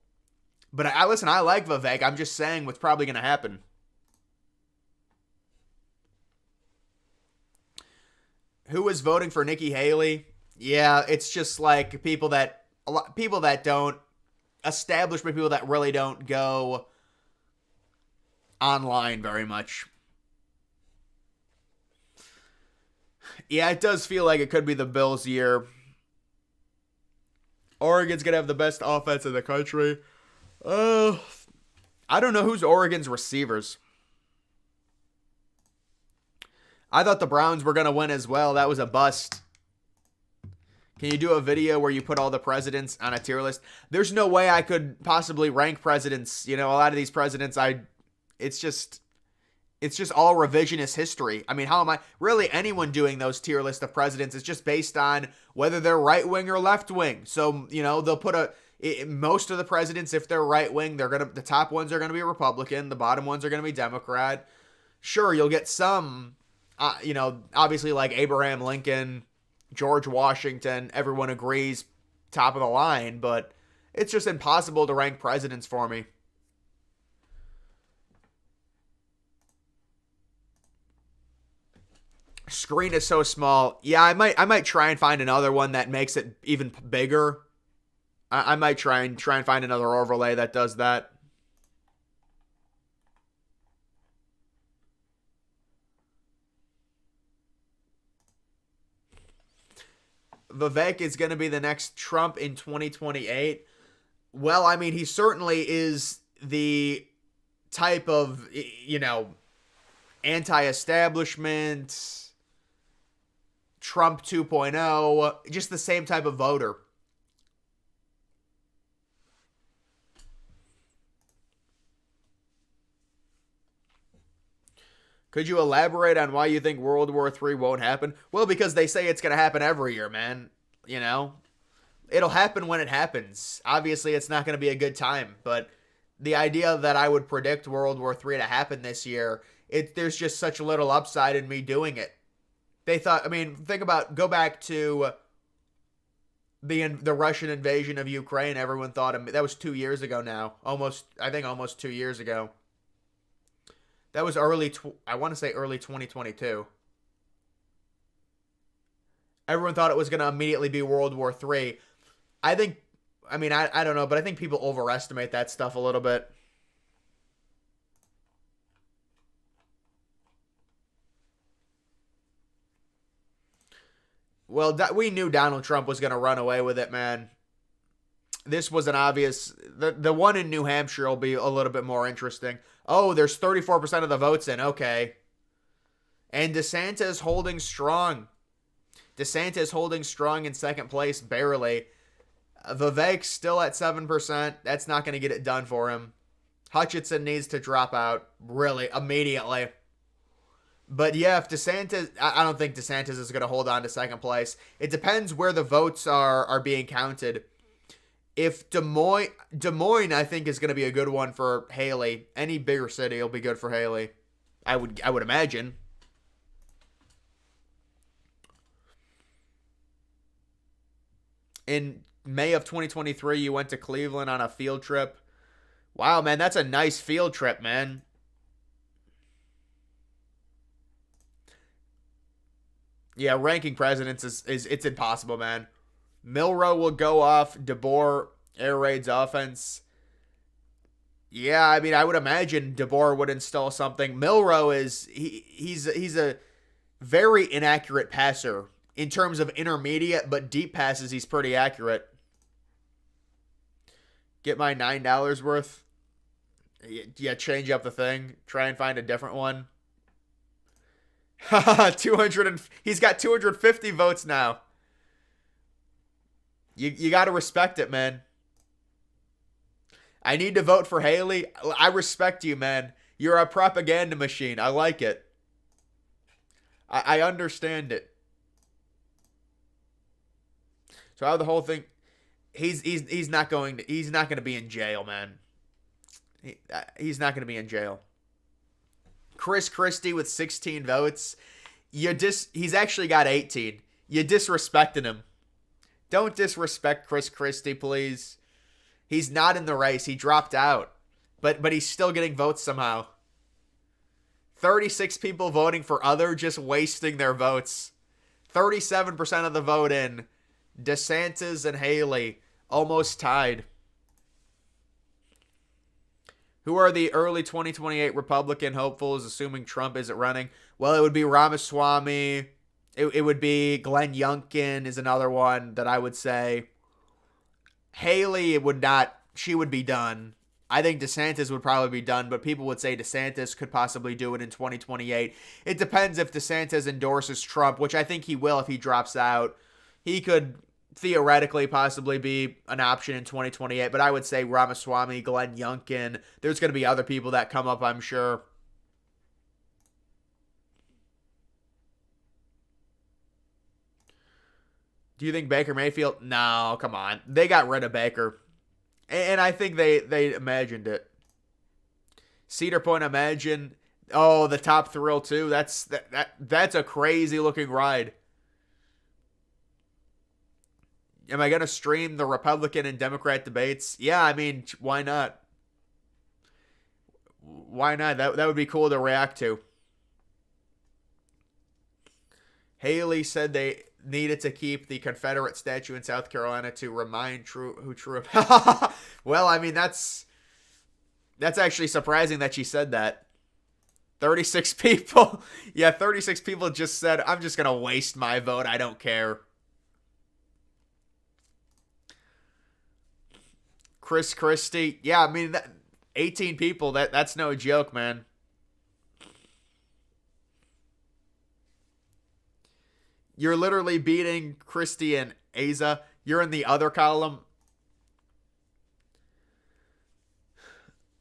But I like Vivek. I'm just saying what's probably going to happen. Who is voting for Nikki Haley? Yeah, it's just like people that don't, establishment people that really don't go online very much. Yeah, it does feel like it could be the Bills' year. Oregon's going to have the best offense in the country. I don't know who's Oregon's receivers. I thought the Browns were going to win as well. That was a bust. Can you do a video where you put all the presidents on a tier list? There's no way I could possibly rank presidents. You know, a lot of these presidents, it's just all revisionist history. I mean, how am I really anyone doing those tier list of presidents? It's just based on whether they're right wing or left wing. So, you know, they'll put most of the presidents, if they're right wing, the top ones are going to be Republican. The bottom ones are going to be Democrat. Sure, you'll get some, obviously like Abraham Lincoln, George Washington, everyone agrees top of the line, but it's just impossible to rank presidents for me. Screen is so small. Yeah, I might try and find another one that makes it even bigger. I might try and find another overlay that does that. Vivek is going to be the next Trump in 2028. Well, I mean, he certainly is the type of, anti-establishment, Trump 2.0, just the same type of voter. Could you elaborate on why you think World War III won't happen? Well, because they say it's going to happen every year, man. It'll happen when it happens. Obviously, it's not going to be a good time, but the idea that I would predict World War III to happen this year, there's just such little upside in me doing it. They thought, go back to the Russian invasion of Ukraine. Everyone thought, that was 2 years ago now. Almost 2 years ago. That was I want to say early 2022. Everyone thought it was going to immediately be World War III. I don't know, but I think people overestimate that stuff a little bit. Well, we knew Donald Trump was going to run away with it, man. This was an obvious. The one in New Hampshire will be a little bit more interesting. Oh, there's 34% of the votes in. Okay. And DeSantis holding strong. DeSantis holding strong in second place, barely. Vivek's still at 7%. That's not going to get it done for him. Hutchinson needs to drop out, really, immediately. But yeah, if DeSantis, I don't think DeSantis is going to hold on to second place. It depends where the votes are being counted. If Des Moines, I think, is going to be a good one for Haley. Any bigger city will be good for Haley. I would imagine. In May of 2023, you went to Cleveland on a field trip. Wow, man, that's a nice field trip, man. Yeah, ranking presidents is it's impossible, man. Milroe will go off. DeBoer air raids offense. Yeah, I mean, I would imagine DeBoer would install something. Milroe he's a very inaccurate passer in terms of intermediate, but deep passes he's pretty accurate. Get my $9 worth. Yeah, change up the thing. Try and find a different one. 200 he's got 250 votes now. You got to respect it, man. I need to vote for Haley. I respect you, man. You're a propaganda machine. I like it. I understand it. So how the whole thing? He's not going to be in jail, man. He's not going to be in jail. Chris Christie with 16 votes. He's actually got 18. You disrespected him. Don't disrespect Chris Christie, please. He's not in the race. He dropped out. But he's still getting votes somehow. 36 people voting for other, just wasting their votes. 37% of the vote in. DeSantis and Haley almost tied. Who are the early 2028 Republican hopefuls, assuming Trump isn't running? Well, it would be Ramaswamy. It would be Glenn Youngkin is another one that I would say. Haley would not. She would be done. I think DeSantis would probably be done, but people would say DeSantis could possibly do it in 2028. It depends if DeSantis endorses Trump, which I think he will if he drops out. He could theoretically possibly be an option in 2028, but I would say Ramaswamy, Glenn Youngkin. There's going to be other people that come up, I'm sure. Do you think Baker Mayfield? No, come on. They got rid of Baker. And I think they imagined it. Cedar Point, imagine. Oh, the top thrill too. That's a crazy looking ride. Am I going to stream the Republican and Democrat debates? Yeah, I mean, why not? Why not? That would be cool to react to. Haley said they needed to keep the Confederate statue in South Carolina to remind who True. Well, I mean, that's actually surprising that she said that. 36 people. Yeah, 36 people just said, I'm just going to waste my vote. I don't care. Chris Christie. Yeah, I mean, 18 people. That's no joke, man. You're literally beating Christie and Asa. You're in the other column.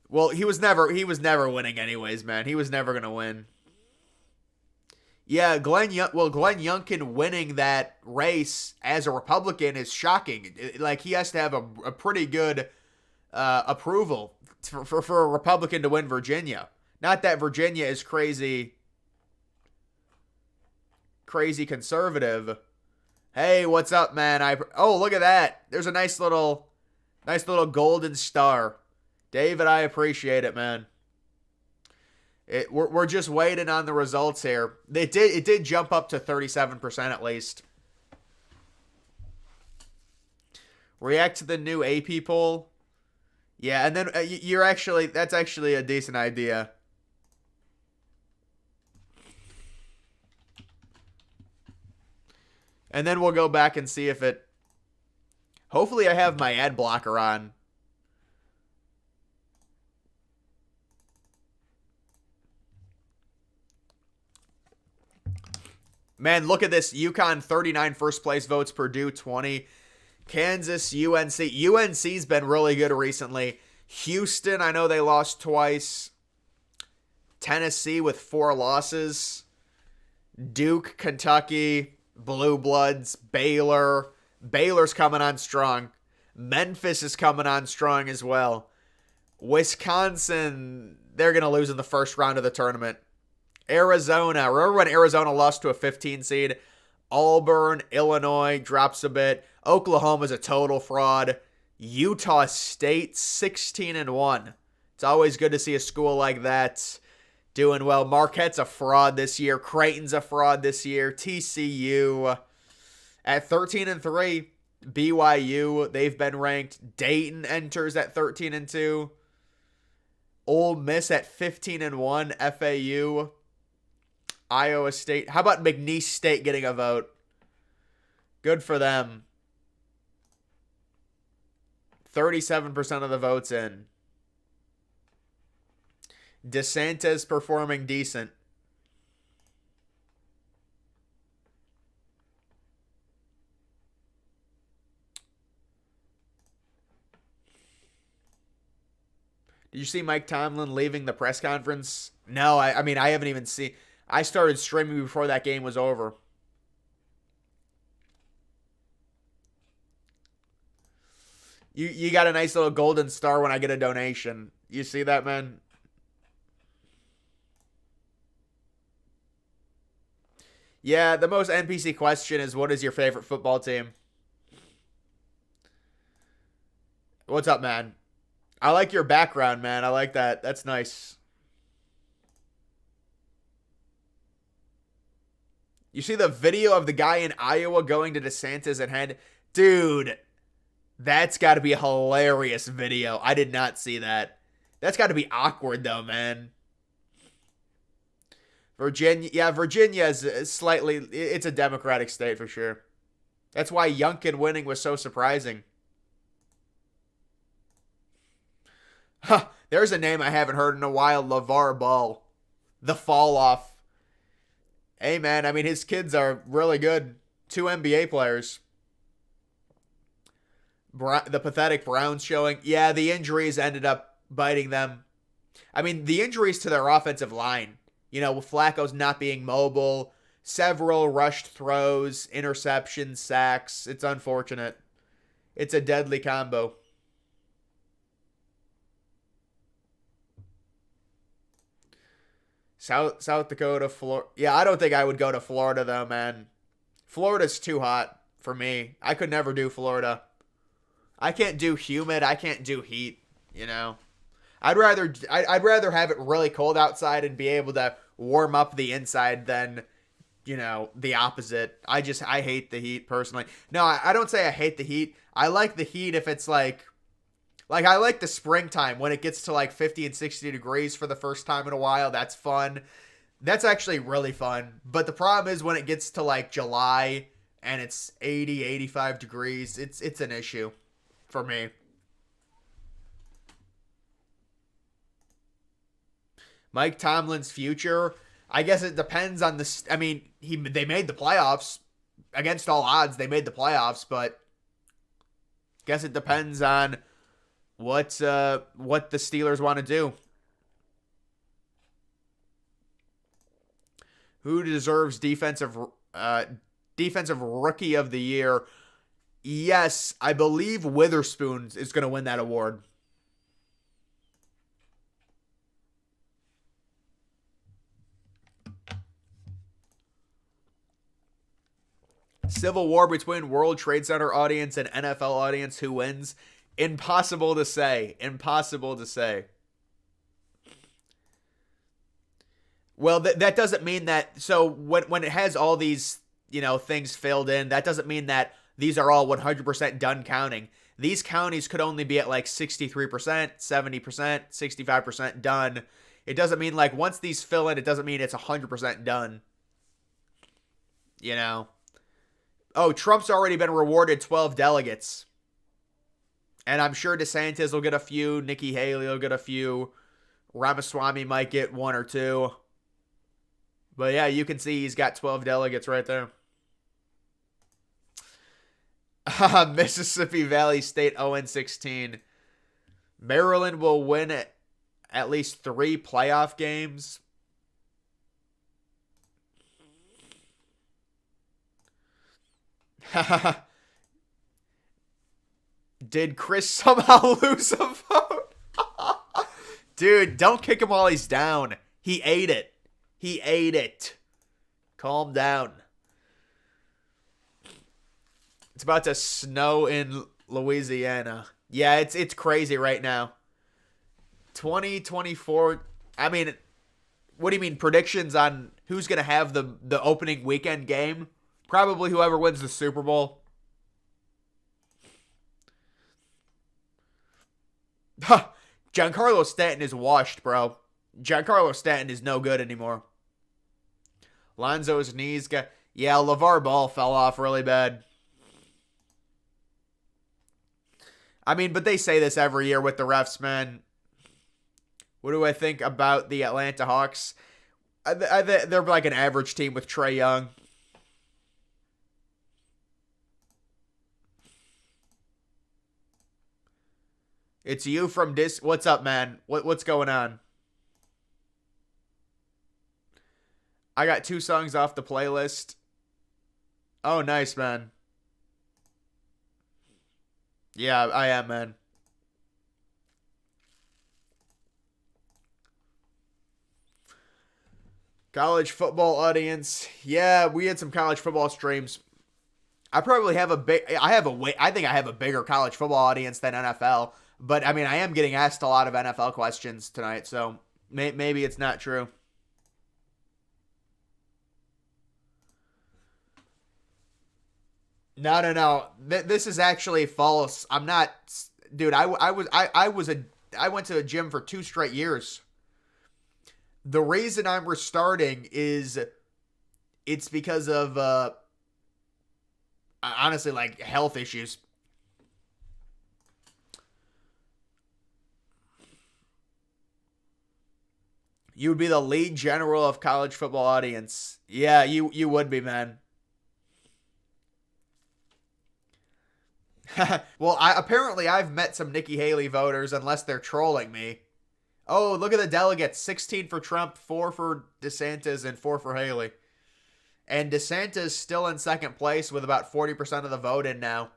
Well, he was never winning anyways, man. He was never gonna win. Yeah, Glenn Youngkin winning that race as a Republican is shocking. Like, he has to have a pretty good approval for a Republican to win Virginia. Not that Virginia is crazy conservative. Hey, what's up, man? Oh, look at that. There's a nice little golden star. David, I appreciate it, man. We're just waiting on the results here. It did jump up to 37% at least. React to the new AP poll. Yeah, and then that's actually a decent idea. And then we'll go back and see if it... Hopefully I have my ad blocker on. Man, look at this. UConn 39 first place votes. Purdue 20. Kansas, UNC. UNC's been really good recently. Houston, I know they lost twice. Tennessee with 4 losses. Duke, Kentucky... Blue Bloods, Baylor. Baylor's coming on strong. Memphis is coming on strong as well. Wisconsin, they're going to lose in the first round of the tournament. Arizona, remember when Arizona lost to a 15 seed? Auburn, Illinois drops a bit. Oklahoma's a total fraud. Utah State 16-1. It's always good to see a school like that doing well. Marquette's a fraud this year. Creighton's a fraud this year. TCU at 13-3. BYU, they've been ranked. Dayton enters at 13-2. Ole Miss at 15-1. FAU. Iowa State. How about McNeese State getting a vote? Good for them. 37% of the votes in. DeSantis performing decent. Did you see Mike Tomlin leaving the press conference? No, I mean, I haven't even seen. I started streaming before that game was over. You got a nice little golden star when I get a donation. You see that, man? Yeah, the most NPC question is, what is your favorite football team? What's up, man? I like your background, man. I like that. That's nice. You see the video of the guy in Iowa going to DeSantis and head? Dude, that's got to be a hilarious video. I did not see that. That's got to be awkward, though, man. Virginia, yeah, Virginia is slightly, it's a Democratic state for sure. That's why Youngkin winning was so surprising. Huh, there's a name I haven't heard in a while, LeVar Ball. The fall off. Hey, man, I mean, his kids are really good. 2 NBA players. The pathetic Browns showing. Yeah, the injuries ended up biting them. I mean, the injuries to their offensive line. You know, with Flacco's not being mobile, several rushed throws, interceptions, sacks. It's unfortunate. It's a deadly combo. South Dakota, Florida. Yeah, I don't think I would go to Florida, though, man. Florida's too hot for me. I could never do Florida. I can't do humid. I can't do heat, you know. I'd rather have it really cold outside and be able to warm up the inside than, you know, the opposite. I hate the heat personally. No, I don't say I hate the heat. I like the heat if it's like I like the springtime when it gets to like 50 and 60 degrees for the first time in a while. That's fun. That's actually really fun. But the problem is when it gets to like July and it's 80, 85 degrees, it's an issue for me. Mike Tomlin's future, I guess it depends on the. I mean, they made the playoffs against all odds. They made the playoffs, but I guess it depends on what the Steelers want to do. Who deserves defensive rookie of the year? Yes, I believe Witherspoon is going to win that award. Civil war between World Trade Center audience and NFL audience. Who wins? Impossible to say. Impossible to say. Well, that doesn't mean that. So when it has all these, you know, things filled in, that doesn't mean that these are all 100% done counting. These counties could only be at like 63%, 70%, 65% done. It doesn't mean like once these fill in, it doesn't mean it's 100% done. You know. Oh, Trump's already been rewarded 12 delegates. And I'm sure DeSantis will get a few. Nikki Haley will get a few. Ramaswamy might get 1 or 2. But yeah, you can see he's got 12 delegates right there. Mississippi Valley State 0-16. Maryland will win at least 3 playoff games. Did Chris somehow lose a vote? Dude, don't kick him while he's down. He ate it. He ate it. Calm down. It's about to snow in Louisiana. Yeah, it's crazy right now. 2024. I mean, what do you mean predictions on who's going to have the opening weekend game? Probably whoever wins the Super Bowl. Giancarlo Stanton is washed, bro. Giancarlo Stanton is no good anymore. Lonzo's knees got... Yeah, LeVar Ball fell off really bad. I mean, but they say this every year with the refs, man. What do I think about the Atlanta Hawks? They're like an average team with Trae Young. It's you from Dis. What's up, man? What's going on? I got 2 songs off the playlist. Oh, nice, man. Yeah, I am, man. College football audience. Yeah, we had some college football streams. I probably have a big. I think I have a bigger college football audience than NFL. But I mean, I am getting asked a lot of NFL questions tonight, so maybe it's not true. No. This is actually false. I'm not, dude. I went to a gym for 2 straight years. The reason I'm restarting is it's because of honestly, like, health issues. You would be the lead general of college football audience. Yeah, you would be, man. Well, apparently I've met some Nikki Haley voters, unless they're trolling me. Oh, look at the delegates. 16 for Trump, 4 for DeSantis, and 4 for Haley. And DeSantis still in second place with about 40% of the vote in now.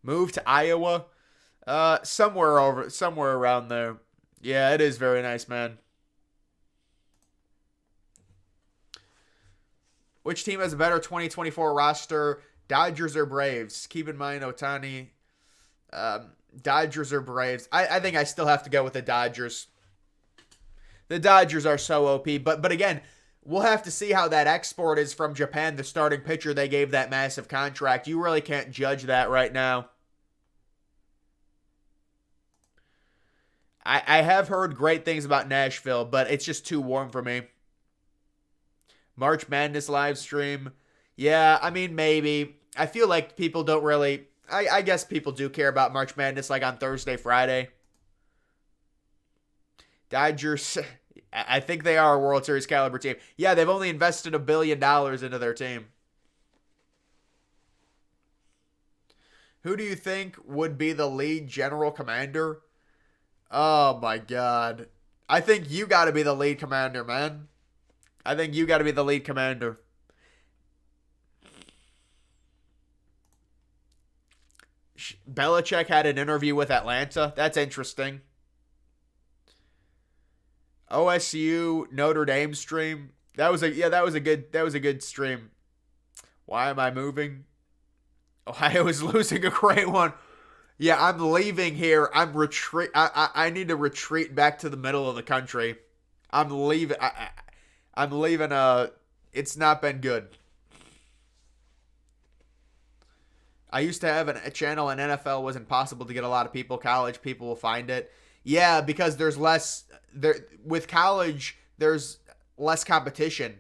Move to Iowa? Somewhere around there. Yeah, it is very nice, man. Which team has a better 2024 roster? Dodgers or Braves? Keep in mind, Otani. Dodgers or Braves? I think I still have to go with the Dodgers. The Dodgers are so OP. But again, we'll have to see how that export is from Japan, the starting pitcher they gave that massive contract. You really can't judge that right now. I have heard great things about Nashville, but it's just too warm for me. March Madness live stream. Yeah, I mean, maybe. I feel like people don't really... I guess people do care about March Madness like on Thursday, Friday. Dodgers, I think they are a World Series caliber team. Yeah, they've only invested $1 billion into their team. Who do you think would be the lead general commander? Oh, my God. I think you got to be the lead commander, man. I think you got to be the lead commander. Belichick had an interview with Atlanta. That's interesting. OSU Notre Dame stream. That was a good stream. Why am I moving? Ohio is losing a great one. Yeah, I'm leaving here. I need to retreat back to the middle of the country. I'm leaving. I'm leaving. It's not been good. I used to have a channel in NFL. Was impossible to get a lot of people. College people will find it. Yeah, because there's less there with college. There's less competition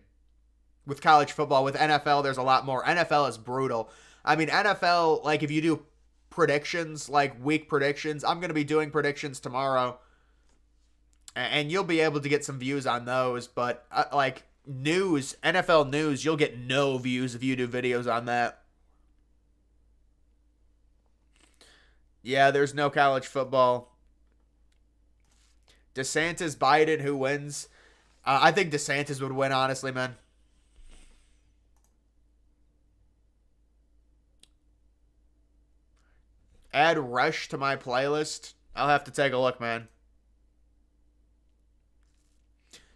with college football. With NFL, there's a lot more. NFL is brutal. I mean, NFL, like, if you do predictions, like week predictions, I'm going to be doing predictions tomorrow. And you'll be able to get some views on those. But, like, news, NFL news, you'll get no views if you do videos on that. Yeah, there's no college football. DeSantis, Biden, who wins? I think DeSantis would win, honestly, man. Add Rush to my playlist. I'll have to take a look, man.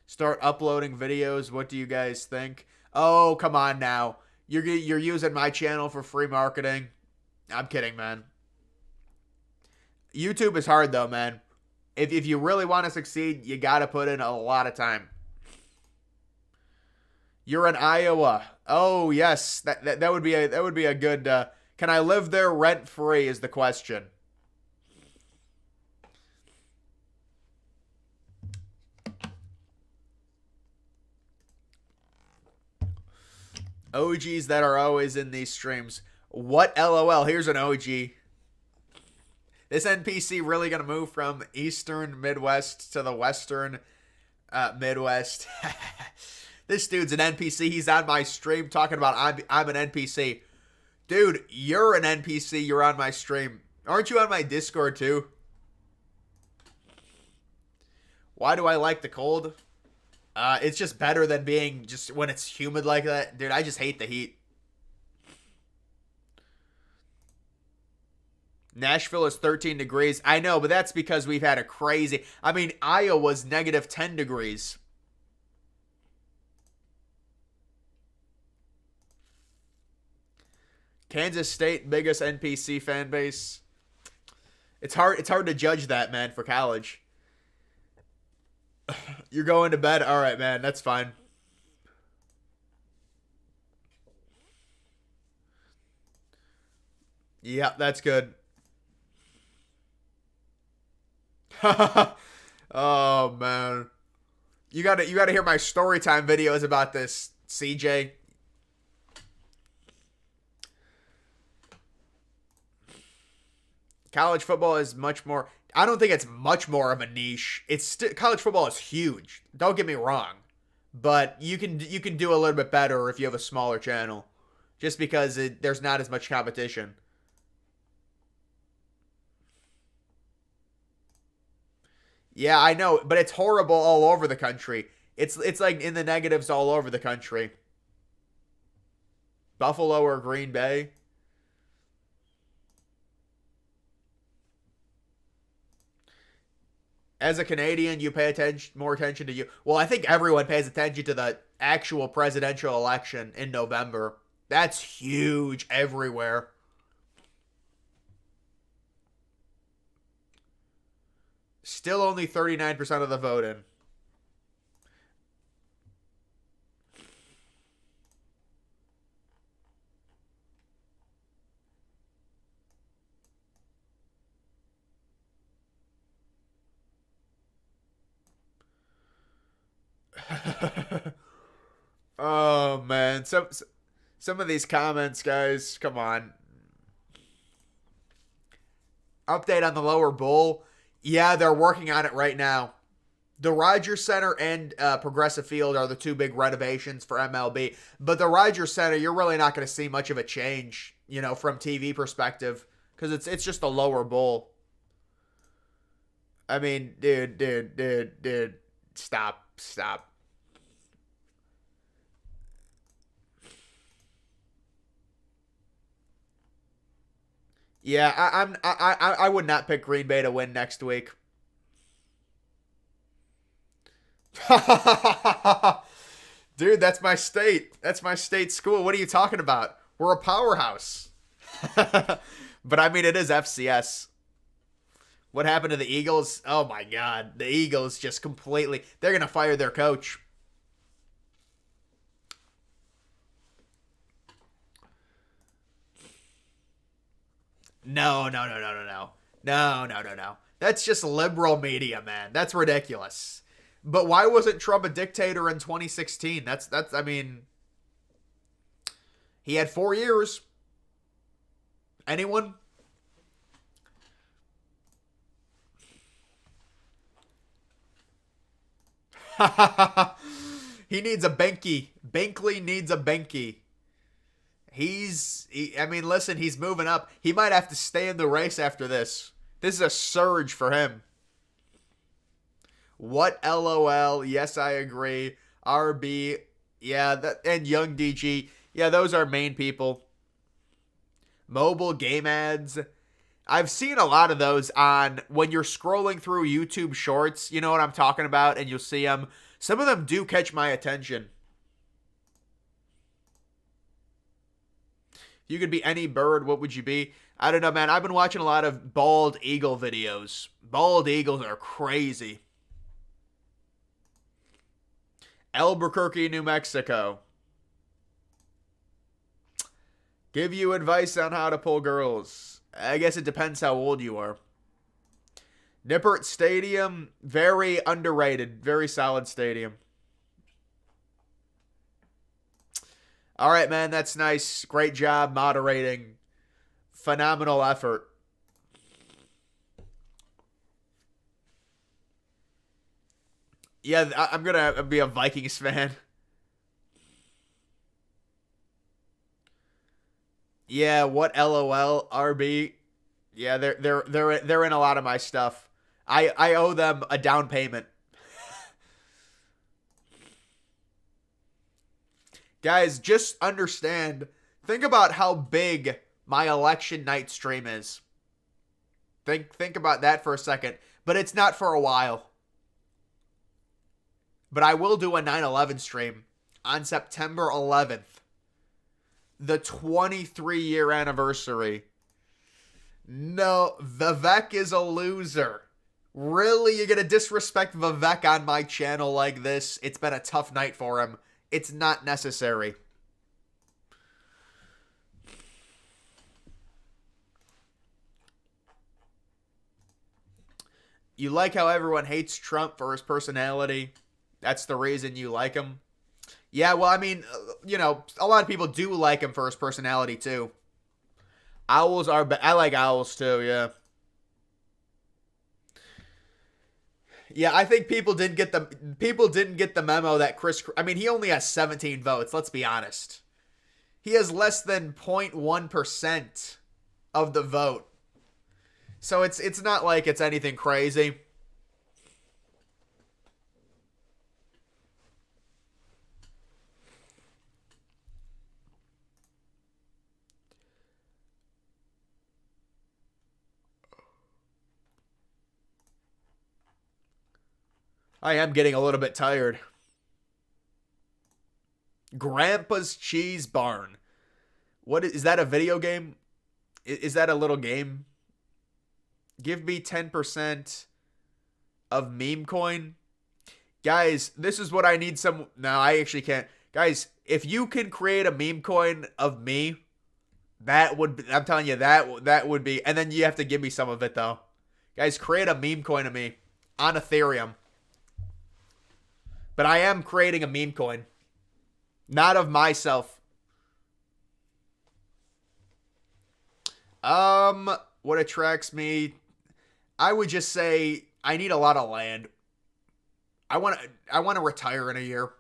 Start uploading videos. What do you guys think? Oh, come on now. You're using my channel for free marketing. I'm kidding, man. YouTube is hard though, man. If you really want to succeed, you got to put in a lot of time. You're in Iowa. Oh, yes. That would be a good can I live there rent free is the question. OGs that are always in these streams. What LOL? Here's an OG. This NPC really going to move from Eastern Midwest to the Western Midwest. This dude's an NPC. He's on my stream talking about I'm an NPC. Dude, you're an NPC. You're on my stream. Aren't you on my Discord too? Why do I like the cold? It's just better than being just when it's humid like that. Dude, I just hate the heat. Nashville is 13 degrees. I know, but that's because we've had a crazy... I mean, Iowa's negative 10 degrees. Kansas State, biggest NPC fan base. It's hard to judge that, man, for college. You're going to bed? All right, man. That's fine. Yeah, that's good. Oh, man. You gotta hear my story time videos about this, CJ. College football is much more... I don't think it's much more of a niche. College football is huge. Don't get me wrong, but you can do a little bit better if you have a smaller channel, just because there's not as much competition. Yeah, I know, but it's horrible all over the country. It's like in the negatives all over the country. Buffalo or Green Bay. As a Canadian, you pay more attention to you. Well, I think everyone pays attention to the actual presidential election in November. That's huge everywhere. Still only 39% of the vote in. Oh man, some of these comments, guys, come on. Update on the lower bowl. Yeah, they're working on it right now. The Rogers Center and Progressive Field are the two big renovations for MLB. But the Rogers Center, you're really not going to see much of a change, from TV perspective, because it's just a lower bowl. I mean, dude, stop. Yeah, I would not pick Green Bay to win next week. Dude, that's my state. That's my state school. What are you talking about? We're a powerhouse. But I mean, it is FCS. What happened to the Eagles? Oh my God. The Eagles just completely... They're going to fire their coach. No. No. That's just liberal media, man. That's ridiculous. But why wasn't Trump a dictator in 2016? I mean, he had 4 years. Anyone? He needs a Benke. Bankley needs a Benke. I mean, listen, he's moving up. He might have to stay in the race after this. This is a surge for him. What LOL? Yes, I agree. RB, yeah, and Young DG. Yeah, those are main people. Mobile game ads. I've seen a lot of those on when you're scrolling through YouTube Shorts. You know what I'm talking about, and you'll see them. Some of them do catch my attention. If you could be any bird, what would you be? I don't know, man. I've been watching a lot of bald eagle videos. Bald eagles are crazy. Albuquerque, New Mexico. Give you advice on how to pull girls. I guess it depends how old you are. Nippert Stadium, very underrated. Very solid stadium. All right, man, that's nice. Great job moderating. Phenomenal effort. Yeah, I'm going to be a Vikings fan. Yeah, what LOL RB? Yeah, they're in a lot of my stuff. I owe them a down payment. Guys, just understand. Think about how big my election night stream is. Think about that for a second. But it's not for a while. But I will do a 9/11 stream on September 11th. The 23-year anniversary. No, Vivek is a loser. Really? You're going to disrespect Vivek on my channel like this? It's been a tough night for him. It's not necessary. You like how everyone hates Trump for his personality? That's the reason you like him? Yeah, well, I mean, you know, a lot of people do like him for his personality, too. Owls are... I like owls, too, yeah. Yeah, I think people didn't get the memo that Chris... I mean, he only has 17 votes, let's be honest. He has less than 0.1% of the vote. So it's not like it's anything crazy. I am getting a little bit tired. Grandpa's Cheese Barn. What is that, a video game? Is that a little game? Give me 10% of meme coin. Guys, this is what I need some... No, I actually can't. Guys, if you can create a meme coin of me, that would... I'm telling you, that would be... And then you have to give me some of it, though. Guys, create a meme coin of me on Ethereum. But I am creating a meme coin. Not of myself. What attracts me? I would just say I need a lot of land. I want to retire in a year.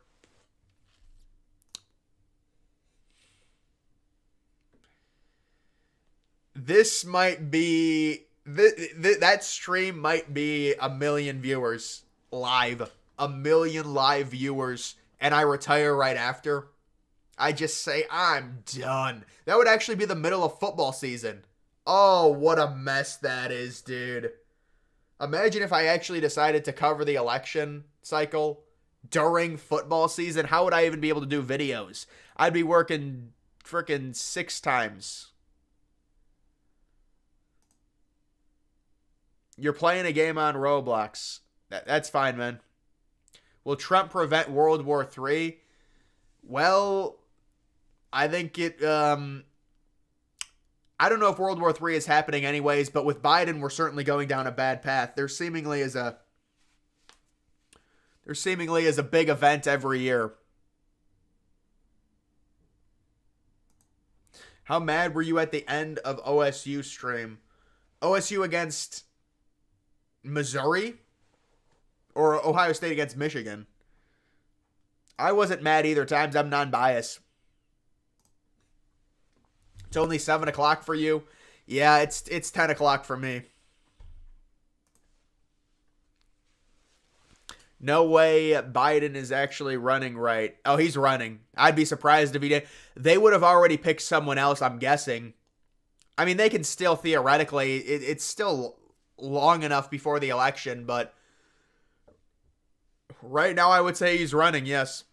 This might be... that stream might be 1 million viewers live. 1 million live viewers, and I retire right after. I just say, I'm done. That would actually be the middle of football season. Oh, what a mess that is, dude. Imagine if I actually decided to cover the election cycle during football season. How would I even be able to do videos? I'd be working freaking 6 times. You're playing a game on Roblox. That's fine, man. Will Trump prevent World War III? Well, I think it... I don't know if World War III is happening anyways, but with Biden, we're certainly going down a bad path. There seemingly is a big event every year. How mad were you at the end of OSU stream? OSU against Missouri? Or Ohio State against Michigan? I wasn't mad either times. I'm non-biased. It's only 7 o'clock for you. Yeah, it's 10 o'clock for me. No way Biden is actually running right. Oh, he's running. I'd be surprised if he did. They would have already picked someone else, I'm guessing. I mean, they can still theoretically, it's still long enough before the election, but right now I would say he's running, yes.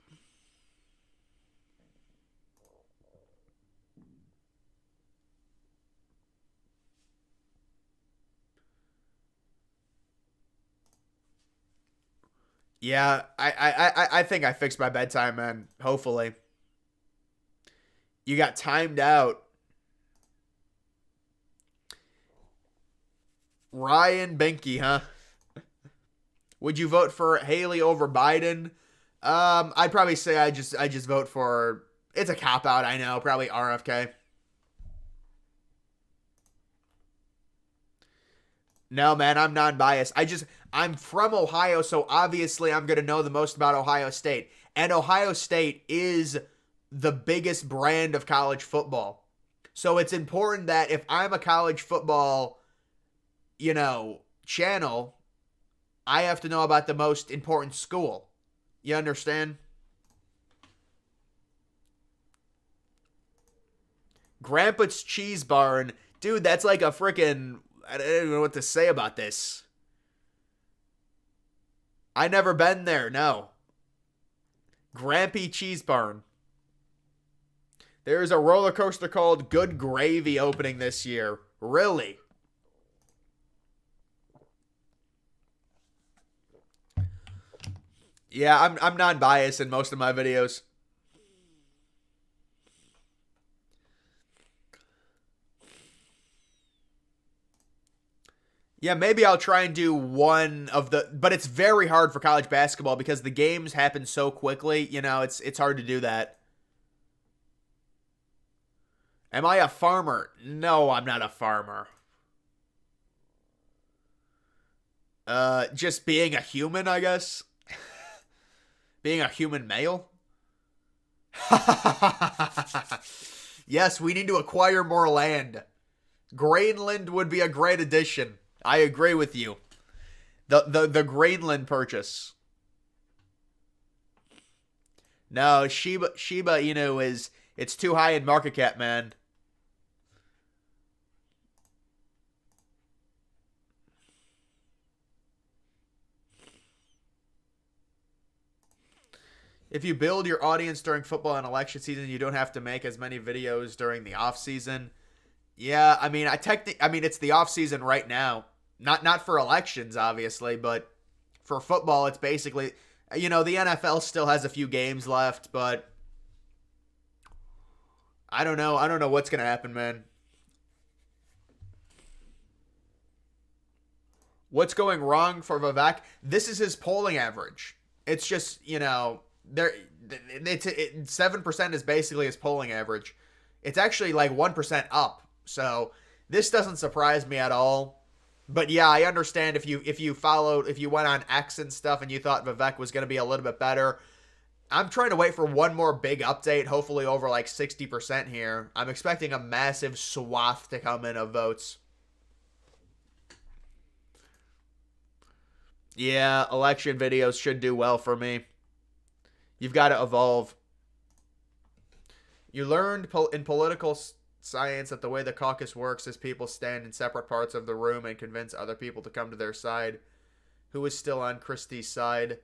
Yeah, I think I fixed my bedtime, man. Hopefully. You got timed out. Ryan Binky, huh? Would you vote for Haley over Biden? I'd probably say I just vote for. It's a cop out, I know. Probably RFK. No, man, I'm non-biased. I'm from Ohio, so obviously I'm going to know the most about Ohio State. And Ohio State is the biggest brand of college football. So it's important that if I'm a college football, channel, I have to know about the most important school. You understand? Grandpa's Cheese Barn. Dude, that's like a freaking. I don't know what to say about this. I never been there, no. Grampy Cheese Barn. There's a roller coaster called Good Gravy opening this year. Really? Yeah, I'm non-biased in most of my videos. Yeah, maybe I'll try and do one of the, but it's very hard for college basketball because the games happen so quickly. It's hard to do that. Am I a farmer? No, I'm not a farmer. Just being a human, I guess. Being a human male. Yes, we need to acquire more land. Greenland would be a great addition. I agree with you. The Greenland purchase. No, Shiba Inu it's too high in market cap, man. If you build your audience during football and election season, you don't have to make as many videos during the off season. Yeah, I mean, it's the off season right now. Not for elections, obviously, but for football, it's basically, the NFL still has a few games left, but I don't know. I don't know what's gonna happen, man. What's going wrong for Vivek? This is his polling average. It's just, there. It's 7% is basically his polling average. It's actually like 1% up. So this doesn't surprise me at all. But yeah, I understand if you went on X and stuff and you thought Vivek was going to be a little bit better. I'm trying to wait for one more big update, hopefully over like 60% here. I'm expecting a massive swath to come in of votes. Yeah, election videos should do well for me. You've got to evolve. You learned in political science that the way the caucus works is people stand in separate parts of the room and convince other people to come to their side. Who is still on Christie's side?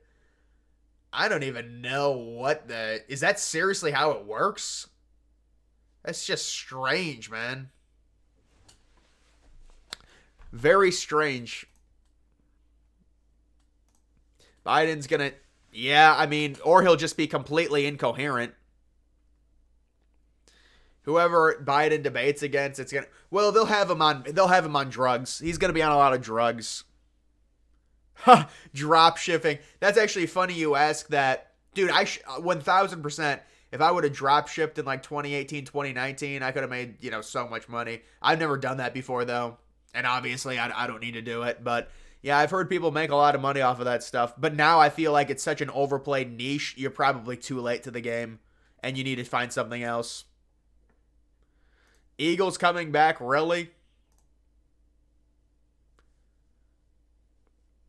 I don't even know is that seriously how it works? That's just strange, man. Very strange. Biden's gonna, yeah, I mean, or he'll just be completely incoherent. Whoever Biden debates against, they'll have him on drugs. He's gonna be on a lot of drugs. Drop shipping. That's actually funny you ask that. Dude, 1000%, if I would have drop shipped in like 2018, 2019, I could have made, so much money. I've never done that before though. And obviously I don't need to do it, but yeah, I've heard people make a lot of money off of that stuff. But now I feel like it's such an overplayed niche, you're probably too late to the game and you need to find something else. Eagles coming back, really?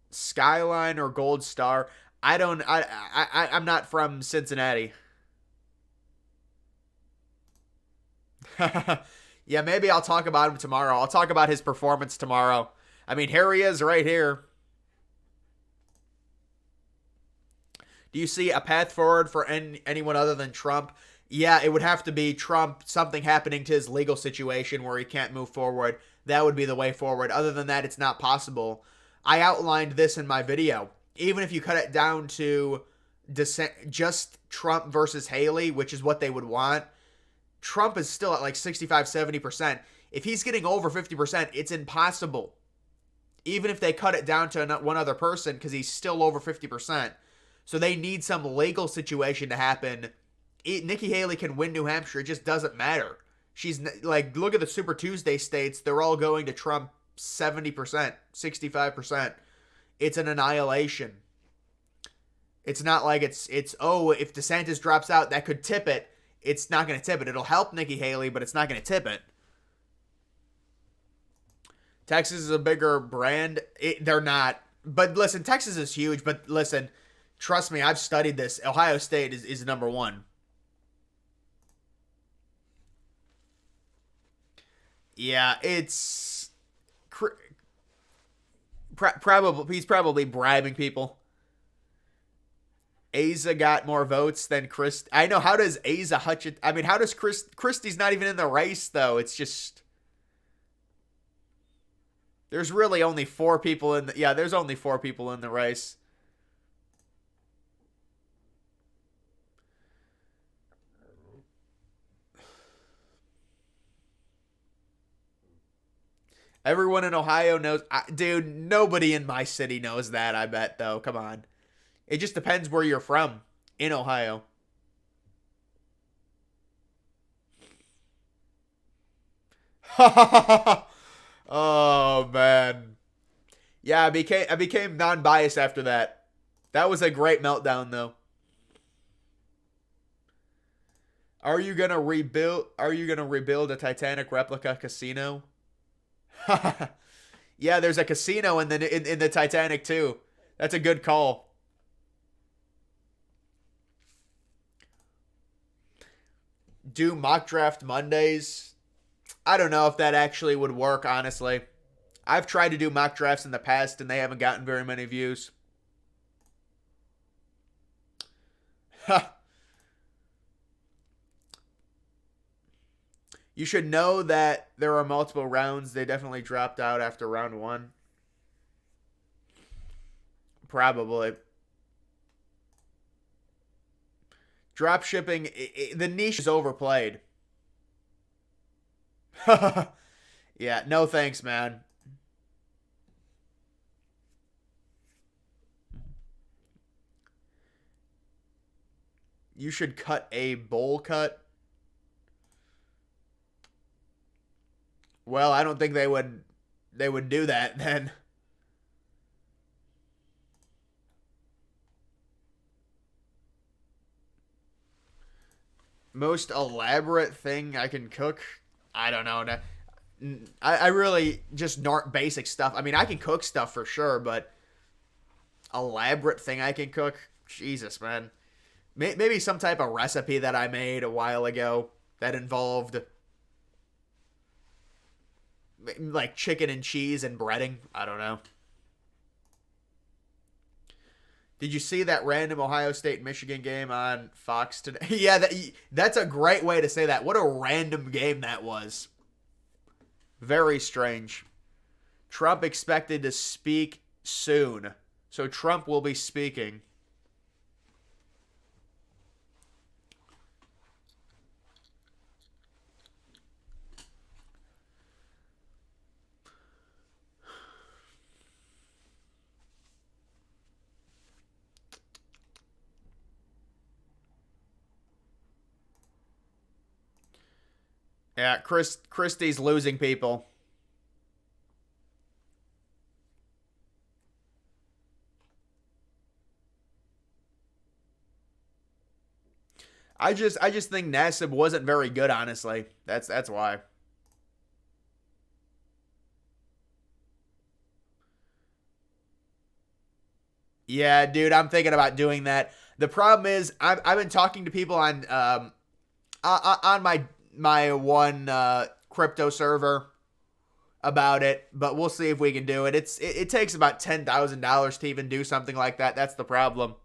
Skyline or Gold Star? I'm not from Cincinnati. Yeah, maybe I'll talk about him tomorrow. I'll talk about his performance tomorrow. I mean, here he is right here. Do you see a path forward for anyone other than Trump? Yeah, it would have to be Trump, something happening to his legal situation where he can't move forward. That would be the way forward. Other than that, it's not possible. I outlined this in my video. Even if you cut it down to just Trump versus Haley, which is what they would want, Trump is still at like 65, 70%. If he's getting over 50%, it's impossible. Even if they cut it down to one other person, because he's still over 50%. So they need some legal situation to happen. Nikki Haley can win New Hampshire. It just doesn't matter. She's like, look at the Super Tuesday states. They're all going to Trump 70%, 65%. It's an annihilation. It's not like it's if DeSantis drops out, that could tip it. It's not going to tip it. It'll help Nikki Haley, but it's not going to tip it. Texas is a bigger brand. They're not. But listen, Texas is huge. But listen, trust me, I've studied this. Ohio State is number one. Yeah, it's probably he's probably bribing people. Asa got more votes than Chris. I know. How does Asa Hutchinson? I mean, how does Christie's not even in the race though? It's just there's really only 4 people in the there's only 4 people in the race. Everyone in Ohio knows. Dude, nobody in my city knows that, I bet, though. Come on. It just depends where you're from in Ohio. Oh, man. Yeah, I became non-biased after that. That was a great meltdown, though. Are you gonna rebuild a Titanic replica casino? Yeah, there's a casino in the Titanic too. That's a good call. Do mock draft Mondays? I don't know if that actually would work, honestly. I've tried to do mock drafts in the past and they haven't gotten very many views. You should know that there are multiple rounds. They definitely dropped out after round 1. Probably. Drop shipping, the niche is overplayed. Yeah, no thanks, man. You should cut a bowl cut. Well, I don't think they would do that then. Most elaborate thing I can cook? I don't know. I really just basic stuff. I mean, I can cook stuff for sure, but elaborate thing I can cook? Jesus, man. Maybe some type of recipe that I made a while ago that involved like chicken and cheese and breading. I don't know. Did you see that random Ohio State Michigan game on Fox today? Yeah, that's a great way to say that. What a random game that was. Very strange. Trump expected to speak soon. So Trump will be speaking. Yeah, Christie's losing people. I just think Nassib wasn't very good, honestly. That's why. Yeah, dude, I'm thinking about doing that. The problem is I've been talking to people on my one crypto server about it, but we'll see if we can do it. It takes about $10,000 to even do something like that. That's the problem.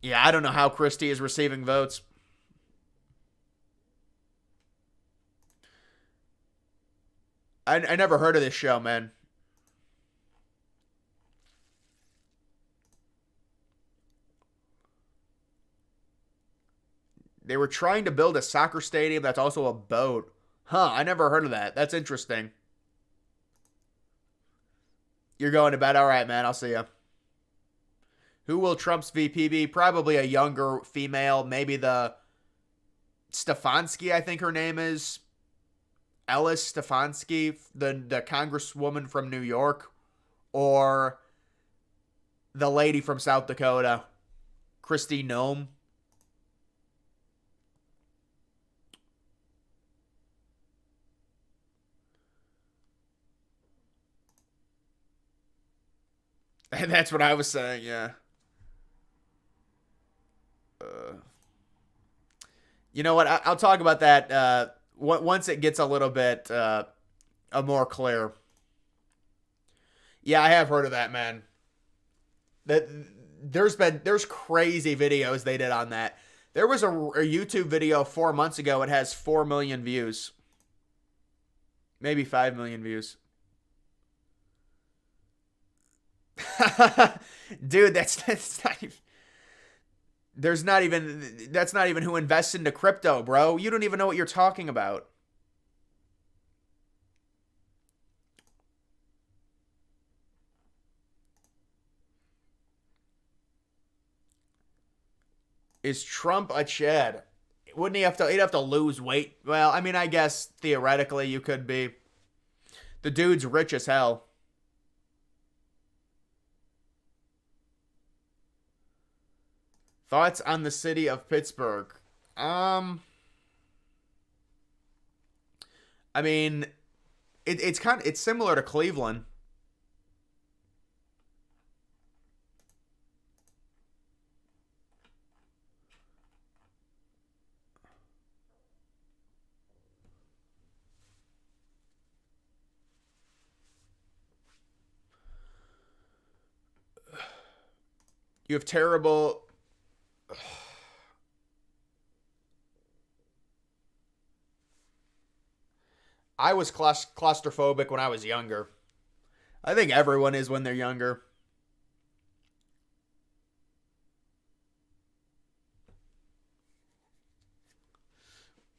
Yeah, I don't know how Christie is receiving votes. I never heard of this show, man. They were trying to build a soccer stadium that's also a boat. Huh, I never heard of that. That's interesting. You're going to bed? All right, man. I'll see you. Who will Trump's VP be? Probably a younger female. Maybe the Stefanski, I think her name is. Ellis Stefanski, the congresswoman from New York. Or the lady from South Dakota, Kristi Noem. And that's what I was saying, yeah. You know what? I'll talk about that once it gets a little bit more clear. Yeah, I have heard of that, man. That there's crazy videos they did on that. There was a YouTube video 4 months ago. It has 4 million views, maybe 5 million views. Dude, that's not even. That's not even who invests into crypto, bro. You don't even know what you're talking about. Is Trump a Chad? Wouldn't he have to? He'd have to lose weight. Well, I mean, I guess theoretically you could be. The dude's rich as hell. Thoughts on the city of Pittsburgh? I mean, it's similar to Cleveland. You have terrible. I was claustrophobic when I was younger. I think everyone is when they're younger.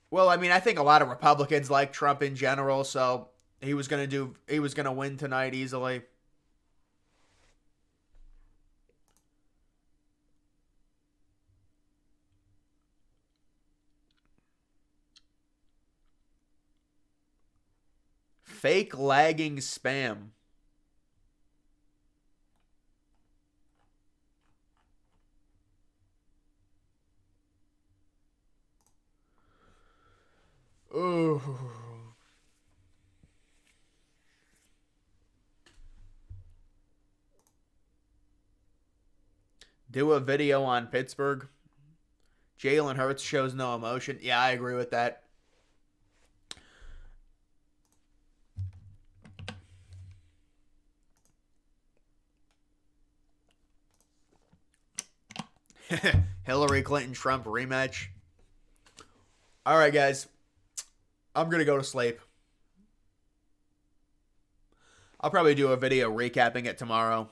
Well, I mean, I think a lot of Republicans like Trump in general, so he was gonna win tonight easily. Fake lagging spam. Ooh. Do a video on Pittsburgh. Jalen Hurts shows no emotion. Yeah, I agree with that. Hillary Clinton Trump rematch. All right, guys. I'm going to go to sleep. I'll probably do a video recapping it tomorrow.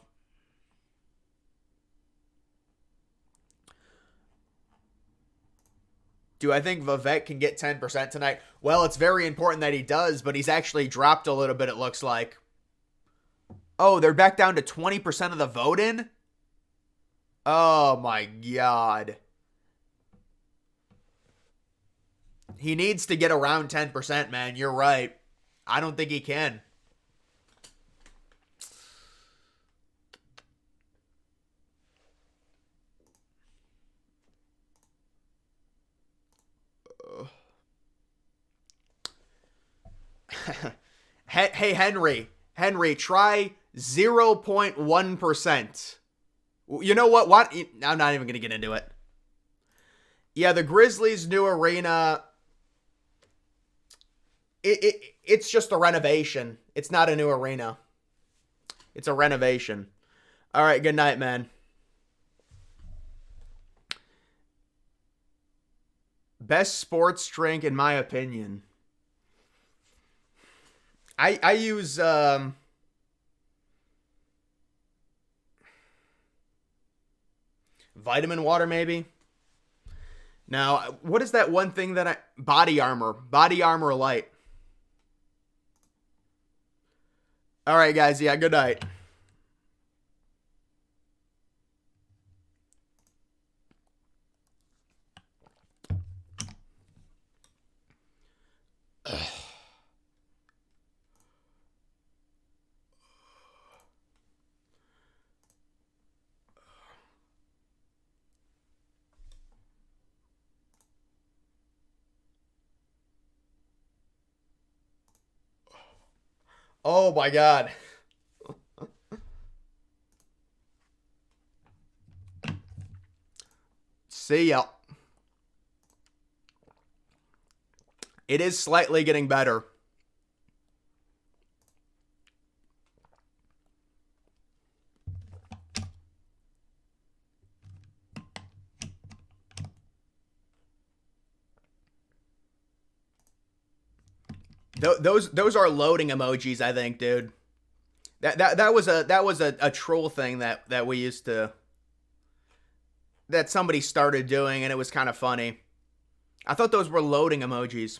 Do I think Vivek can get 10% tonight? Well, it's very important that he does, but he's actually dropped a little bit, it looks like. Oh, they're back down to 20% of the vote in? Oh, my God. He needs to get around 10%, man. You're right. I don't think he can. Hey, Henry. Henry, try 0.1%. You know what? What? I'm not even going to get into it. Yeah, the Grizzlies' new arena, it's just a renovation. It's not a new arena. It's a renovation. All right, good night, man. Best sports drink, in my opinion. I use vitamin water, maybe. Now, what is that one thing that Body Armor. Body Armor Light. All right, guys. Yeah, good night. Oh my God. See ya. It is slightly getting better. Those are loading emojis, I think, dude. That was a troll thing that we used to, that somebody started doing, and it was kind of funny. I thought those were loading emojis.